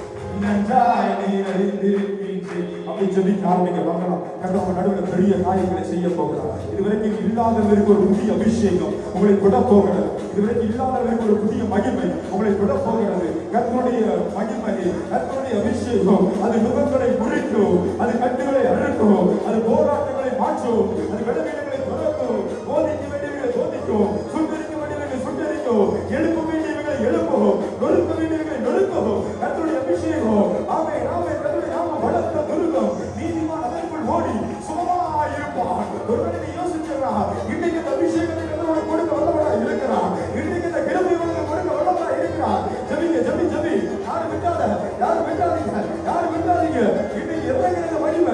நன்றாய் நீர் அறிந்திருக்கின்றேன். அப்படி ஜெபிக்க ஆரம்பிக்க பார்க்கலாம். கர்த்தர் நடுவில் பெரிய காரியங்களை செய்ய போகிறார். இதுவரைக்கும் இல்லாதவருக்கு ஒரு புதிய அபிஷேகம் உங்களை தொட போகிறது. இதுவரைக்கும் இல்லாதவருக்கு ஒரு புதிய மகிமை உங்களை தொட போகிறது. கர்த்தருடைய மகிமை, கர்த்தருடைய அபிஷேகம் அது முகங்களை முறிக்கும், அது கட்டுகளை அழுக்கும், அது போராட்டங்களை மாற்றும், அது விடவீடுகளை துறக்கும், போதிக்க வேண்டியவர்களை போதிக்கும், சுட்டரிக்க வேண்டியவர்களை சுட்டரிக்கும், எழுப்ப வேண்டியவர்களை எழுப்பும், நொறுக்க வேண்டியவர்களை நொறுக்கும். கர்த்தருடைய அபிஷேகம் ஆமே ஆமே, கர்த்தருடைய நாமம் பலத்த துருகம், நீதிமான் அதற்குள் ஓடி சுகமாயிருப்பான். ஒருவேளை நீ யோசிக்கிறார், இன்னைக்கு இந்த அபிஷேகத்தை கர்த்தர் கொடுக்க வல்லவராய் இருக்கிறார், இன்னைக்கு இந்த கிருபை கொடுக்க வல்லவராய் இருக்கிறார். ஜெபிங்க ஜெபி ஜெபி, யாரும் விட்டாத, யாரும் விட்டாதீங்க, யாரும் விட்டாதீங்க. இன்னைக்கு இறங்குற மகிமை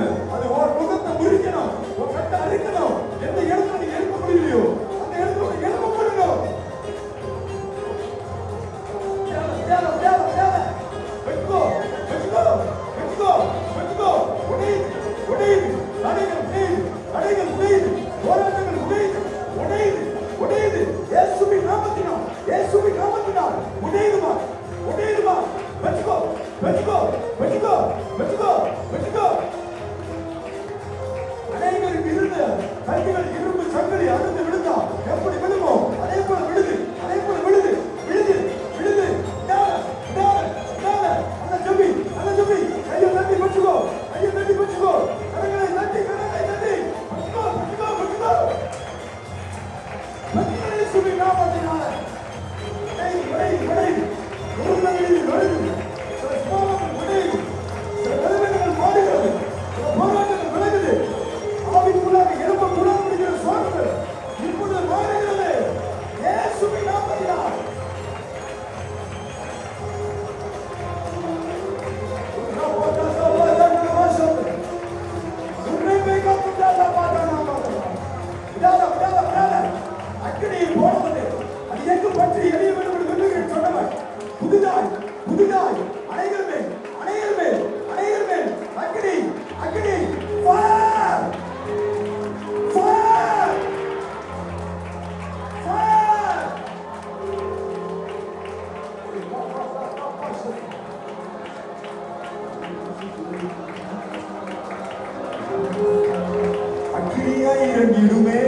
இறங்கிடுமே,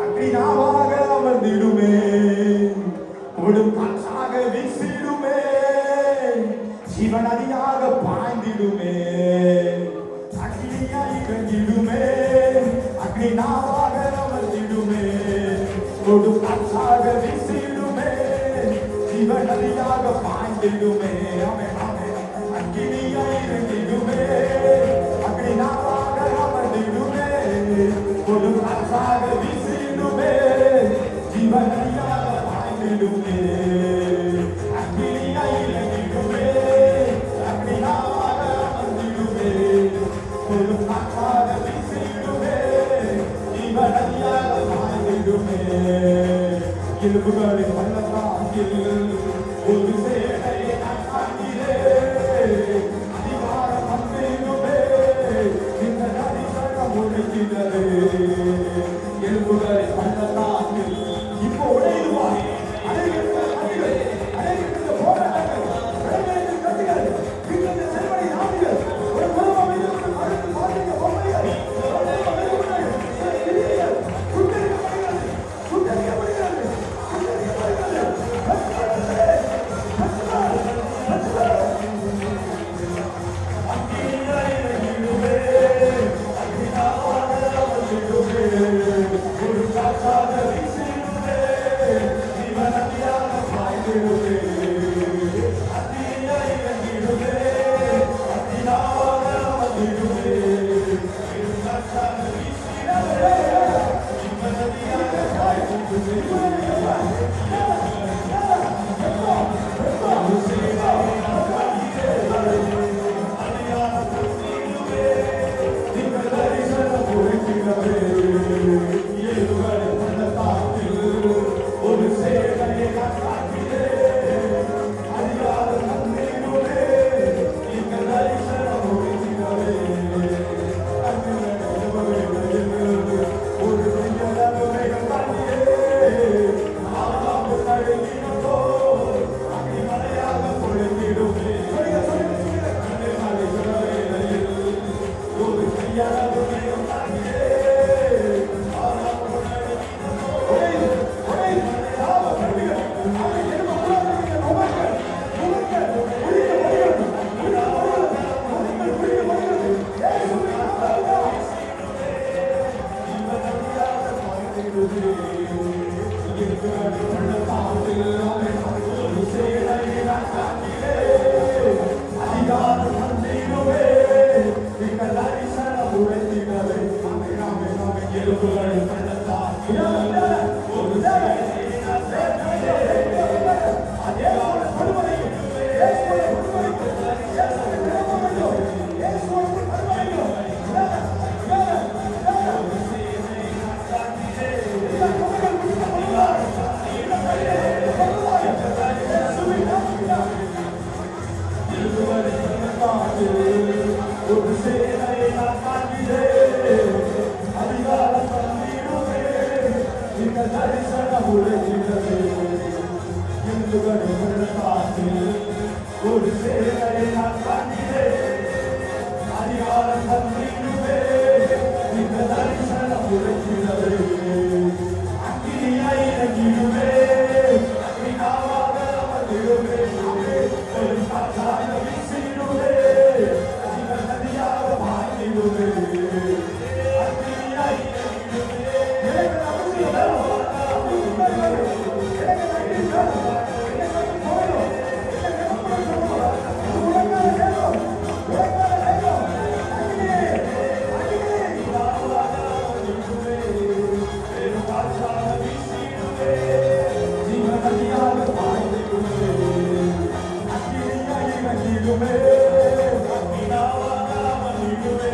அக்னிநாவாக அமர்ந்திடுமே, கொடும் காற்றாக வீசிடுமே, ஜீவநதியாக பாய்ந்திடுமே, அக்னியாய் இறங்கிடுமே, அக்னிநாவாக அமர்ந்திடுமே, கொடும் காற்றாக வீசிடுமே, ஜீவநதியாக பாய்ந்திடுமே. ஆமென், ஆமென். அக்னியாய் இறங்கிடுமே, அக்னிநாவாக அமர்ந்திடுமே, கொடும் காற்றாக வீசிடுமே, ஜீவநதியாக பாய்ந்திடுமே. அக்னியாய் இறங்கிடுமே, அக்னிநாவாக அமர்ந்திடுமே, கொடும் காற்றாக வீசிடுமே, ஜீவநதியாக பாய்ந்திடுமே. எலும்புகளின் பள்ளத்தாக்கில் ஒரு சேனையை நான் காண்கிறேன். அதிகாரம் வந்திடுமே, இந்த நதிசரம் உடைக்கிறது. எலும்புகளின் பள்ளத்தாக்கில் இப்போ உடையுவாய். அடைகின்ற கட்டுகள், அடைகின்ற போராட்டங்கள், விளையாட்டு கட்டுகள், வீட்டில் செல்வனை நாடுகள், ஒரு குடும்பம் இருந்து அடுத்து பார்க்கின்ற பொம்மைகள், சுட்டரிக்கப்படுகிறது, சுட்டரிக்கப்படுகிறது, சுட்டரிக்கப்படுகிறது. அக்கினியாய் இறங்கிடுமே, அக்கினியாக அமர்ந்திடுமே, ஒரு காற்றாக வீசிடுமே, ஜீவநதியாக பாய்ந்திடுமே. அக்கினியாய் இறங்கிடுமே, அக்கினியாக அமர்ந்திடுமே, ஒரு காற்றாக வீசிடுமே, ஜீவநதியாக பாய்ந்திடுமே. ஒரு சேவையை நான் காண்கிறேன். அதிகாரம் தந்திடுமே, எங்கள் தரிசனம் ஒழிக்கிறதே. ஒரு பெயரமைகள் காண்கிறேன். ஆறாவது நடுங்கினோ, அக்னிமலையாக பொழிந்திடுமே. ஒரு பெயரமைகள் காண்கிறேன். ஆறாவது அதிகாரம் வந்திடுமே, எங்கள் தரிசனம் உடைத்திடவே. எலும்புகளின் பள்ளத்தாக்கில் ஒரு சேனையை நான் சேர்க்கிறேன். அதிகாரம் கொடுமையும் ஒரு சேனையை நான் காண்கிறேன். அதிகாரம் தந்திடுமே, எங்கள் தரிசனம் உடைக்கிறது. எலும்புகளின் பள்ளத்தாக்கில் ஒரு சேனையை நான் காண்கிறேன். அதிகாரம் தந்திடுமே, எங்கள் தரிசனம் உடைக்கிறது. அக்கினியாய் இறங்கிடுமே, அக்னிநாவாக அமர்ந்திடுமே, ஒரு காற்றாக வீசிடுமே, ஜீவநதியாக பாய்ந்திடுமே. அக்கினியாய் இறங்கிடுமே, அக்னிநாவாக அமர்ந்திடுமே,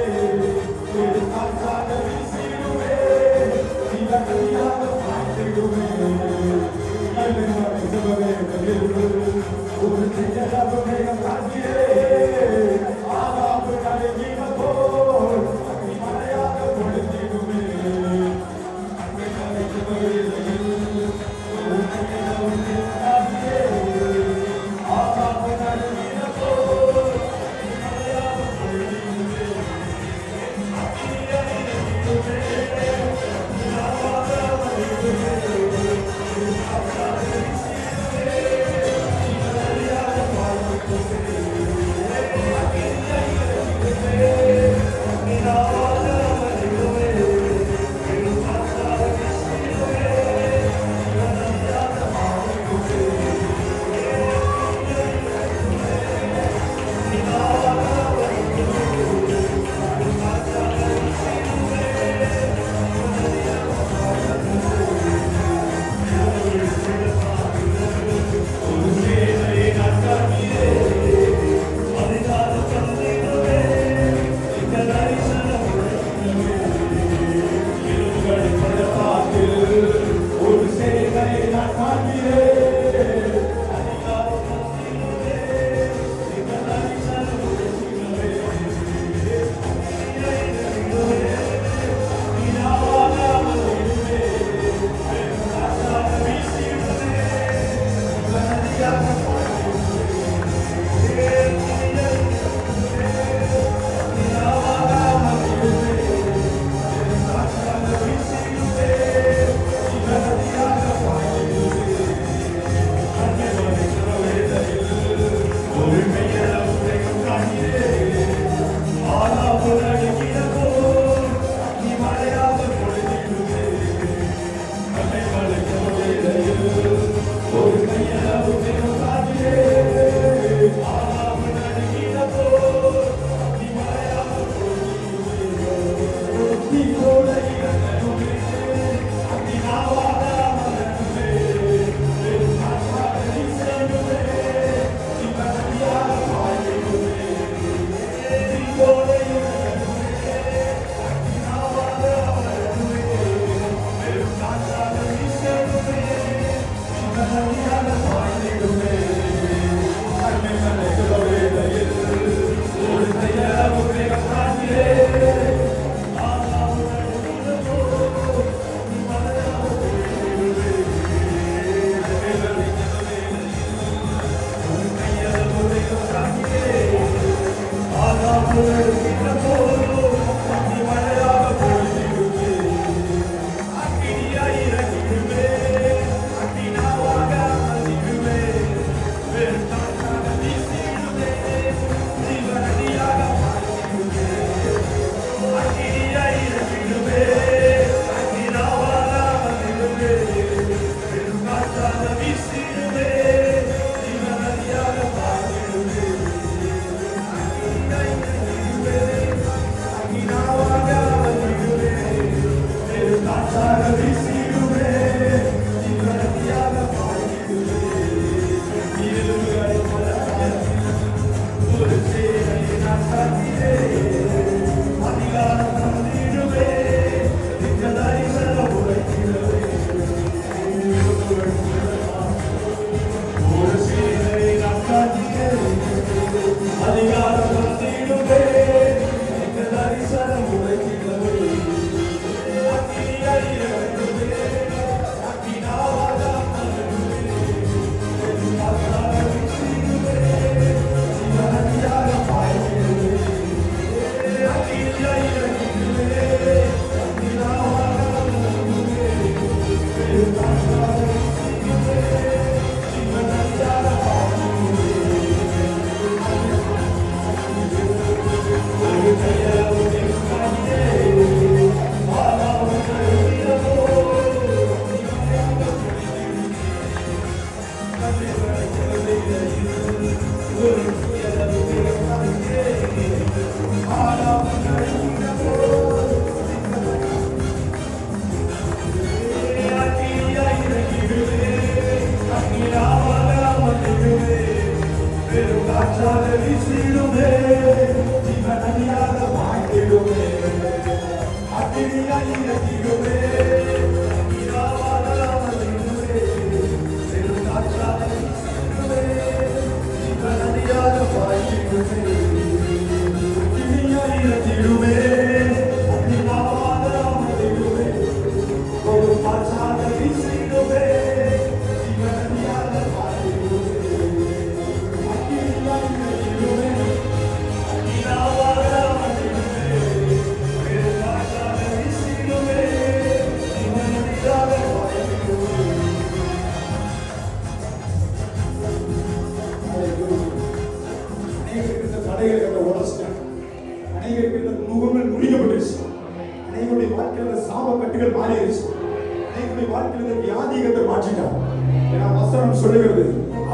சொல்லுகிறது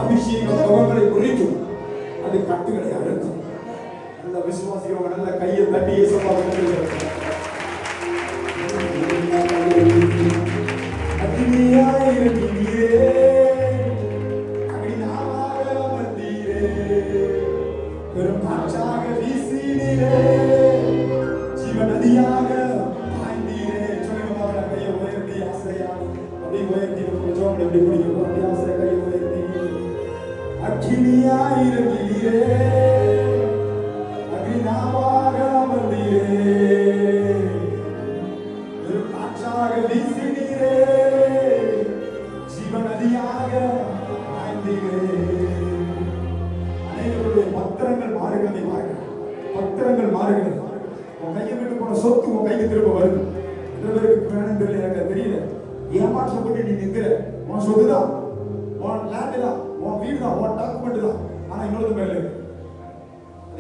அபிஷேகம் முகங்களை குறிக்கும், அது கட்டுகளை அழுத்தும். நல்ல விசுவாசிக்கிறவங்க நல்ல கையை தட்டி இயேசுவா பெரும் காற்றாக வீசினீரே, ஜீவநதியாக பாய்ந்தீரே. சொல்லுங்க கையை உயர்த்தி ஆசையா அப்படி உயர்த்தி கொஞ்சம் அப்படி பிடிக்கும். அப்படி ஆசையா கையை உயர்த்தி அக்கினியாயிருந்தீரே, அக்னிநாவாக அமர்ந்தீரே, பெரும் காற்றாக வீசினீரே, ஜீவநதியாக பாய்ந்தீரே. பத்திரங்கள் மாறுகிறதை பார்க்கிறேன். பத்திரங்கள் மாறுகிறது. உன் கையை விட்டு போன சொத்து உன் கைக்கு திரும்ப வருது. எனக்கு தெரியல. ஏமாற்றப்பட்டு நீ நிற்கிற. உன் சொத்து தான், உன் லேண்ட் தான், உன் வீடு தான், உன் டாக்குமெண்ட் தான். ஆனா இன்னொரு மேல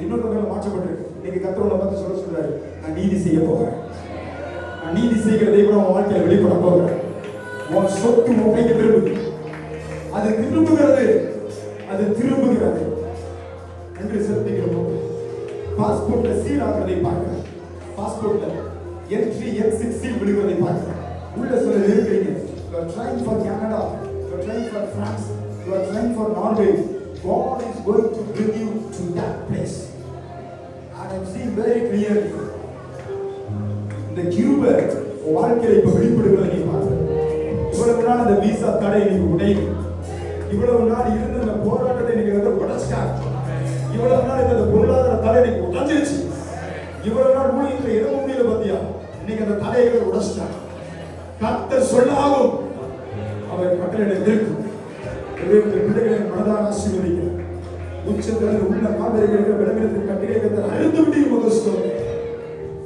இன்னொரு மேல மாற்றப்பட்டிருக்கு. இன்னைக்கு கர்த்தரோட பார்த்து சொல்றாரு, நான் நீதி செய்ய போகிறேன். நான் நீதி செய்கிற தெய்வம் உன் வாழ்க்கையில வெளிப்பட போகிறேன். உன் சொத்து உன் கைக்கு திரும்புது. அது திரும்புகிறது, அது திரும்புகிறது என்று செலுத்துகிறோம். பாஸ்போர்ட்ல சீல் ஆகிறதை பார்க்கிறேன். பாஸ்போர்ட்ல என்ட்ரி எக்ஸிட் சீல் விழுகிறதை பார்க்கிறேன். உள்ள சில இருக்கிறீங்க. You are trying for Canada, you are trying for France, you are trying for Norway. God is going to bring you to that place. And I am seeing very clearly. இந்த கிருபை வாழ்க்கையில இப்ப வெளிப்படுகிறதை நீ பார்க்கிறேன். இவ்வளவு நாள் அந்த விசா தடை நீங்க உடையும். இவ்வளவு நாள் இருந்த அந்த போராட்டத்தை நீங்க உடைச்சிட்டாங்க. இவ்வளவு நாள் இந்த பொருளாதார தடை நீங்க உடைஞ்சிருச்சு. இவ்வளவு நாள் ஊழியத்துல எதுவும் முடியல பாத்தியா, இன்னைக்கு அந்த தடைகளை உடைச்சிட்டாங்க. கர்த்தர் சொல்லாகும் அவர் கட்டளை இருக்கும். பிள்ளைகளை மனதான ஆசீர்வதிக்க உச்சத்தில் உள்ள காவிரிகளுக்கு விளம்பினத்தின் கட்டிகளை அழுந்து விட்டு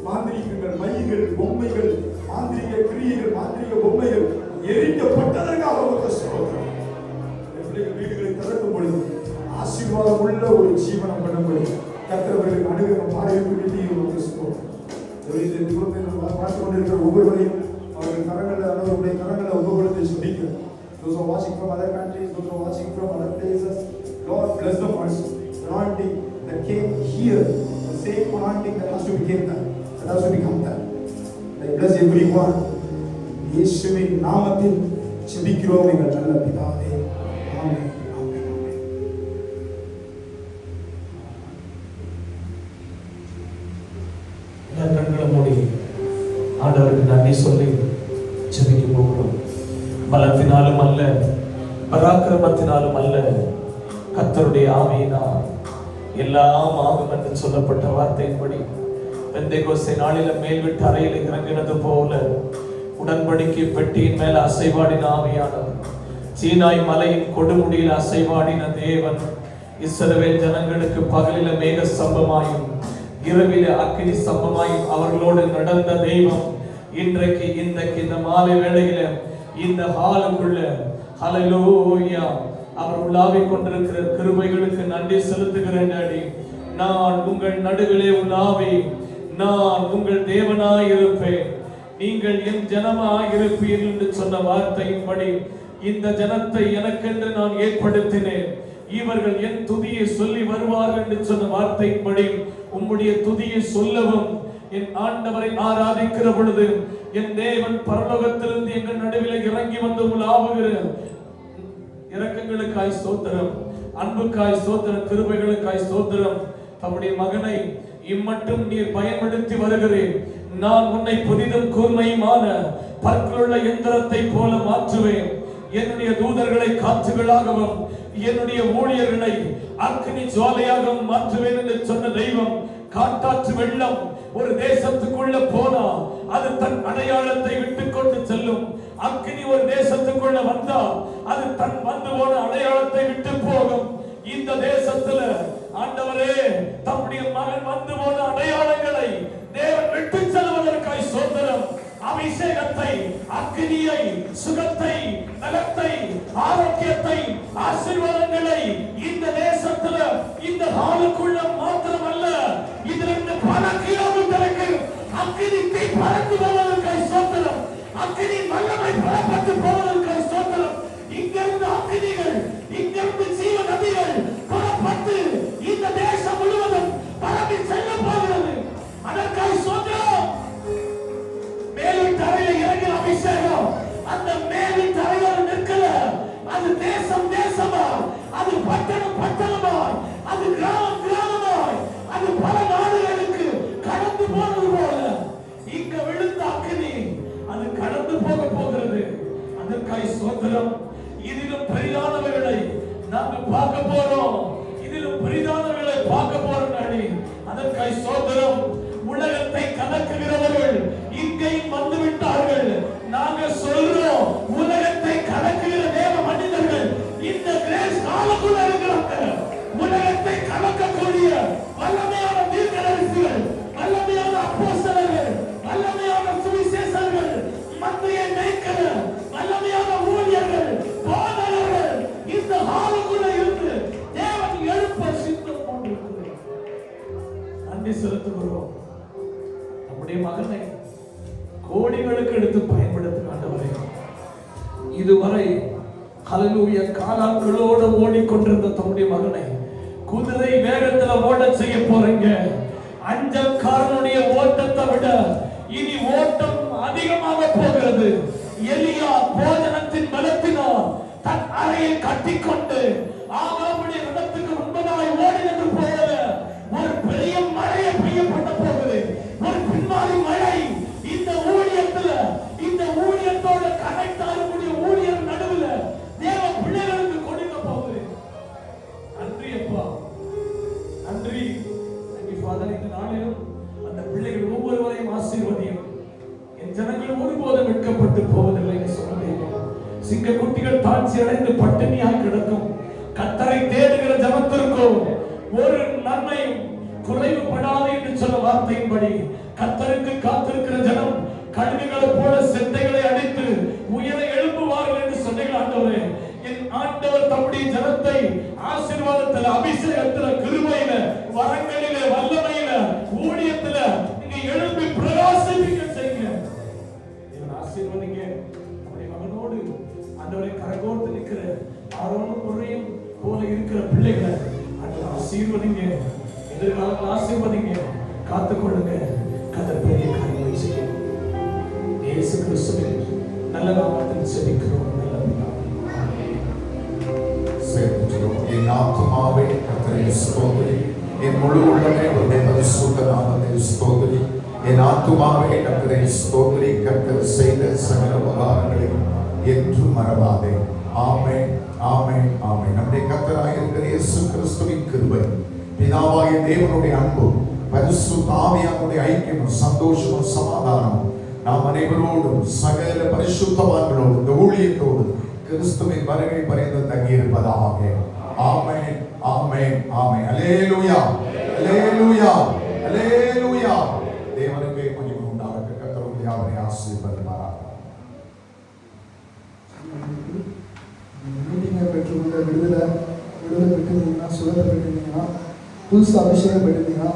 மாந்திரிகங்கள், மையங்கள், பொம்மைகள், மாந்திரிக கிரியைகள், மாந்திரிக பொம்மைகள் எரிக்கப்பட்டதற்காக வீடுகளை திறக்கும் பொழுது ஆசீர்வாதம் உள்ள ஒரு ஜீவனம் பண்ணும்பொழுது கர்த்தர்களுக்கு அனுகிரகம் பார்த்து கொண்டிருக்கிற ஒவ்வொருவரையும் அவர்கள் கரங்களில் அவர்களுடைய கரங்களில் உபகுலத்தை சொல்லிக்கிறோம். Those are watching from other countries, those are watching from other places, Lord bless them also. Anointing that came here, the same anointing that has to become that has to become that. I bless everyone. இயேசுவின் நாமத்தில் ஜெபிக்கிறோம் எங்கள் நல்ல பிதாவே. ஆமென். கண்களை மூடி ஆண்டவருக்கு நன்றி சொல்லி ஜெபிக்க போகிறோம். பலத்தினாலும் அல்ல, பராக்கிரமத்தினாலும் அல்ல, கர்த்தருடைய ஆவியினால் எல்லாம் ஆகும் என்று சொல்லப்பட்ட வார்த்தையின்படி பெந்தேகோஸ்தே நாளில மேல்விட்டு அறையில் இறங்கினது போல உடன்படிக்கை பெட்டியின் மேல் அசைவாடின ஆவியானவர், சீனாய் மலையின் கொடுமுடியில் அசைவாடின தேவன், இஸ்ரவேல் ஜனங்களுக்கு பகலில மேக ஸ்தம்பமாயும் இரவில அக்கினி ஸ்தம்பமாயும் அவர்களோடு நடந்த தெய்வம் இன்றைக்கு இந்த மாலை வேளையில இந்த ஹாலுக்குள்ள ஹல்லேலூயா அவர் உலாவிக் கொண்டிருக்கிற கிருபைகளுக்கு நன்றி செலுத்துகிறேன். டாடி, நான் உங்கள் நடுவிலே உலாவி நான் உங்கள் தேவனாய் இருப்பேன், நீங்கள் என் ஜனமாய் இருப்பீர்கள் என்று சொன்ன வார்த்தையின்படி இந்த ஜனத்தை எனக்கென்று நான் ஏற்படுத்தினேன், இவர்கள் என் துதியை சொல்லி வருவார்கள் என்று சொன்ன வார்த்தையின்படி உம்முடைய துதியை சொல்லவும் என் ஆண்டவரை ஆராதிக்கிற பொழுது என் தேவன் பரலோகத்திலிருந்து எங்கள் நடுவில் இறங்கி வந்து உலாவுகிற இரக்கங்களுக்காய் ஸ்தோத்திரம், அன்புக்காய் ஸ்தோத்திரம், கிருபைகளுக்காய் ஸ்தோத்திரம். தம்முடைய மகனை இம்மட்டும் நீர் பயன்படுத்தி வருகிறேன், நான் உன்னை புதிதும் கூர்மையுமான பற்களுள்ள எந்திரத்தை போல மாற்றுவேன். என்னுடைய தூதர்களை காற்றுகளாகவும் என்னுடைய ஊழியர்களை அக்கினி ஜுவாலையாகவும் மாற்றுவேன் என்று சொன்ன தெய்வம், காட்டாற்று வெள்ளம் ஒரு தேசத்துக்குள்ள போனா அது தன் அடையாளத்தை விட்டு கொண்டு செல்லும். அக்கினி ஒரு தேசத்துக்குள்ள வந்தா அது தன் வந்து போன அடையாளத்தை விட்டு போகும். இந்த தேசத்துல ஆண்டவரே தம்முடைய மகன் வந்து போன அடையாளங்களை தேவன் விட்டு செல்வதற்காய் சோதரம், அபிஷேகத்தை, அக்கினியை, சுகத்தை, நலத்தை, ஆரோக்கியத்தை, ஆசீர்வாதங்களை இந்த தேசத்துல இந்த நாளுக்குள்ள மாத்திரமல்ல, இதிலிருந்து பல கிலோமீட்டருக்கு அக்கினி தீ பறந்து போவதற்காய் சோதரம், அக்கினி வல்லமை பரப்பட்டு போவதற்காய் சோதரம். இங்கிருந்து அக்கினிகள், இங்கிருந்து ஜீவ நதிகள் புறப்பட்டு இந்த தேசம் முழுவதும் பரவி செல்ல போகிறது. அதற்காய் சோதரம். மேலின் தரையில இறங்கின அபிஷேகம் அந்த மேலின் தரையில நிற்கல. அது தேசம் தேசமா, அது பட்டணம் பட்டணமாய், அது கிராமம் கிராமமாய், அது பல நாடுகளுக்கு கடந்து போனது போல இங்க விழுந்த அக்கினி அது கடந்து போக போகிறது. அதற்காய் சோதரம். இதிலும் பெரிதானவர்களை நாங்கள் பார்க்க போறோம். இதிலும் பெரிதானவர்களை பார்க்க போறோம். அதற்காய் சோதரம். உலகத்தை கலக்குகிறவர்கள் இங்கேயும் வந்து விட்டார்கள். நாங்கள் சொல்றோம், உலகத்தை கலக்குகிற தேவ மனிதர்கள் இந்த கிரேஸ் காலக்குள்ள இருக்கிறாங்க. உலகத்தை கலக்கக்கூடிய வல்லமையான தீர்க்கதரிசிகள், வல்லமையான அப்போஸ்தலர்கள், வல்லமையான சுவிசேஷகர்கள், மந்தையை மேய்க்கிற வல்லமையான ஊழியர்கள், போதகர்கள் இந்த காலக்குள்ள இருந்து தேவன் எழுப்ப சித்தம் கொண்டிருக்கிறார். நன்றி செலுத்துகிறோம். நம்முடைய மகனை கோடிகளுக்கு எடுத்து பயன்படுத்த ஆண்டவரே, இதுவரை ஹல்லேலூயா காலாட்களோடு ஓடிக்கொண்டிருந்த தம்முடைய மகனை குதிரை வேகத்துல ஓட செய்ய போறீங்க. அஞ்சல்காரனுடைய ஓட்டத்தை விட இனி ஓட்டம் அதிகமாக போகிறது. எலியா போஜனத்தின் பலத்தினால் தன் அறையை கட்டிக்கொண்டு ஆகாவுடைய இடத்துக்கு முன்பதாய் ஓடினது போல ஒரு பெரிய மழையை பெய்யப்பட்ட போகுது. ஒரு பின்மாறி மழை இந்த ஊழியத்துல, இந்த ஊழியத்தோட கனெக்ட் ஆகக்கூடிய ஊழியர் நடுவுல தேவ பிள்ளைகளுக்கு கொடுக்க போகுது. நன்றி அப்பா, நன்றி. ஃபாதர், இந்த நாளிலும் அந்த பிள்ளைகள் ஒவ்வொருவரையும் ஆசீர்வதியும். என் ஜனங்கள் ஒருபோதும் வெட்கப்பட்டு போவதில்லை என்று சொன்னேன். சிங்க குட்டிகள் தாழ்ச்சி அடைந்து பட்டினியாய் கிடக்கும். கர்த்தரை தேடுகிற ஜனத்திற்கோ ஒரு நன்மையும் குறைவுபடாது என்று சொன்ன வார்த்தையின்படி கர்த்தருக்கு காத்திருக்கிற ஜனம் கழுகுகளை போல செட்டைகளை அடித்து உயர எழும்புவார்கள் என்று சொன்னீர்கள் ஆண்டவரே. என் ஆண்டவர் தம்முடைய ஜனத்தை ஆசீர்வாதத்தில், அபிஷேகத்தில், கிருபையில, வரங்களில, வல்லமையில, ஊழியத்துல நீங்க எழும்பி பிரகாசிக்க செய்யுங்க. இவன் ஆசீர்வதிங்க. நம்முடைய மகனோடு ஆண்டவரை கரகோர்த்து நிற்கிற ஆரோனும் முறையும் போல இருக்கிற பிள்ளைகளை ஆண்டவர் ஆசீர்வதிங்க. எதிர்காலத்தில் ஆசீர்வதிங்க. காத்துக்கொள்ளுங்க. கர்த்தர் பெரிய காரியங்களை செய்யும். இயேசு கிறிஸ்துவின் நல்ல நாமத்தில் செபிக்கிறோம். என் ஆத்துமாவே கர்த்தரை ஸ்தோத்திரி, என் முழு உள்ளமே அவருடைய பரிசுத்த நாமத்தை ஸ்தோத்திரி. என் ஆத்துமாவே கர்த்தரை ஸ்தோத்திரி. கர்த்தர் செய்த சகல உபகாரங்களை என்றும் மறவாதே. ஆமென், ஆமென், ஆமென். நம்முடைய கர்த்தராக இருக்கிற இயேசு கிறிஸ்துவின் கிருபை, பிதாவாகிய தேவனுடைய அன்பும், பரிசுத்த ஆவியானுடைய ஐக்கியமும், சந்தோஷமும், சமாதானமும் நாம் அனைவரோடும் சகல பரிசுத்தவான்களோடு இந்த ஊழியத்தோடு கிறிஸ்துவின் வருகை பரிந்து தங்கியிருப்பதாக. ஆமென், ஆமென், ஆமென். அல்லேலூயா, அல்லேலூயா, அல்லேலூயா. தேவனுக்கு மகிமை உண்டாகட்டும். கர்த்தர் அவரை ஆசீர்வதிப்பாராக. மீட்டிங்கை பெற்றுள்ள விடுதலை பெற்றிருந்தீங்கன்னா, சுகத்தை பெற்றிருந்தீங்கன்னா, புதுசு அபிஷேகம் பெற்றிருந்தீங்கன்னா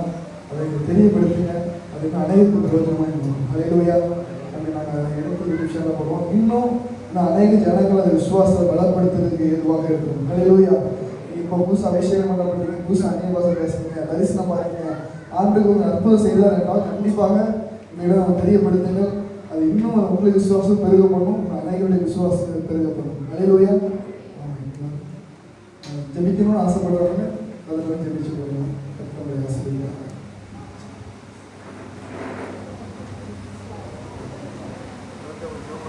அதை தெரியப்படுத்துங்க. அதுக்கு அனைத்து பிரயோஜனமாக இருக்கும். அல்லேலூயா. நாங்கள் எனக்கு விஷயம் போடுவோம். இன்னும் அநேக ஜனங்கள் அந்த விசுவாசத்தை பலப்படுத்துறதுக்கு ஏதுவாக இருக்கும். அல்லேலூயா. இப்போ புதுசு அபிஷேகம் பண்ணப்பட்டீங்க, புதுசு அந்நிய பாஷை பேசுறீங்க, தரிசனம் பாருங்க, ஆண்டுக்கு ஒரு அற்புதம் செய்தார் என்றால் கண்டிப்பாக உங்களிடம் தெரியப்படுத்துங்க. அது இன்னும் உங்களுக்கு விசுவாசம் பெருகப்படும், அநேகருடைய விசுவாசம் பெருகப்படும். அல்லேலூயா. ஜெபிக்கணும்னு ஆசைப்படுறவங்க அதில் ஜெபிச்சு போடுங்க.